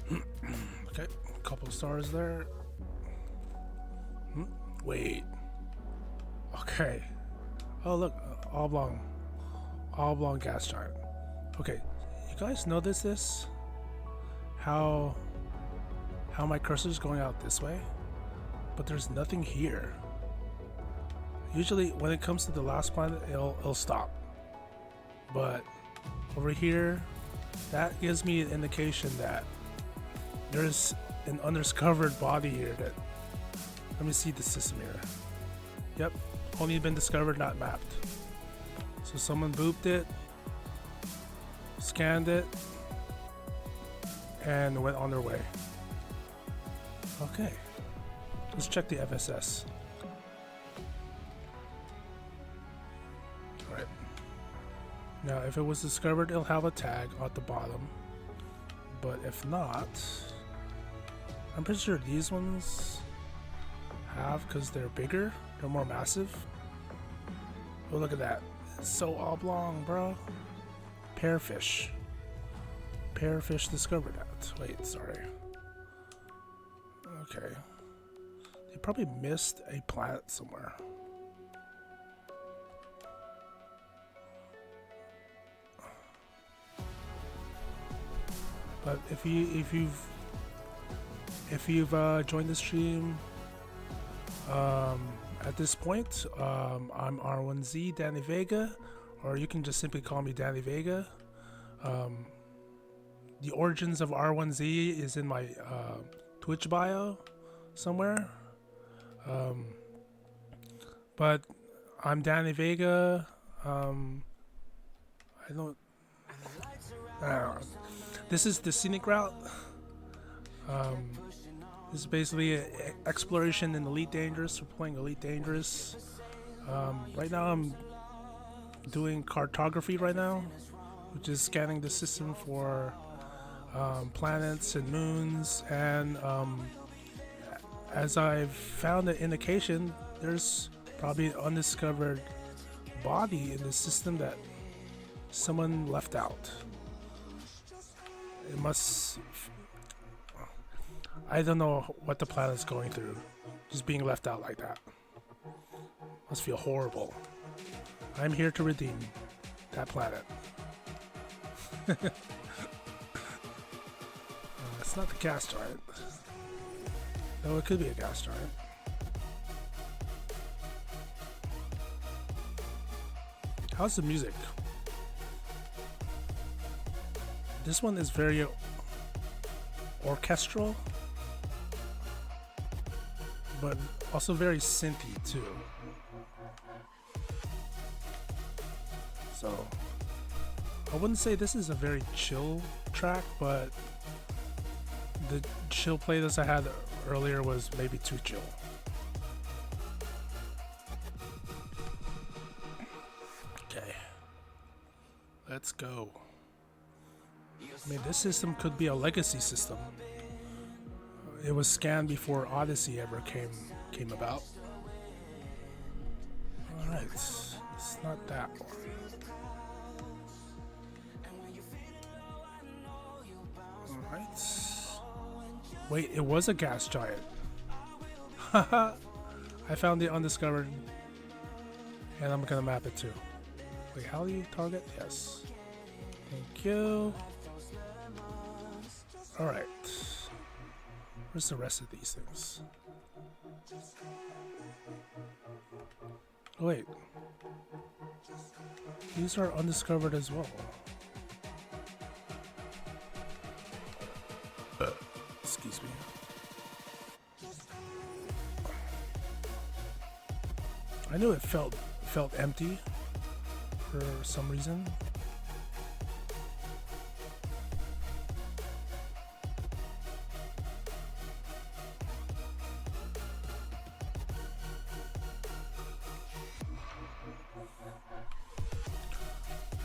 Okay, a couple stars there. Wait. Okay. Oh look, oblong gas giant. Okay, you guys notice this? How my cursor's going out this way, but there's nothing here. Usually when it comes to the last planet, it'll stop. But over here, that gives me an indication that there's an undiscovered body here that... Let me see the system here. Yep, only been discovered, not mapped. So someone booped it, scanned it, and went on their way. Okay, let's check the FSS. Alright. Now, if it was discovered, it'll have a tag at the bottom. But if not, I'm pretty sure these ones have, because they're bigger, they're more massive. Oh, look at that. It's so oblong, bro. Pearfish. Pearfish discovered that. Wait, sorry. Okay. They probably missed a planet somewhere. But if you've joined the stream at this point, I'm R1Z Danny Vega, or you can just simply call me Danny Vega. The origins of R1Z is in my Twitch bio somewhere. But I'm Danny Vega. I don't know. This is the Scenic Route. This is basically an exploration in Elite Dangerous. We're playing Elite Dangerous. Right now I'm doing cartography right now, which is scanning the system for planets and moons, and as I've found an indication, there's probably an undiscovered body in the system that someone left out. It must... I don't know what the planet's going through, just being left out like that. Must feel horrible. I'm here to redeem that planet. It's not the gas giant. No, it could be a gas giant. How's the music? This one is very orchestral, but also very synthy too. So I wouldn't say this is a very chill track, but the chill playlist I had earlier was maybe too chill. Okay, let's go. I mean, this system could be a legacy system. It was scanned before Odyssey ever came about. Alright, it's not that one. Alright. Wait, it was a gas giant. Haha. I found the undiscovered. And I'm gonna map it too. Wait, how do you target? Yes. Thank you. Alright. Where's the rest of these things? Oh, wait. These are undiscovered as well. Excuse me. I knew it felt empty for some reason.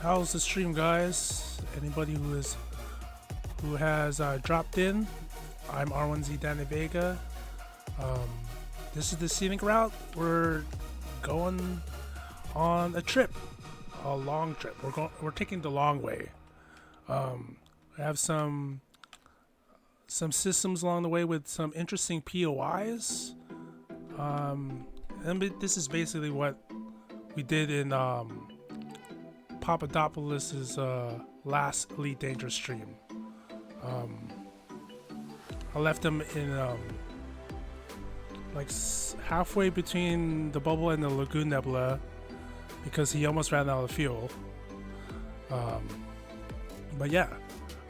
How's the stream, guys? Anybody who has dropped in? I'm R1Z Danny Vega. This is the Scenic Route. We're going on a trip, a long trip. We're taking the long way. We have some systems along the way with some interesting POIs. And this is basically what we did in Papadopoulos's last Elite Dangerous stream. I left him in like halfway between the bubble and the Lagoon Nebula because he almost ran out of fuel. But yeah,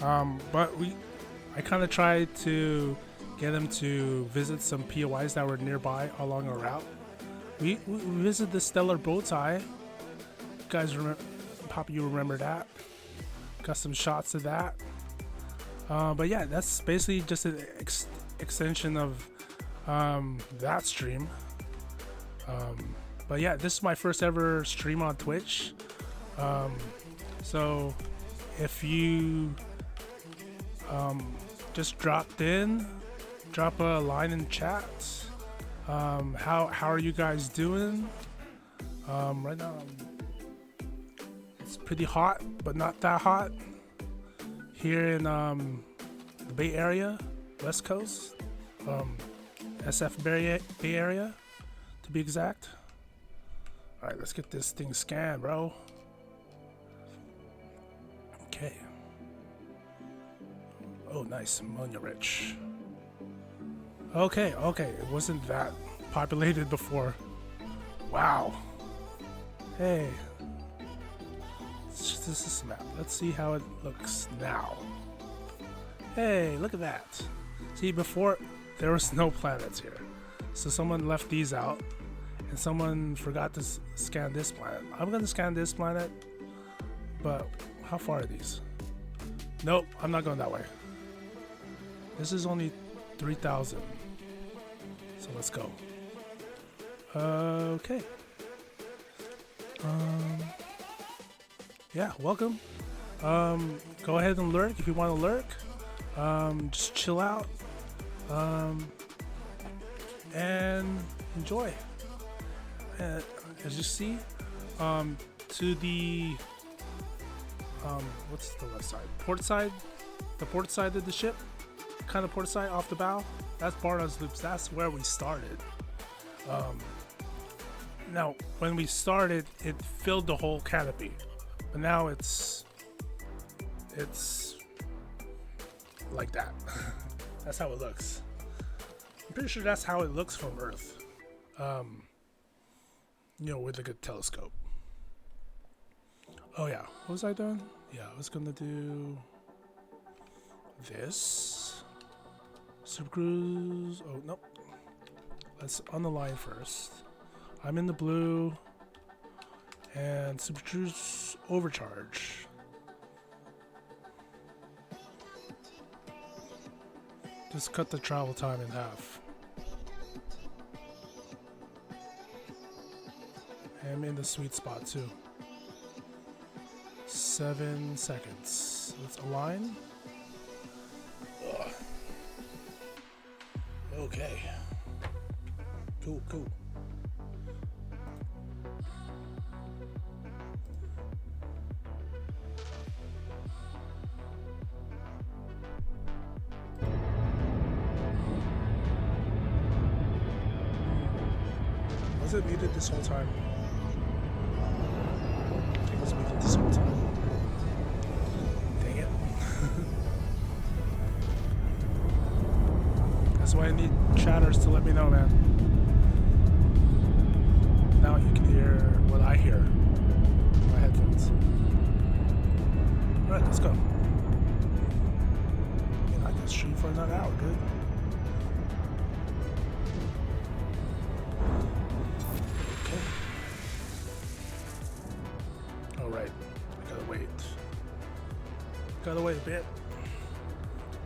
I kind of tried to get him to visit some POIs that were nearby along our route. We visited the Stellar Bowtie. You guys remember? Papa, you remember that? Got some shots of that. But yeah, that's basically just an extension of that stream. But yeah, this is my first ever stream on Twitch. So if you just dropped in, drop a line in chat. How are you guys doing? Right now it's pretty hot, but not that hot here in the Bay Area, West Coast, SF Bay Area to be exact. All right, let's get this thing scanned, bro. Okay. Oh, nice, ammonia rich. Okay, it wasn't that populated before. Wow. Hey. This is a map. Let's see how it looks now. Hey, look at that. See, before there was no planets here. So someone left these out and someone forgot to scan this planet. I'm gonna scan this planet, but how far are these? Nope, I'm not going that way. This is only 3,000. So let's go. Okay. Yeah, welcome. Go ahead and lurk if you want to lurk. Just chill out. And enjoy. As you see, to the what's the left side? Port side? The port side of the ship? Kind of port side off the bow? That's Barnard's loops. That's where we started. Now, when we started, it filled the whole canopy, but now it's like that. That's how it looks. I'm pretty sure that's how it looks from Earth. With a good telescope. Oh yeah, what was I doing? Yeah, I was gonna do this. Super Cruise. Oh nope. Let's on the line first. I'm in the blue, and Super Cruise overcharge. Just cut the travel time in half. I'm in the sweet spot too. 7 seconds. Let's align. Ugh. Okay. Cool. Was it muted this whole time? It was muted this whole time. Dang it. That's why I need chatters to let me know, man. Now you can hear what I hear in my headphones. Alright, let's go. I can shoot for another hour, dude. Gotta wait a bit.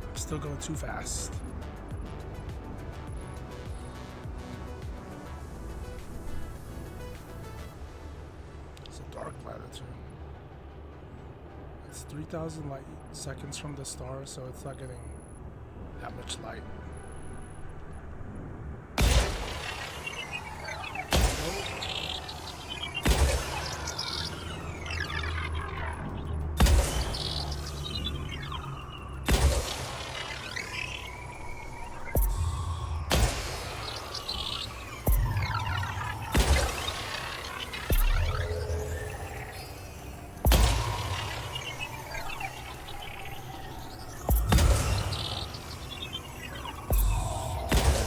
I'm still going too fast. It's a dark planet too. It's 3,000 light seconds from the star, so it's not getting that much light.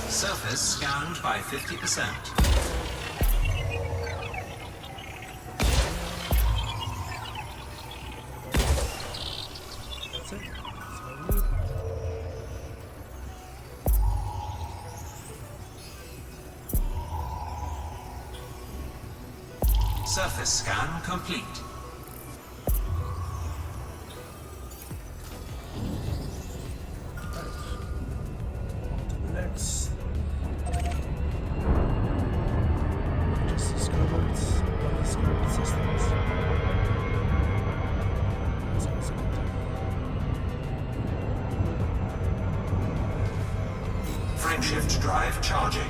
Surface scanned by 50%. That's it. Surface scan complete. Shift drive charging.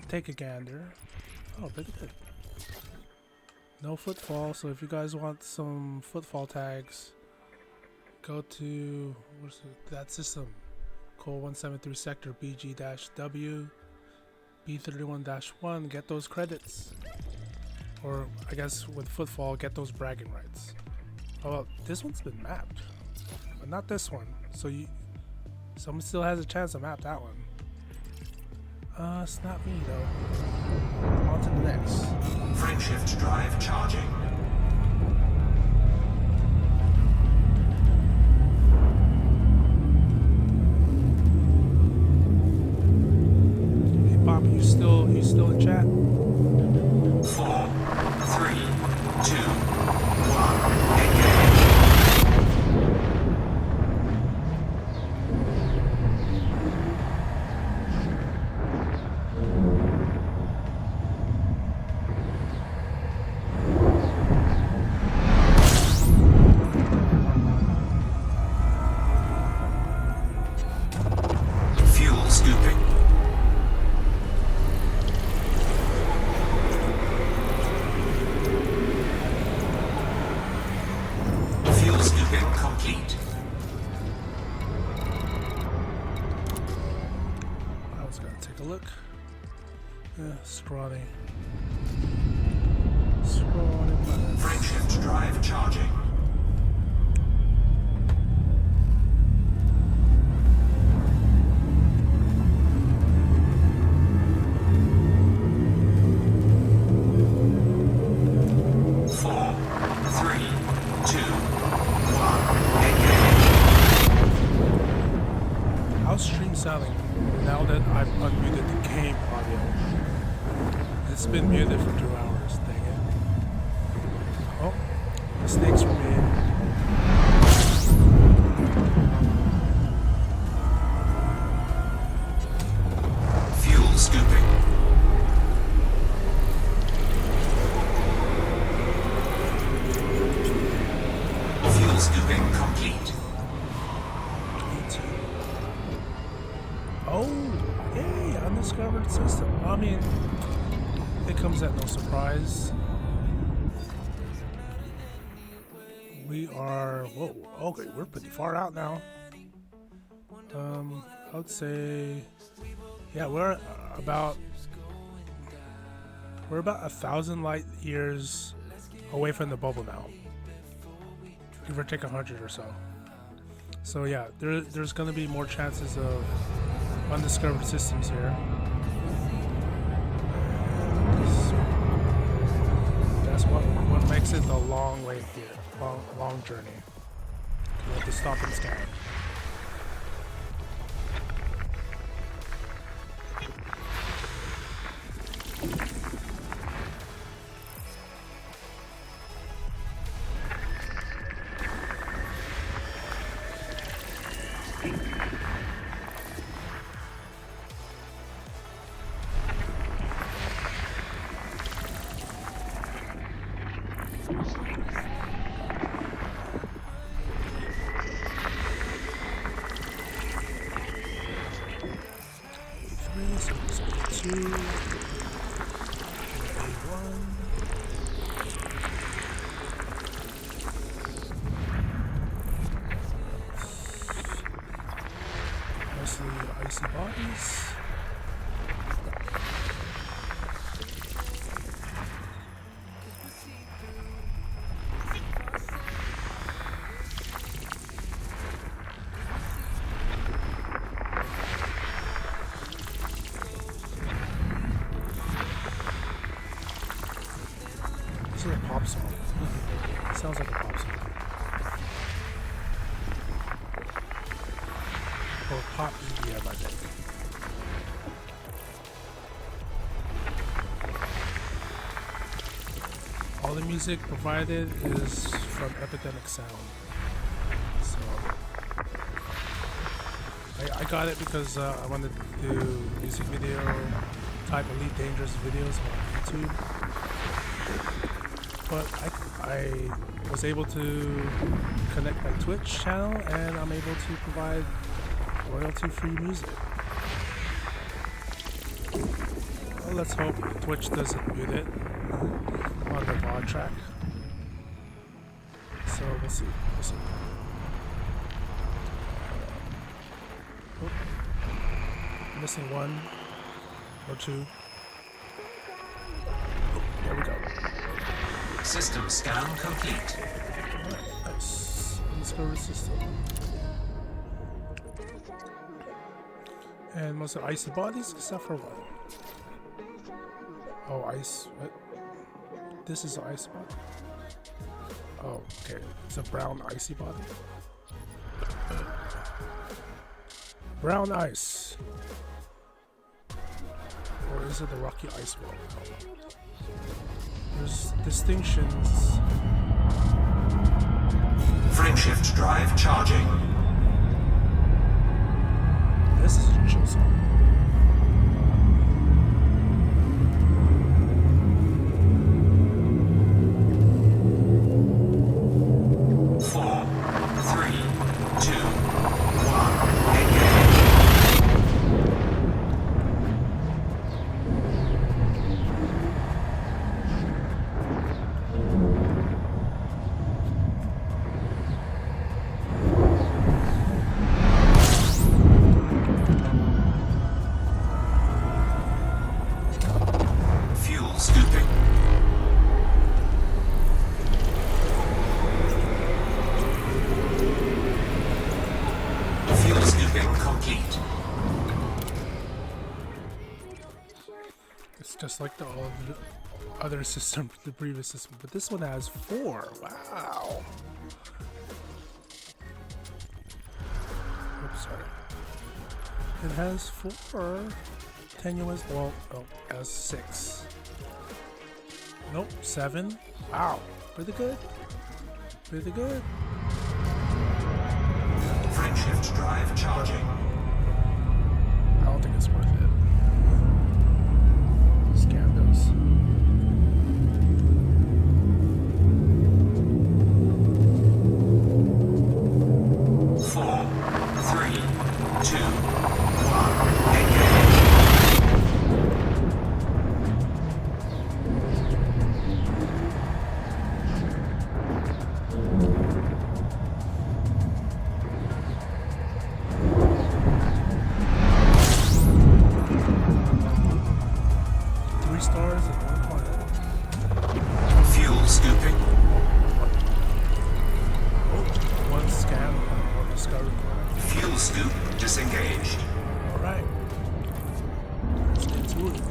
Take a gander. Oh, look at that. No footfall, so if you guys want some footfall tags, go to that system. Cole 173 sector BG-W B31-1, get those credits. Or I guess with footfall, get those bragging rights. Oh well, this one's been mapped. But not this one. So someone still has a chance to map that one. It's not me though. On to the next. Frameshift drive charging. Hey Bob, you still in chat? 4, 3, 2, 1, engage. Scrawny. Scrawny planets. Frameshift drive charging. Four, three, two, one, engage. How's stream sounding now that I've unmuted the game audio? It's been muted for 2 hours, dang it. Oh, mistakes were made. Fuel scooping. Fuel scooping complete. Oh, yay, undiscovered system. I mean, it comes at no surprise. We are, whoa, okay, we're pretty far out now. I would say, yeah, we're about 1,000 light years away from the bubble now. Give or take 100 or so. So yeah, there's gonna be more chances of undiscovered systems here. That's what makes it a long way here, long journey. You have to stop and scan. Icy bodies. This is a pop song. Sounds like a pop song. Or pop EDM, I think. All the music provided is from Epidemic Sound. So I got it because I wanted to do music video type Elite Dangerous videos on YouTube. But I was able to connect my Twitch channel and I'm able to provide royalty-free music. Well, let's hope Twitch doesn't mute it on the VOD track. So we'll see. We'll see. Oh, missing one or two. Oh, there we go. System scan complete. Alright, nice. Undiscovered system. And most of icy bodies except for one. Oh, ice. What? This is an ice body. Oh, okay. It's a brown icy body. Brown ice. Or is it the rocky ice wall? There's distinctions. Frameshift drive charging. This is a chill zone. Four, three, two, one, engage. complete. It's just like all the other system, the previous system, but this one has 4. Wow. Oops, sorry. It has 4 tenuous. Well, oh, it has 6. Nope, 7. Wow, pretty good. Pretty good. Frameshift drive charging. I don't think it's worth it. Scan those. Four, three, two, one. Engage. Stars and 1 planet. Fuel scooping. Oh, 1 scan or discovery planet. Fuel scoop disengaged. Alright. Let's get to it.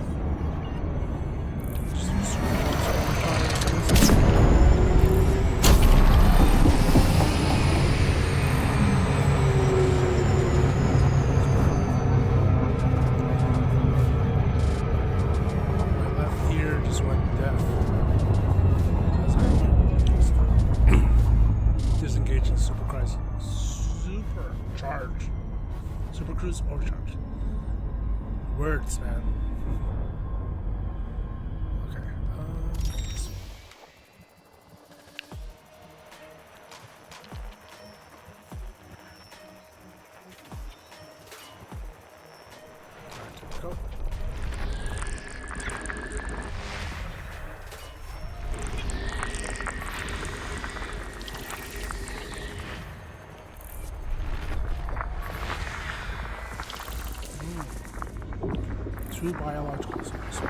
Super Cruise overcharge. Words, man. Okay. Go. Two biological cells.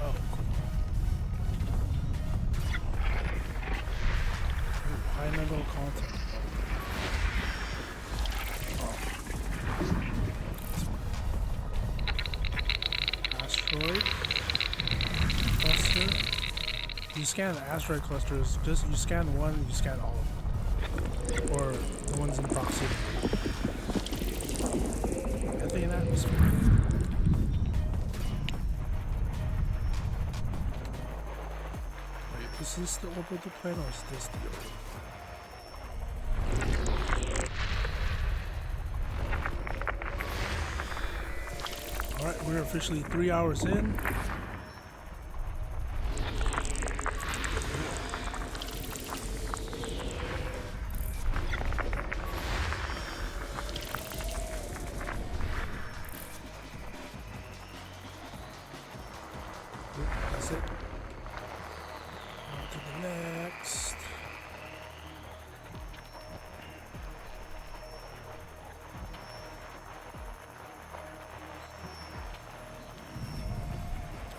Oh, cool. Ooh, high level content. Oh. Asteroid cluster. You scan the asteroid clusters, just you scan one, you scan all of them. Or the ones in proximity. In atmosphere. Wait, is this the orbital plane or is this the orbital? Alright, we're officially 3 hours in. That's it. On to the next.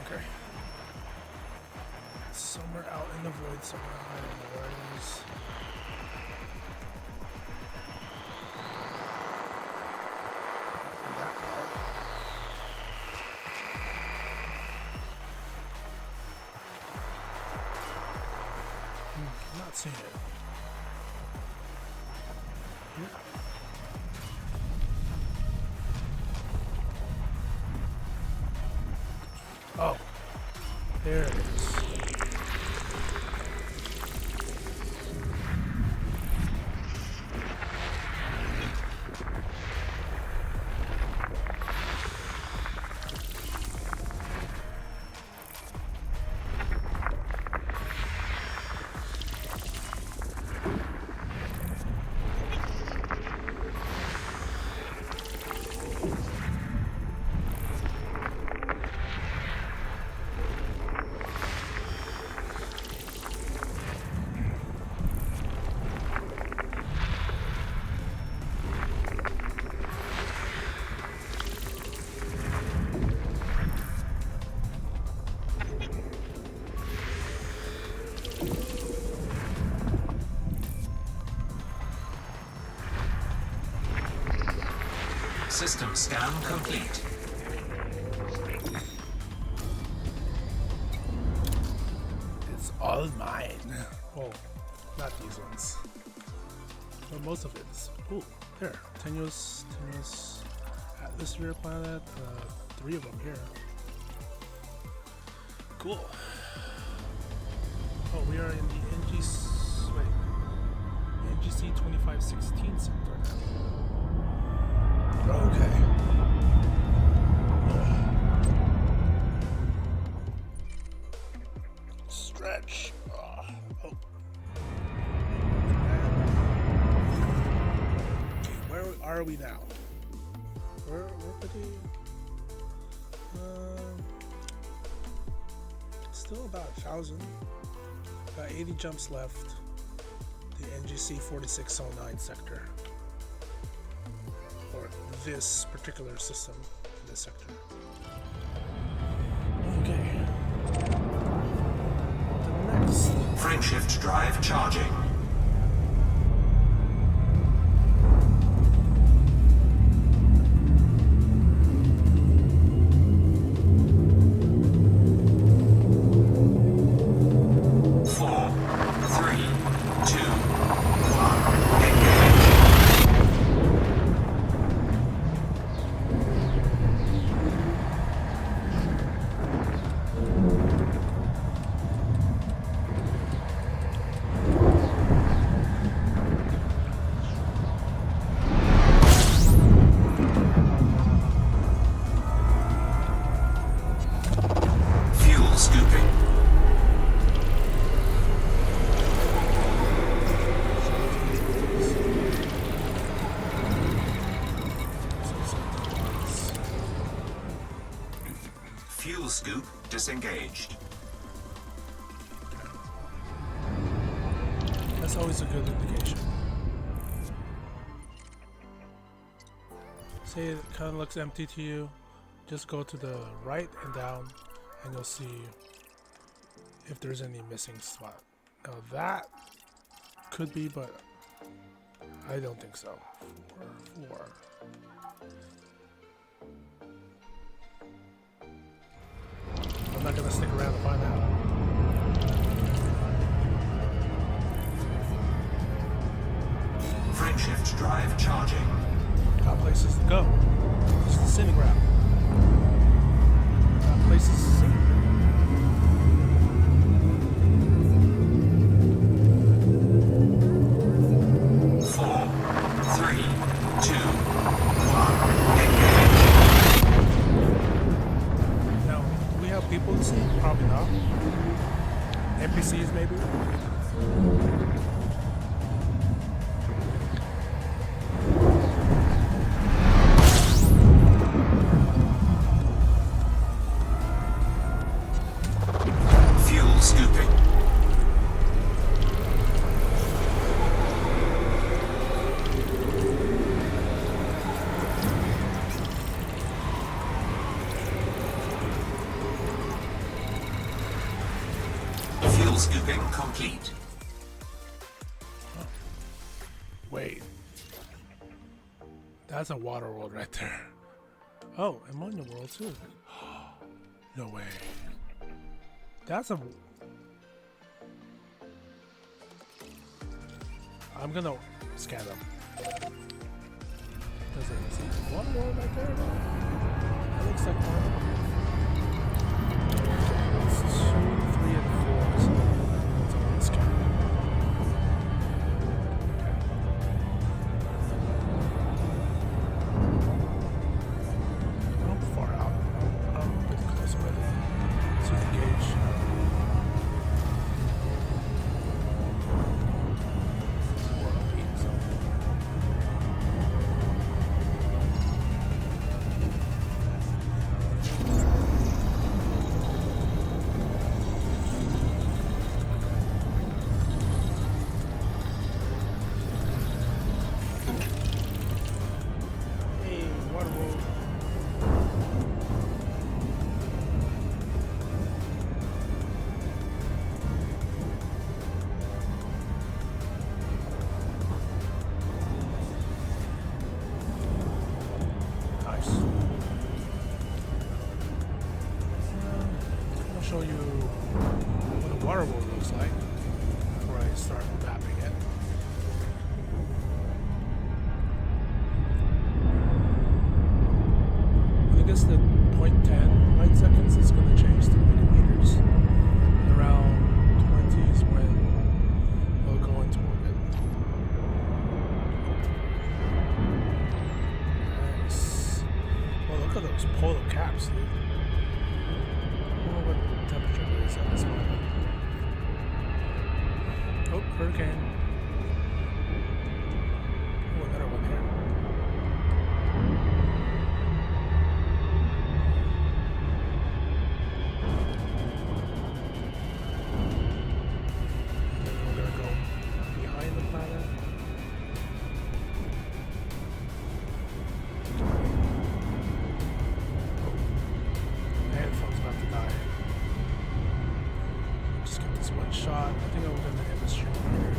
Okay. Somewhere out in the void somewhere. I don't know where it is. That part. Not seeing it. Yeah. Oh, there it is. System scan complete. It's all mine. Oh, not these ones. But most of it is. Ooh, here. Tenuous atmosphere planet. 3 of them here. Cool. Oh, we are in the NGC 2516 sector now. Okay. Stretch. Oh. Okay, where are we now? We're pretty. Still about 1,000. About 80 jumps left. The NGC 4609 sector. Or this particular system in this sector. Okay. The next. Frameshift drive charging. Scoop disengaged. That's always a good indication. Say it kind of looks empty to you, just go to the right and down and you'll see if there's any missing spot. Now that could be, but I don't think so. 4. I'm not gonna stick around to find out. Frameshift drive charging. Got places to go. This is the Scenic Route. Got places to see. People to see? Probably not. NPCs maybe? Fuel scooping. Scooping complete. Wait. That's a water world right there. Oh, ammonia world too. No way. That's a... I'm gonna scan them. Does it see one world right there? That looks like one. It's 2, 3, and 4. So that's all I'm scanning. I'm far out. I'm pretty close already to the gauge. absolute. I don't know what temperature it is at this moment. Oh, hurricane. Oh, another one here. We're gonna go behind the planet. My headphone's about to die. Just get this one shot. I think I'm gonna end the stream here.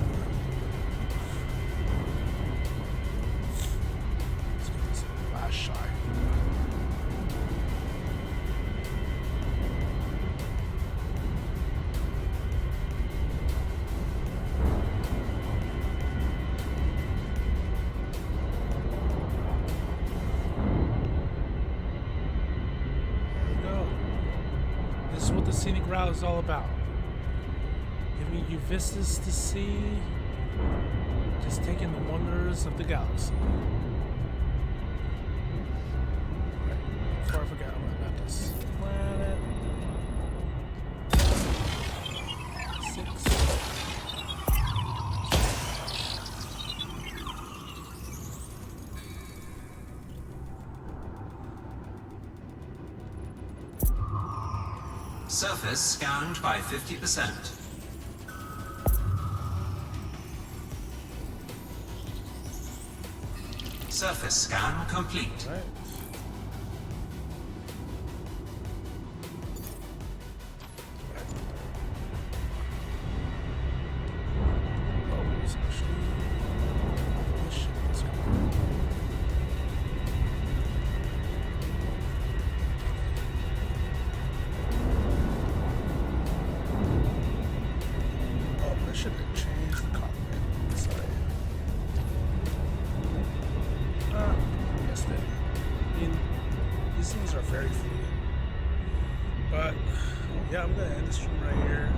Let's get this last shot. This is what the Scenic Route is all about. Giving you vistas to see, just taking the wonders of the galaxy. Right, before I forget, I'm gonna map this planet. 6. Surface scanned by 50%. Surface scan complete. Right. Oh, it's actually this ship is coming. Oh, I should have changed the cockpit. Sorry. Missed it. I mean, these things are very fluid. But yeah, I'm gonna end the stream right here.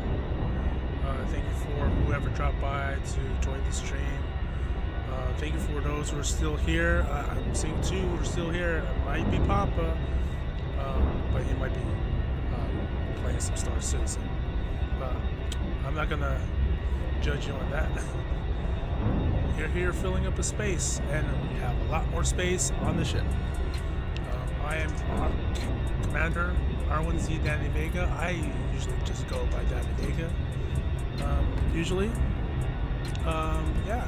Thank you for whoever dropped by to join the stream. Thank you for those who are still here. I'm seeing 2 who are still here. It might be Papa, but he might be playing some Star Citizen. But I'm not gonna judge you on that. You're here filling up a space, and we have a lot more space on the ship. I am Commander R1Z Danny Vega. I usually just go by Danny Vega. Usually. Yeah.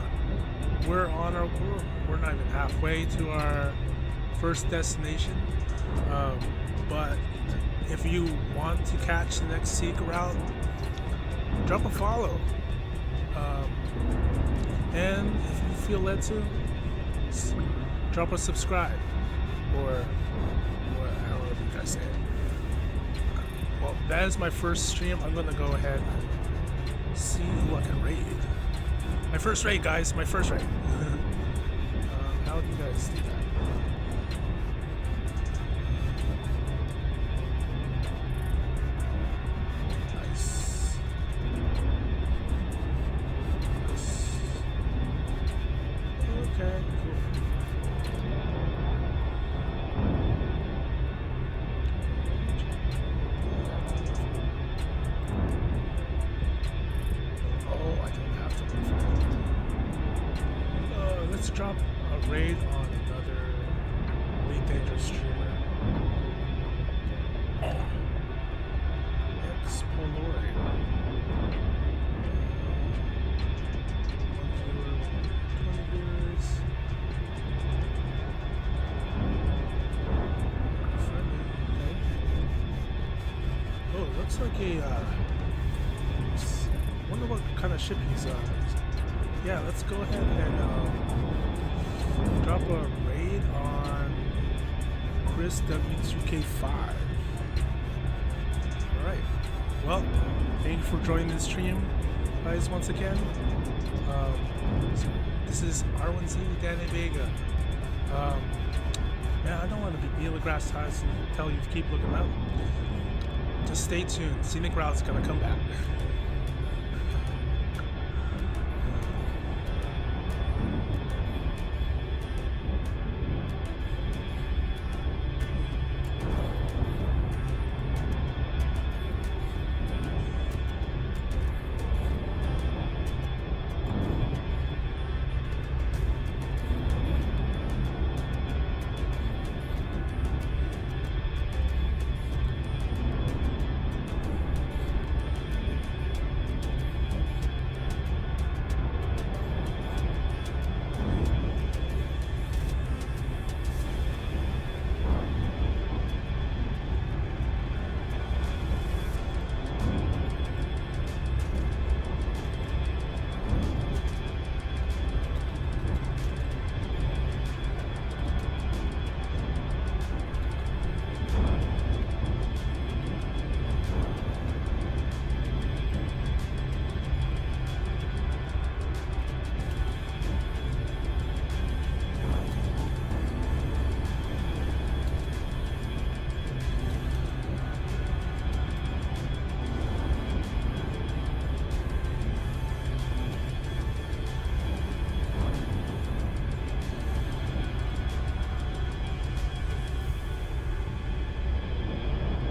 We're on our we're not even halfway to our first destination. But if you want to catch the next Scenic Route, drop a follow. And if you feel led to, drop a subscribe, or however you guys say it. Well, that is my first stream. I'm gonna go ahead and see who I can raid. My first raid, guys. My first raid. How do you guys do that? Okay, cool. Oh, I don't have to look for it. Let's drop a raid on another Elite Dangerous streamer. Explorer. Looks like a, wonder what kind of ship he's on. Yeah, let's go ahead and drop a raid on Chris W2K5. Alright, well, thank you for joining this stream, guys, once again. This is R1Z Danny Vega. Man, I don't want to be Neil deGrasse Tyson and tell you to keep looking up. Just stay tuned. Scenic Route's gonna come back.